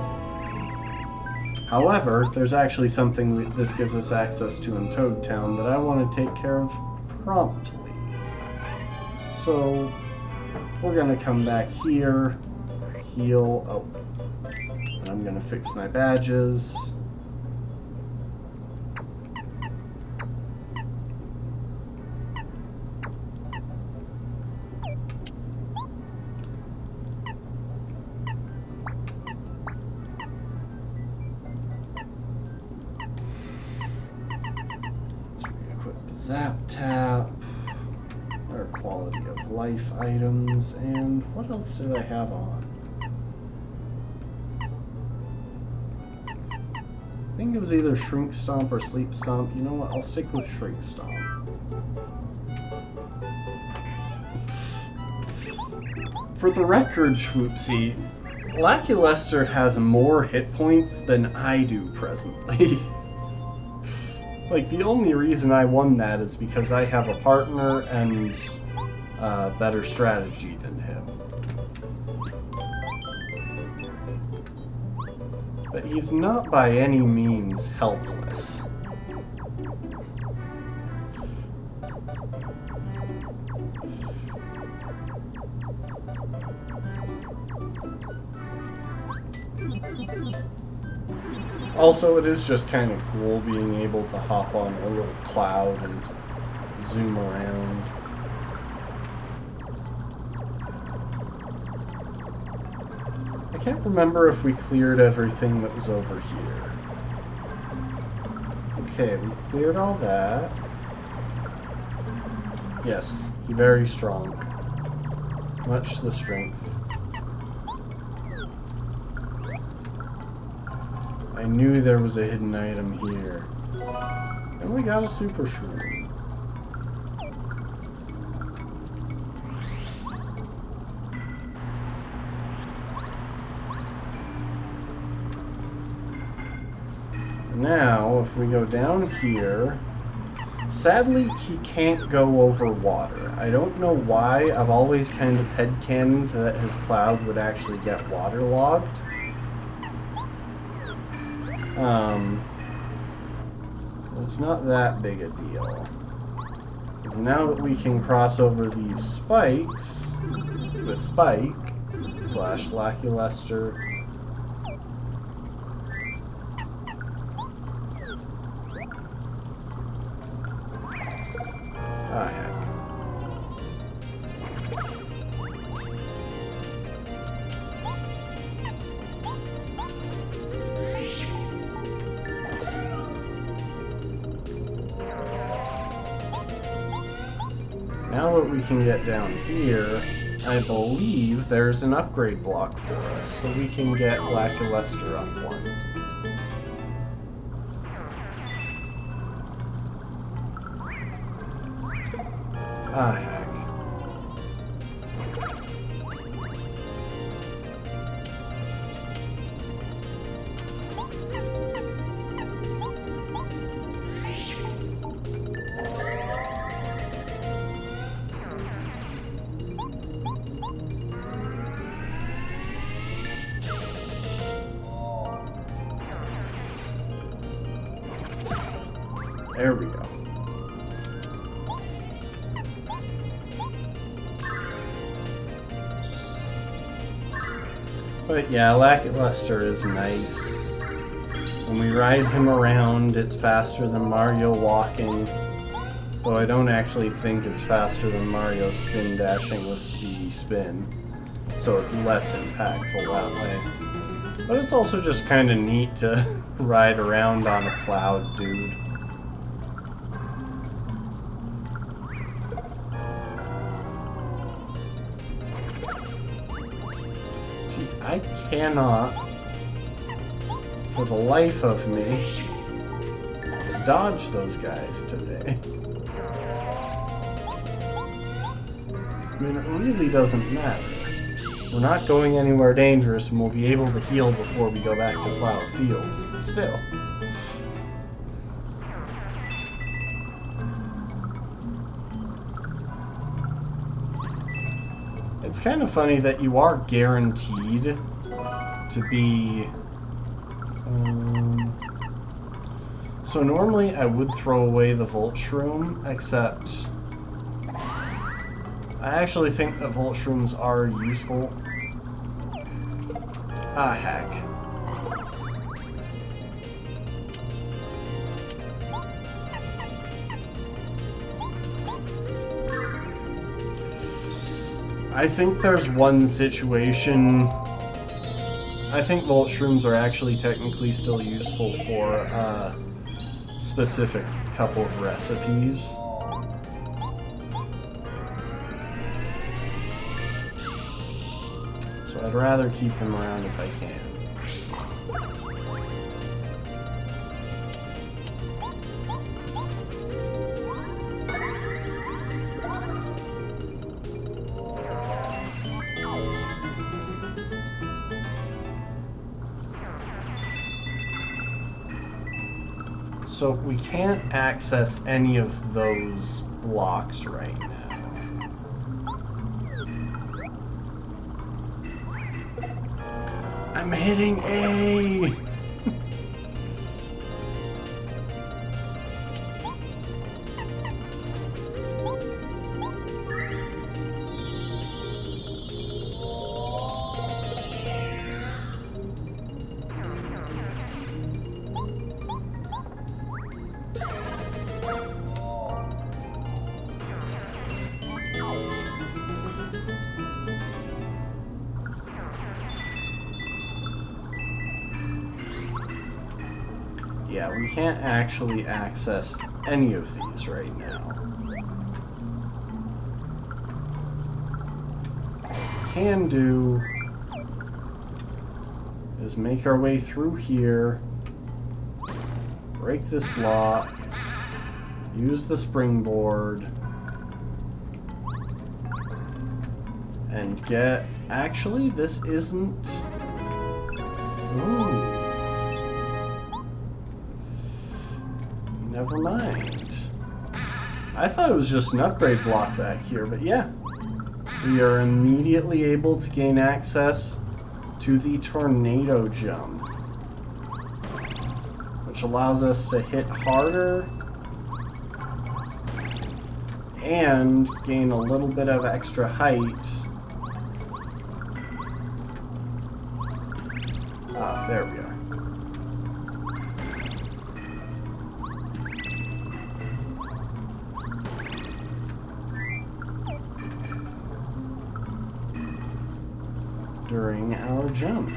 However, there's actually something this gives us access to in Toad Town that I want to take care of promptly. So we're gonna come back here, heal. Oh, and I'm gonna fix my badges. Zap Tap, our quality of life items, and what else did I have on? I think it was either Shrink Stomp or Sleep Stomp. You know what? I'll stick with Shrink Stomp. For the record, Schwoopsie, Laculester has more hit points than I do presently. Like, the only reason I won that is because I have a partner and a better strategy than him. But he's not by any means helpless. Also, it is just kind of cool being able to hop on a little cloud and zoom around. I can't remember if we cleared everything that was over here. Okay, we cleared all that. Yes, he's very strong. Much the strength. I knew there was a hidden item here. And we got a super shroom. Now, if we go down here, sadly he can't go over water. I don't know why. I've always kind of headcanoned that his cloud would actually get waterlogged. It's not that big a deal. Because now that we can cross over these spikes with Spike / Laculester. Ah, heck. Now that we can get down here, I believe there's an upgrade block for us, so we can get Laculester up one. Ah, heck. There we go. But yeah, Laculester is nice. When we ride him around, it's faster than Mario walking. Though I don't actually think it's faster than Mario spin dashing with Speedy Spin. So it's less impactful that way. But it's also just kind of neat to ride around on a cloud, dude. I cannot, for the life of me, dodge those guys today. I mean, it really doesn't matter. We're not going anywhere dangerous and we'll be able to heal before we go back to Flower Fields, but still. It's kind of funny that you are guaranteed to be... So normally I would throw away the Volt Shroom, except... I actually think that Volt Shrooms are useful. Ah, heck. I think there's one situation. I think Volt Shrooms are actually technically still useful for a specific couple of recipes. But I'd rather keep them around if I can. So we can't access any of those blocks right now. I'm hitting A! Yeah, we can't actually access any of these right now. What we can do is make our way through here, break this block, use the springboard, and get... Actually, this isn't... Ooh. Never mind. I thought it was just an upgrade block back here, but yeah. We are immediately able to gain access to the tornado jump, which allows us to hit harder and gain a little bit of extra height. Ah, there we are. During our jump.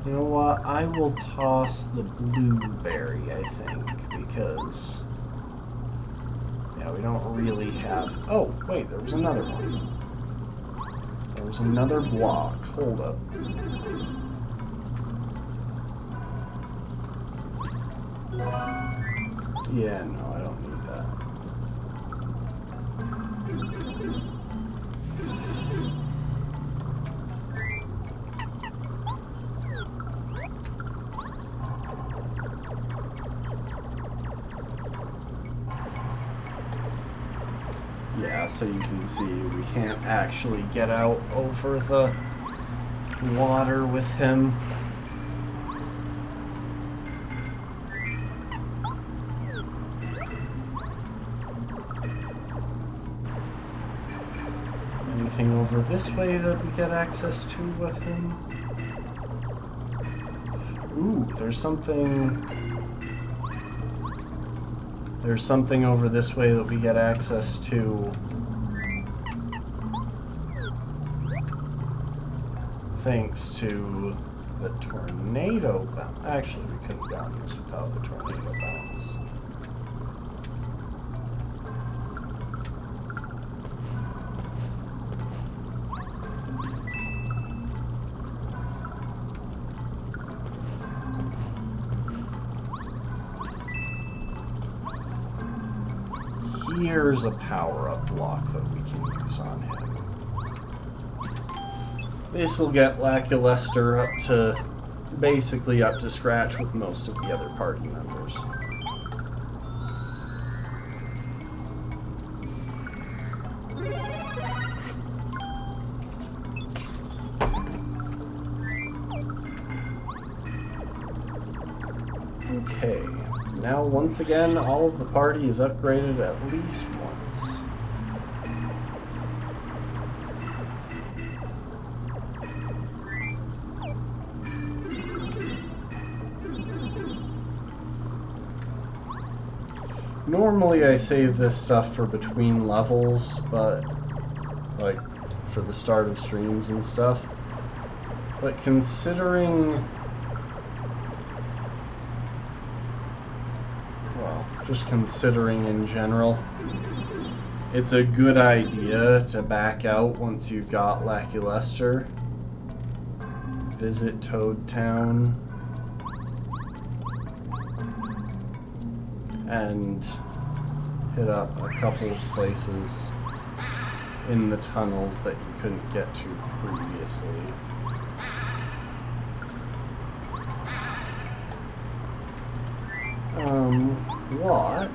You know what? I will toss the blueberry, I think, because... Yeah, we don't really have... Oh, wait, there was another one. There was another block. Hold up. Yeah, no, I don't need that. Yeah, so you can see we can't actually get out over the water with him. Anything over this way that we get access to with him? Ooh, there's something over this way that we get access to. Thanks to the tornado bounce. Actually, we could have gotten this without the tornado bounce. Here's a power-up block that we can use on him. This will get Lackluster basically up to scratch with most of the other party members. Okay. Now, once again, all of the party is upgraded at least once. Normally I save this stuff for between levels, but like for the start of streams and stuff. But considering Just considering in general. It's a good idea to back out once you've got Lackluster. Visit Toad Town. And hit up a couple of places in the tunnels that you couldn't get to previously. What?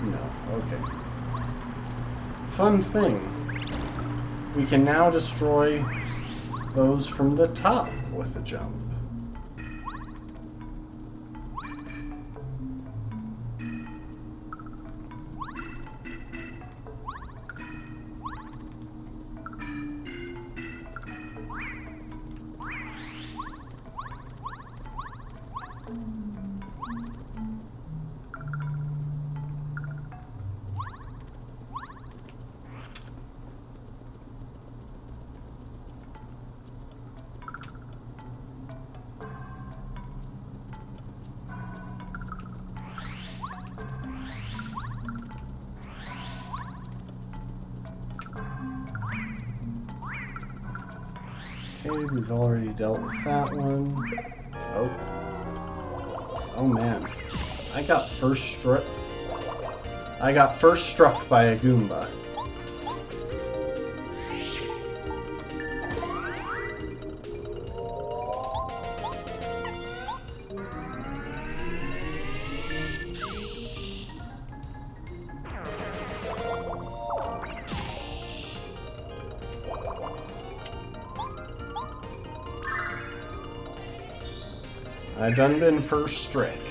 No, okay. Fun thing. We can now destroy those from the top with a jump. Okay, we've already dealt with that one. Oh. Oh man. I got first struck by a Goomba. I done been first strike.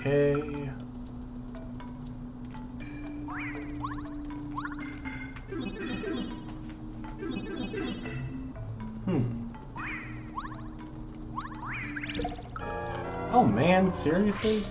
Okay. Oh man, seriously?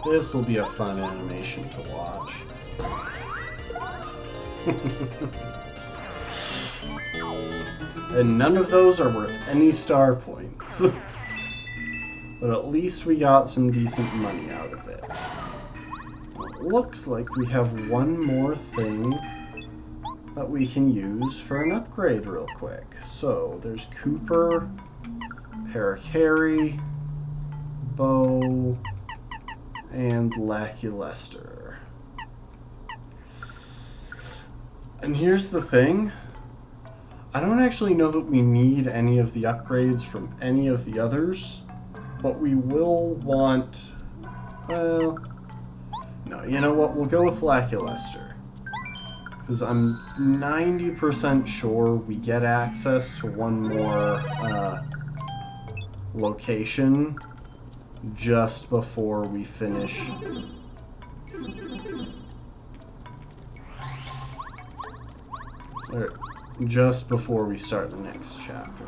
This will be a fun animation to watch. And none of those are worth any star points. But at least we got some decent money out of it. It looks like we have one more thing that we can use for an upgrade real quick. So there's Cooper, Parakarry, Bow, and Lackluster. And here's the thing. I don't actually know that we need any of the upgrades from any of the others, but we will want... Well... No, you know what? We'll go with Lackluster. Because I'm 90% sure we get access to one more location just before we finish. Or just before we start the next chapter.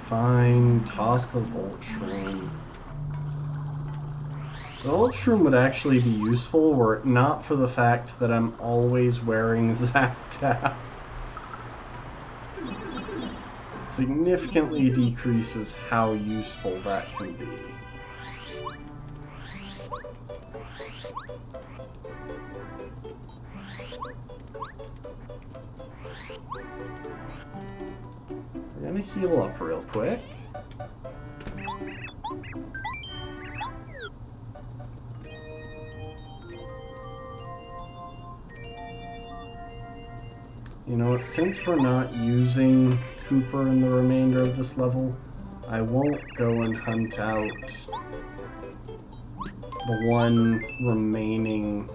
Fine, toss the Voltron. The Voltron would actually be useful were it not for the fact that I'm always wearing Zactap. significantly decreases how useful that can be. We're gonna heal up real quick. You know what, since we're not using Cooper in the remainder of this level, I won't go and hunt out the one remaining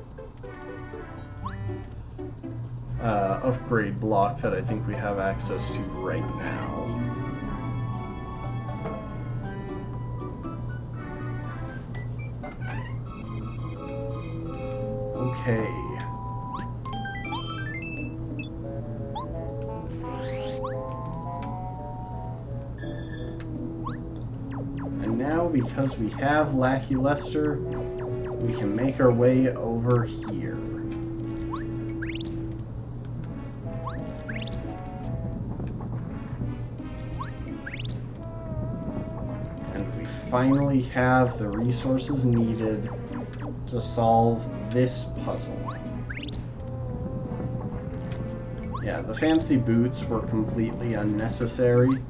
upgrade block that I think we have access to right now. Okay. And now, because we have Lackey Lester, we can make our way over here. And we finally have the resources needed to solve this puzzle. Yeah, the fancy boots were completely unnecessary,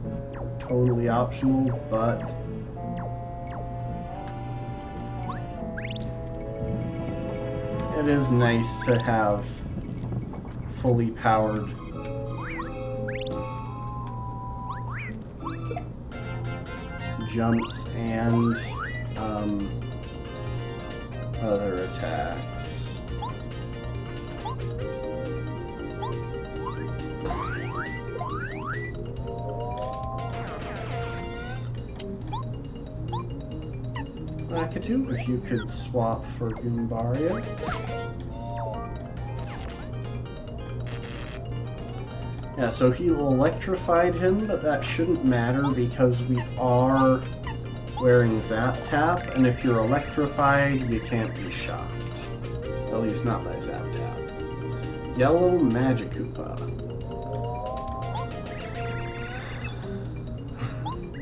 totally optional, but it is nice to have fully powered jumps and other attacks. Lakitu, if you could swap for Goombaria. Yeah, so he electrified him, but that shouldn't matter because we are wearing Zap Tap, and if you're electrified, you can't be shocked. At least not by Zap Tap. Yellow Magikoopa.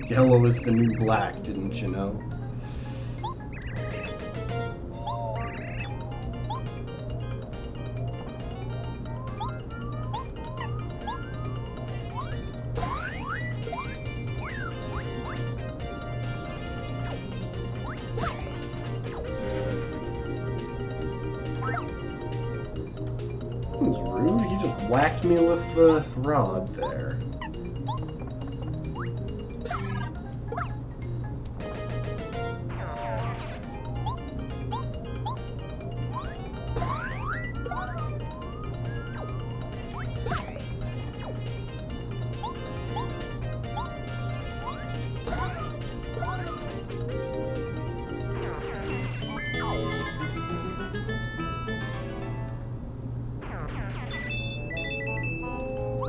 Yellow is the new black, didn't you know? That was rude. He just whacked me with the rod there.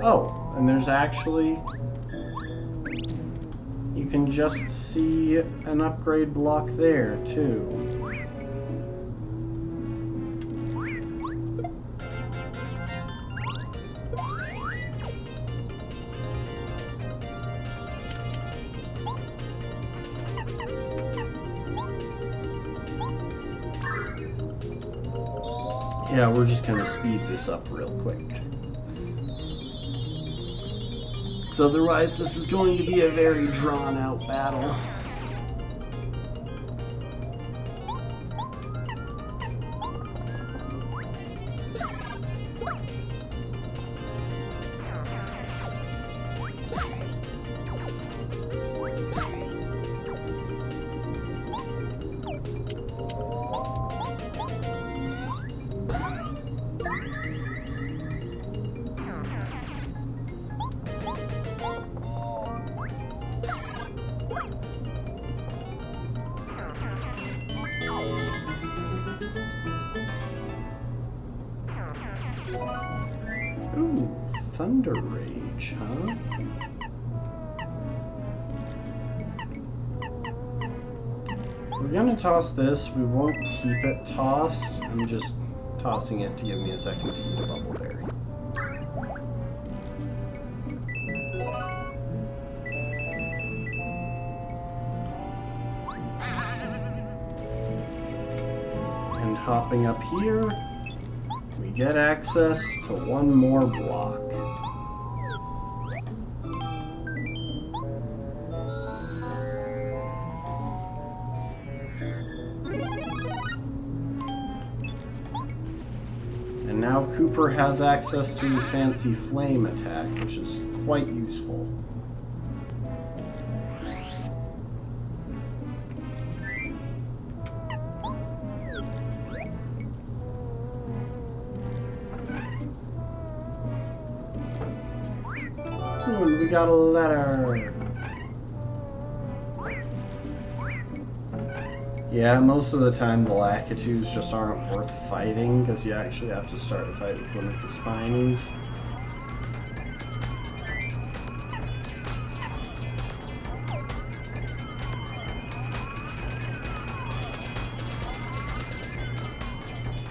Oh, and there's actually... you can just see an upgrade block there, too. Yeah, we're just gonna speed this up real quick. So otherwise, this is going to be a very drawn-out battle. Ooh, Thunder Rage, huh? We're gonna toss this. We won't keep it tossed. I'm just tossing it to give me a second to eat a Bubbleberry. hopping up here, we get access to one more block. And now Cooper has access to his fancy flame attack, which is quite useful. And we got a letter. Yeah, most of the time the Lakitus just aren't worth fighting, because you actually have to start a fight with one of the Spinies.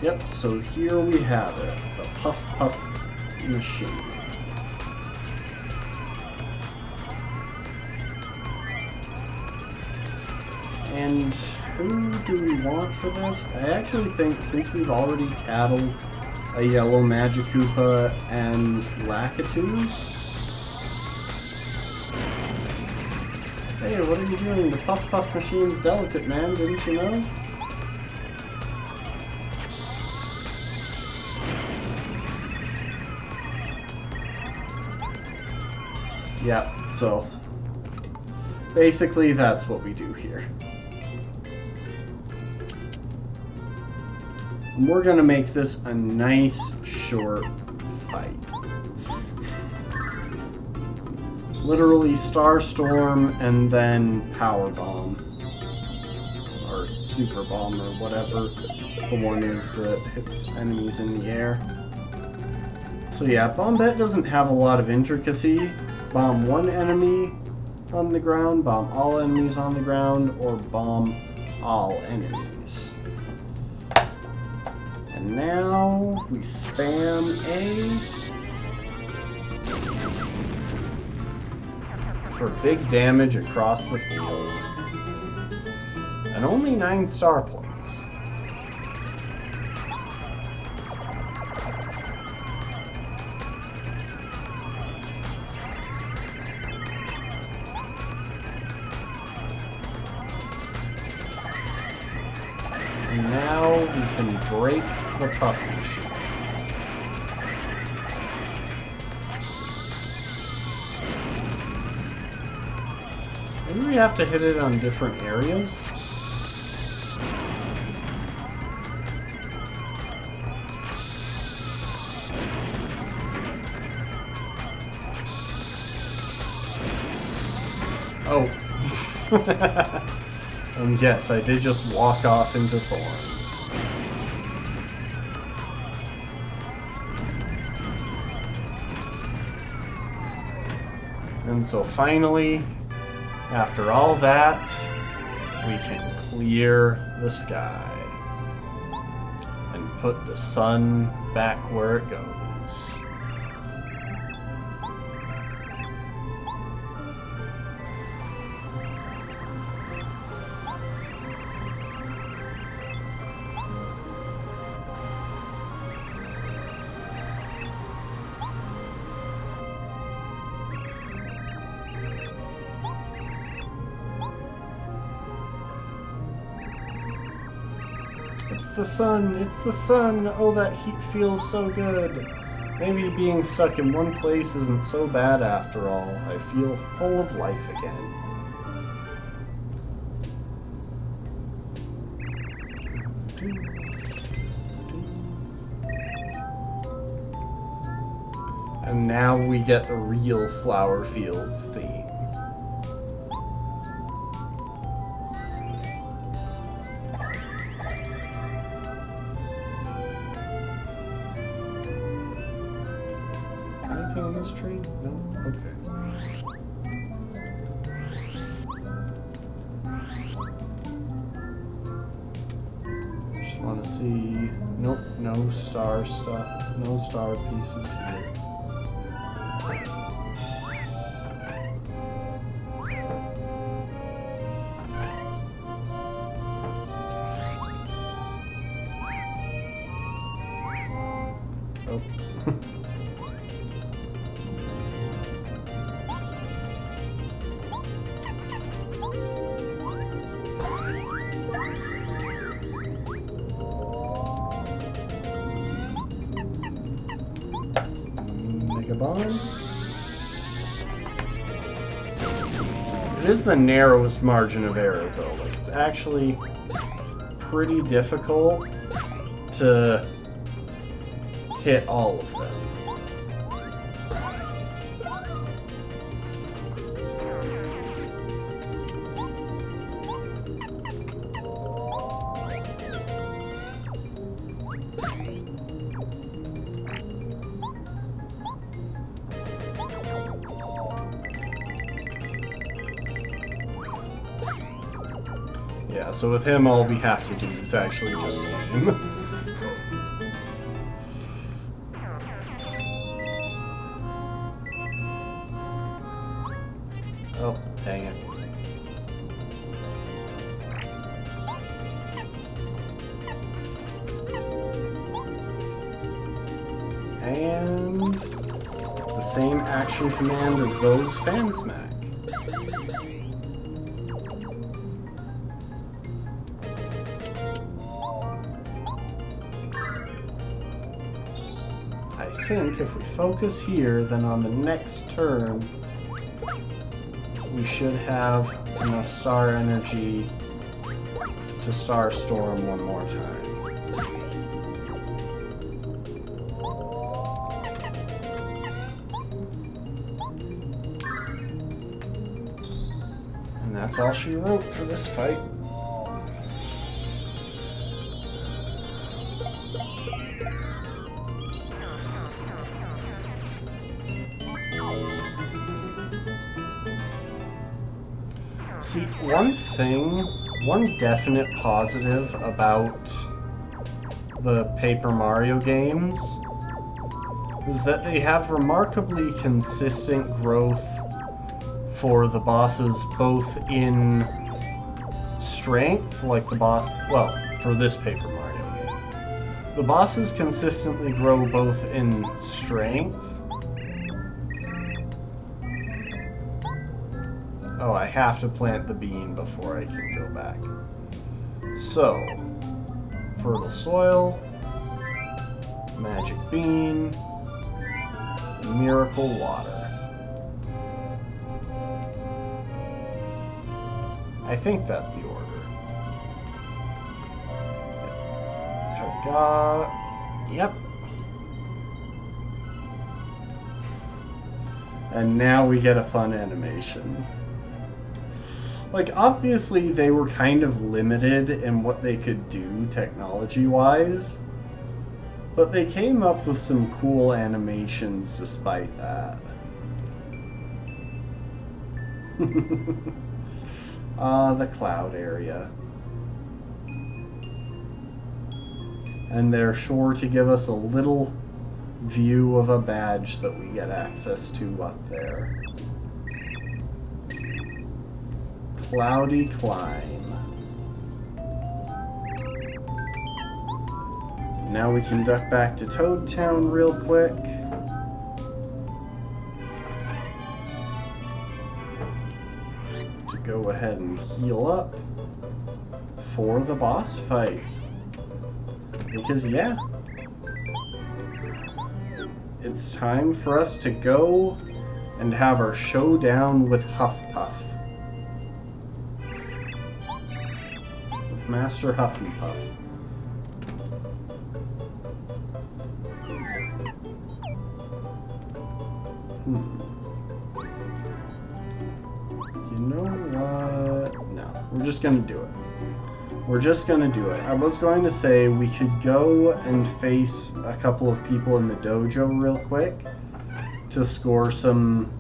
Yep, so here we have it, the Puff Puff machine. And who do we want for this? I actually think since we've already tattled a yellow Magikoopa and Lakitus. Hey, what are you doing? The Puff Puff machine's delicate, man, didn't you know? Yeah, so basically that's what we do here. And we're gonna make this a nice short fight. Literally Starstorm and then Power Bomb. Or Super Bomb or whatever the one is that hits enemies in the air. So yeah, Bombette doesn't have a lot of intricacy. Bomb one enemy on the ground, bomb all enemies on the ground, or bomb all enemies. And now we spam A for big damage across the field. And only 9 star points. And now we can break the Puff machine. Maybe we have to hit it on different areas. Oh. Yes, I did just walk off into thorns. And so finally, after all that, we can clear the sky and put the sun back where it goes. It's the sun, oh that heat feels so good. Maybe being stuck in one place isn't so bad after all. I feel full of life again. And now we get the real Flower Fields theme. Anything on this tree? No? Okay. Just want to see... Nope, no star stuff. No star pieces here. Oh. Mega Bomb. It is the narrowest margin of error, though. Like, it's actually pretty difficult to hit all of them. Yeah, so with him all we have to do is actually just aim. Oh, dang it. And it's the same action command as Bo's Fan Smack. I think if we focus here, then on the next turn we should have enough star energy to Star Storm one more time. And that's all she wrote for this fight. See, one definite positive about the Paper Mario games is that they have remarkably consistent growth for the bosses, both in strength, like the boss, well, for this Paper Mario game. The bosses consistently grow both in strength. Oh, I have to plant the bean before I can go back. So, fertile soil, magic bean, miracle water. I think that's the order. Yep. And now we get a fun animation. Like, obviously they were kind of limited in what they could do technology-wise, but they came up with some cool animations despite that. The cloud area. And they're sure to give us a little view of a badge that we get access to up there. Cloudy Climb. Now we can duck back to Toad Town real quick. To go ahead and heal up for the boss fight. Because, yeah, it's time for us to go and have our showdown with Huffpuff. With Master Hufflepuff. You know what? No, we're just gonna do it. We're just gonna do it. I was going to say we could go and face a couple of people in the dojo real quick to score some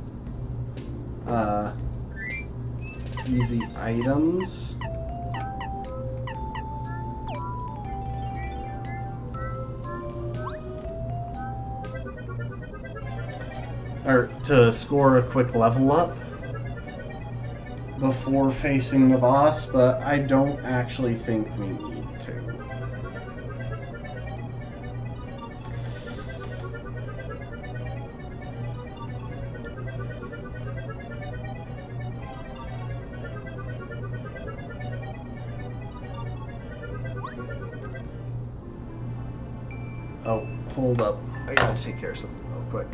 easy items. Or to score a quick level up before facing the boss, but I don't actually think we need to. Oh, hold up. I gotta take care of something real quick.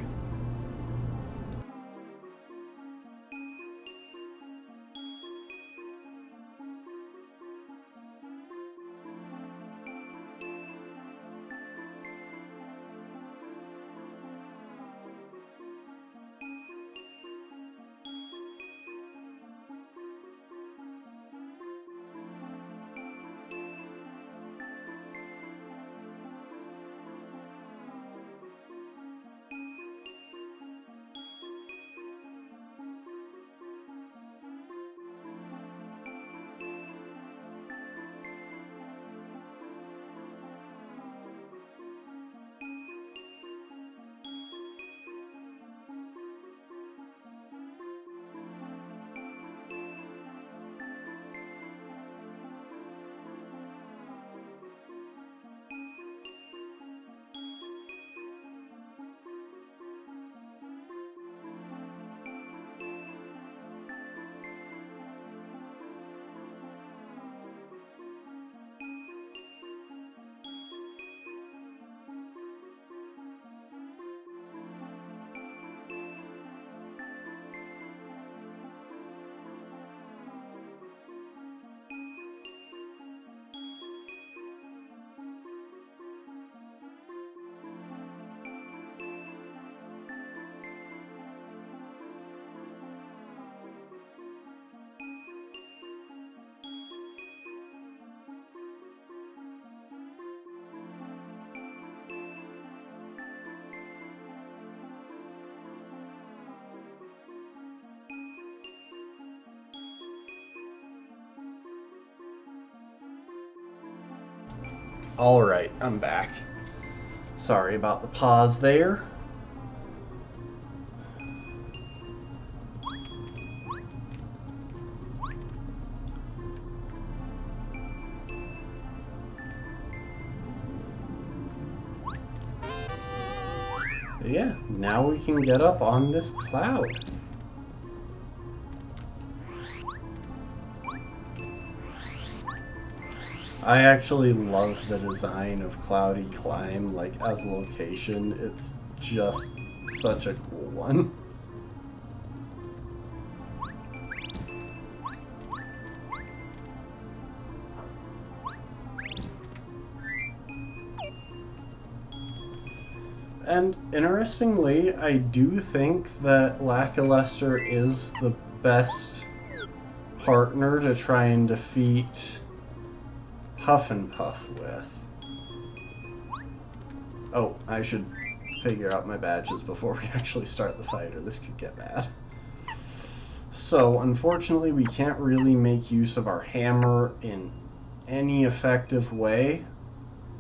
Alright, I'm back. Sorry about the pause there. Yeah, now we can get up on this cloud. I actually love the design of Cloudy Climb, like, as a location. It's just such a cool one. And interestingly, I do think that Lackluster is the best partner to try and defeat Huff and Puff with. Oh, I should figure out my badges before we actually start the fight, or this could get bad. So, unfortunately, we can't really make use of our hammer in any effective way.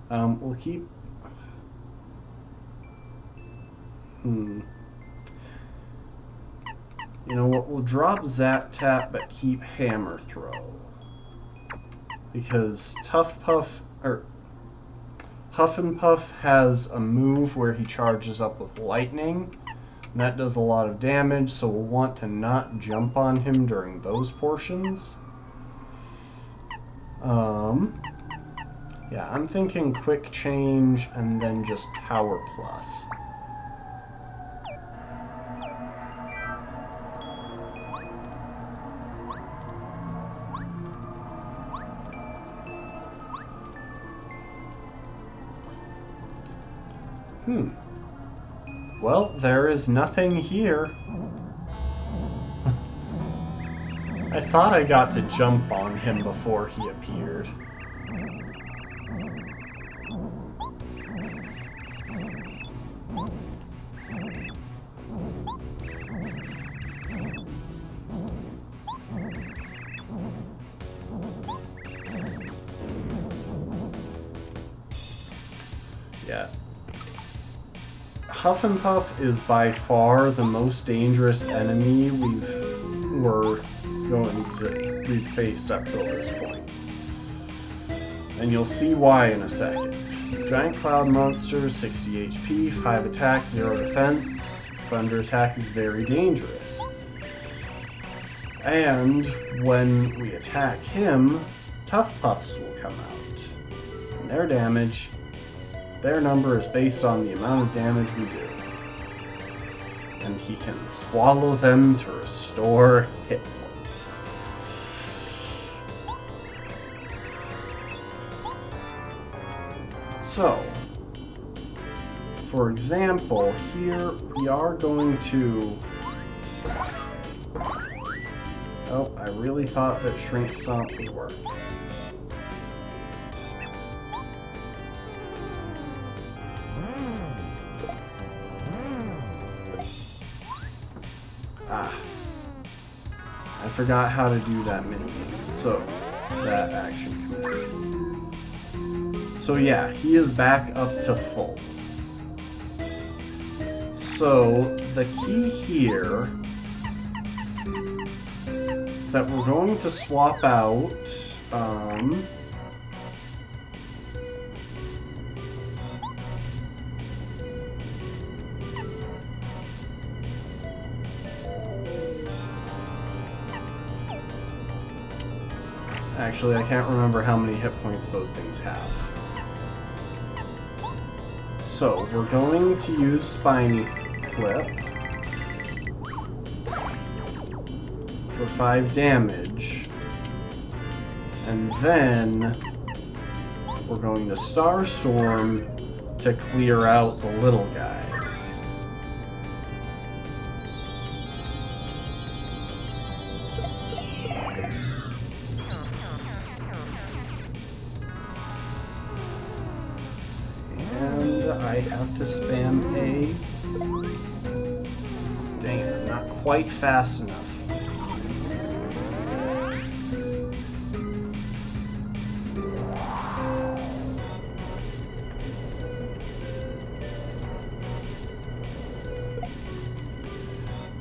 We'll keep... You know what, we'll drop Zap Tap, but keep Hammer Throw. Because Huff and Puff has a move where he charges up with lightning, and that does a lot of damage, so we'll want to not jump on him during those portions. Yeah, I'm thinking Quick Change and then just Power Plus. Well, there is nothing here. I thought I got to jump on him before he appeared. Yeah. Huff and Puff is by far the most dangerous enemy we've faced up till this point. And you'll see why in a second. Giant Cloud Monster, 60 HP, 5 attack, 0 defense. His thunder attack is very dangerous. And when we attack him, Tough Puffs will come out. And their damage Their number is based on the amount of damage we do. And he can swallow them to restore hit points. So, for example, here we are going to... Oh, I really thought that Shrink Stomp would work. Ah. I forgot how to do that mini. So, that action command. So yeah, he is back up to full. So, the key here is that we're going to swap out, actually, I can't remember how many hit points those things have. So, we're going to use Spiny Flip for 5 damage. And then we're going to Starstorm to clear out the little guys. And I have to spam A. Dang it, I'm not quite fast enough.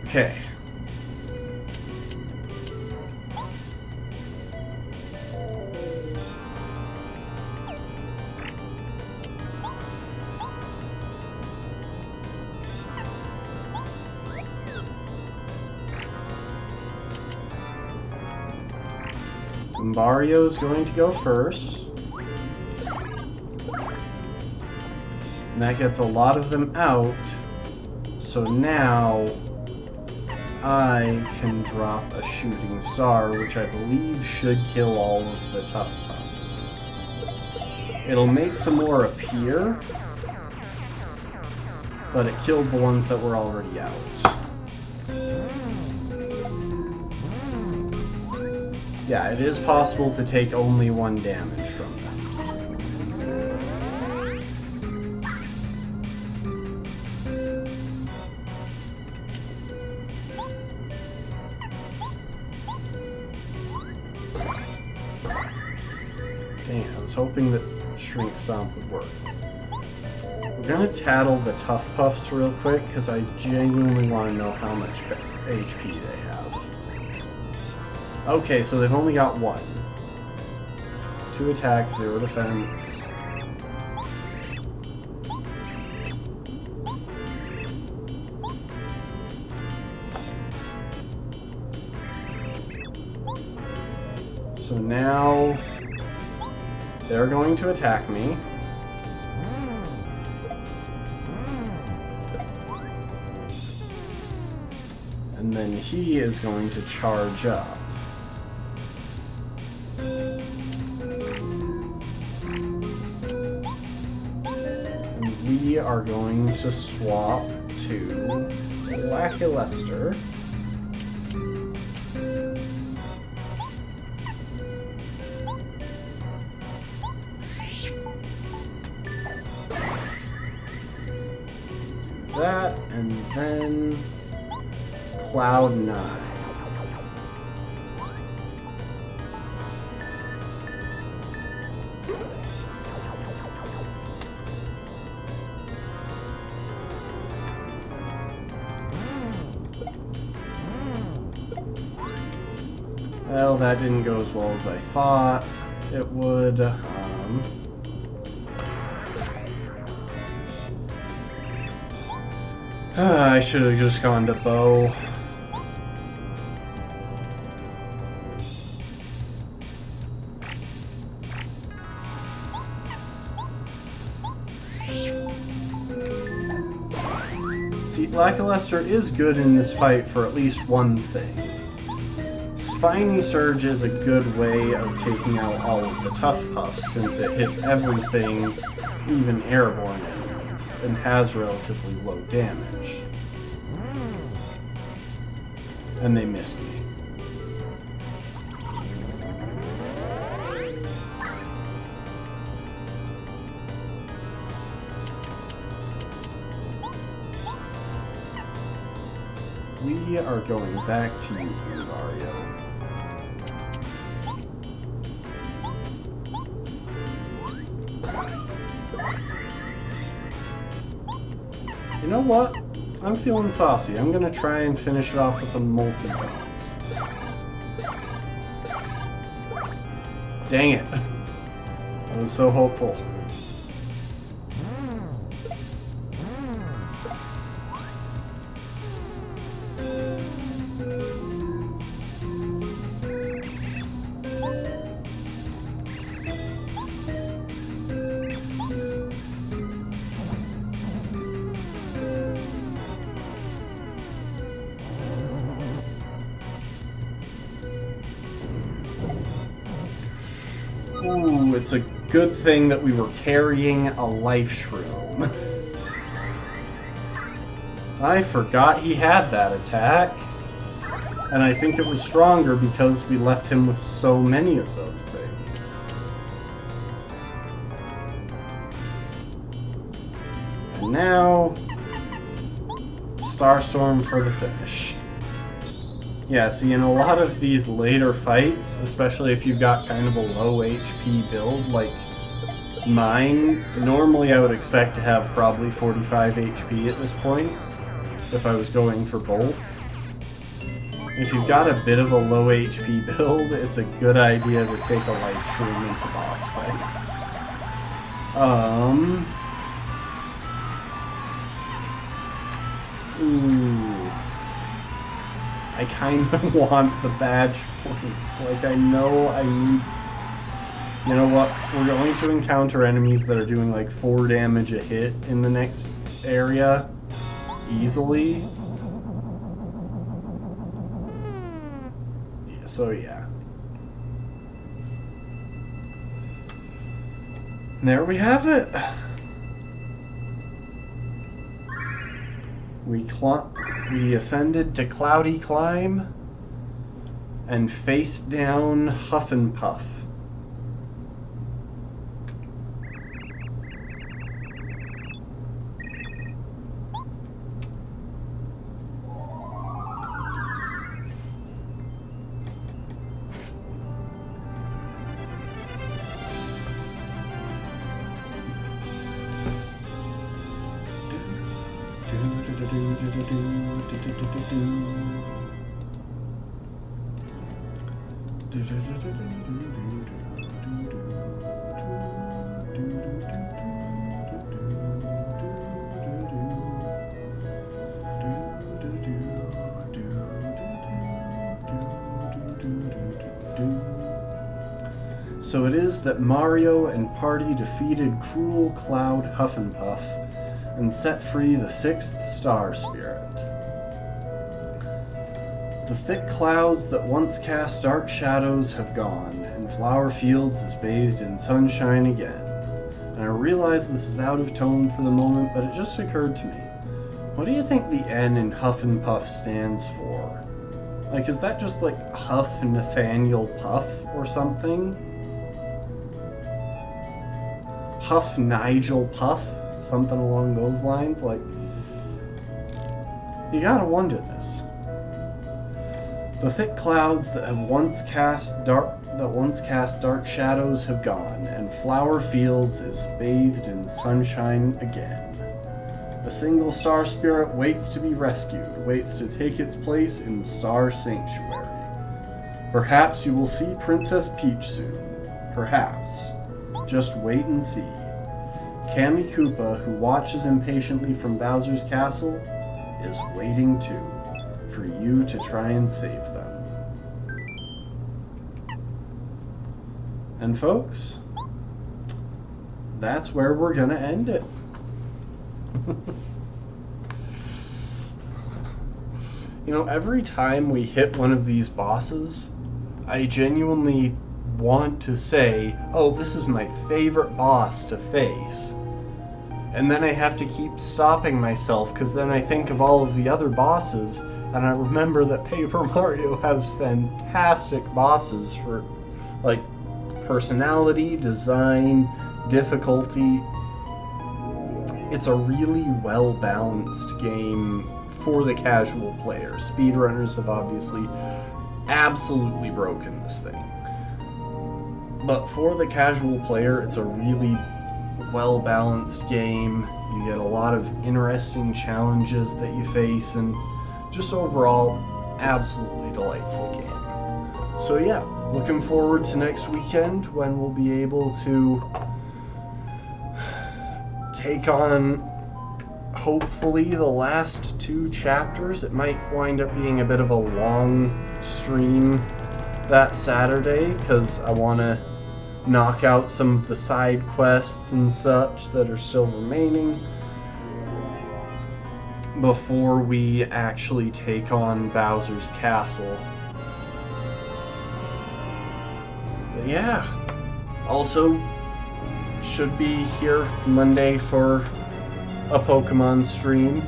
Okay. Mario's going to go first. And that gets a lot of them out. So now I can drop a shooting star, which I believe should kill all of the tough pups. It'll make some more appear, but it killed the ones that were already out. Yeah, it is possible to take only 1 damage from them. Dang, I was hoping that Shrink Stomp would work. We're gonna tattle the Tough Puffs real quick, because I genuinely want to know how much HP they have. Okay, so they've only got 1. 2 attacks, 0 defense. So now they're going to attack me. And then he is going to charge up. We are going to swap to Lackluster. That, and then Cloud9. Well, that didn't go as well as I thought it would. I should have just gone to Bow. See, Lackluster is good in this fight for at least one thing. Spiny Surge is a good way of taking out all of the Tough Puffs since it hits everything, even airborne enemies, and has relatively low damage. And they missed me. We are going back to you, Mario. You know what? I'm feeling saucy. I'm gonna try and finish it off with a multi-bombs. Dang it. I was so hopeful. Ooh, it's a good thing that we were carrying a life shroom. I forgot he had that attack. And I think it was stronger because we left him with so many of those things. And now, Starstorm for the finish. Yeah, see, in a lot of these later fights, especially if you've got kind of a low HP build like mine, normally I would expect to have probably 45 HP at this point, if I was going for bulk. If you've got a bit of a low HP build, it's a good idea to take a life shroom into boss fights. Ooh. I kind of want the badge points. Like, I know I need... You know what? We're going to encounter enemies that are doing like 4 damage a hit in the next area. Easily. So, yeah. And there we have it. We ascended to Cloudy Climb and faced down Huff and Puff. So it is that Mario and party defeated Cruel Cloud Hufflepuff and set free the 6th Star Spirit. The thick clouds that once cast dark shadows have gone, and Flower Fields is bathed in sunshine again. And I realize this is out of tone for the moment, but it just occurred to me. What do you think the N in Huff and Puff stands for? Like, is that just like Huff Nathaniel Puff or something? Huff Nigel Puff? Something along those lines? Like, you gotta wonder this. The thick clouds that once cast dark shadows have gone, and Flower Fields is bathed in sunshine again. A single star spirit waits to be rescued, waits to take its place in the Star Sanctuary. Perhaps you will see Princess Peach soon. Perhaps. Just wait and see. Kammy Koopa, who watches impatiently from Bowser's castle, is waiting too, for you to try and save them. And folks, that's where we're gonna end it. You know, every time we hit one of these bosses, I genuinely want to say, oh, this is my favorite boss to face. And then I have to keep stopping myself, because then I think of all of the other bosses, and I remember that Paper Mario has fantastic bosses for, like, personality, design, difficulty. It's a really well-balanced game for the casual player. Speedrunners have obviously absolutely broken this thing. But for the casual player, it's a really well-balanced game. You get a lot of interesting challenges that you face, and just overall, absolutely delightful game. So yeah, looking forward to next weekend when we'll be able to take on, hopefully, the last 2 chapters. It might wind up being a bit of a long stream that Saturday, because I want to knock out some of the side quests and such that are still remaining before we actually take on Bowser's Castle. But yeah, also should be here Monday for a Pokemon stream.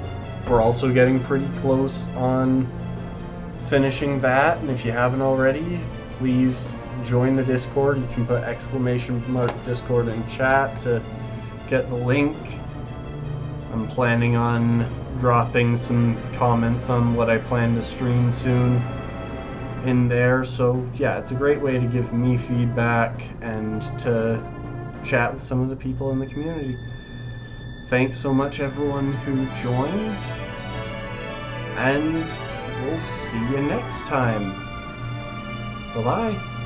We're also getting pretty close on finishing that, and if you haven't already, please join the Discord. You can put !Discord in chat to get the link. I'm planning on dropping some comments on what I plan to stream soon in there, so yeah, it's a great way to give me feedback and to chat with some of the people in the community. Thanks so much everyone who joined, and we'll see you next time. Bye-bye.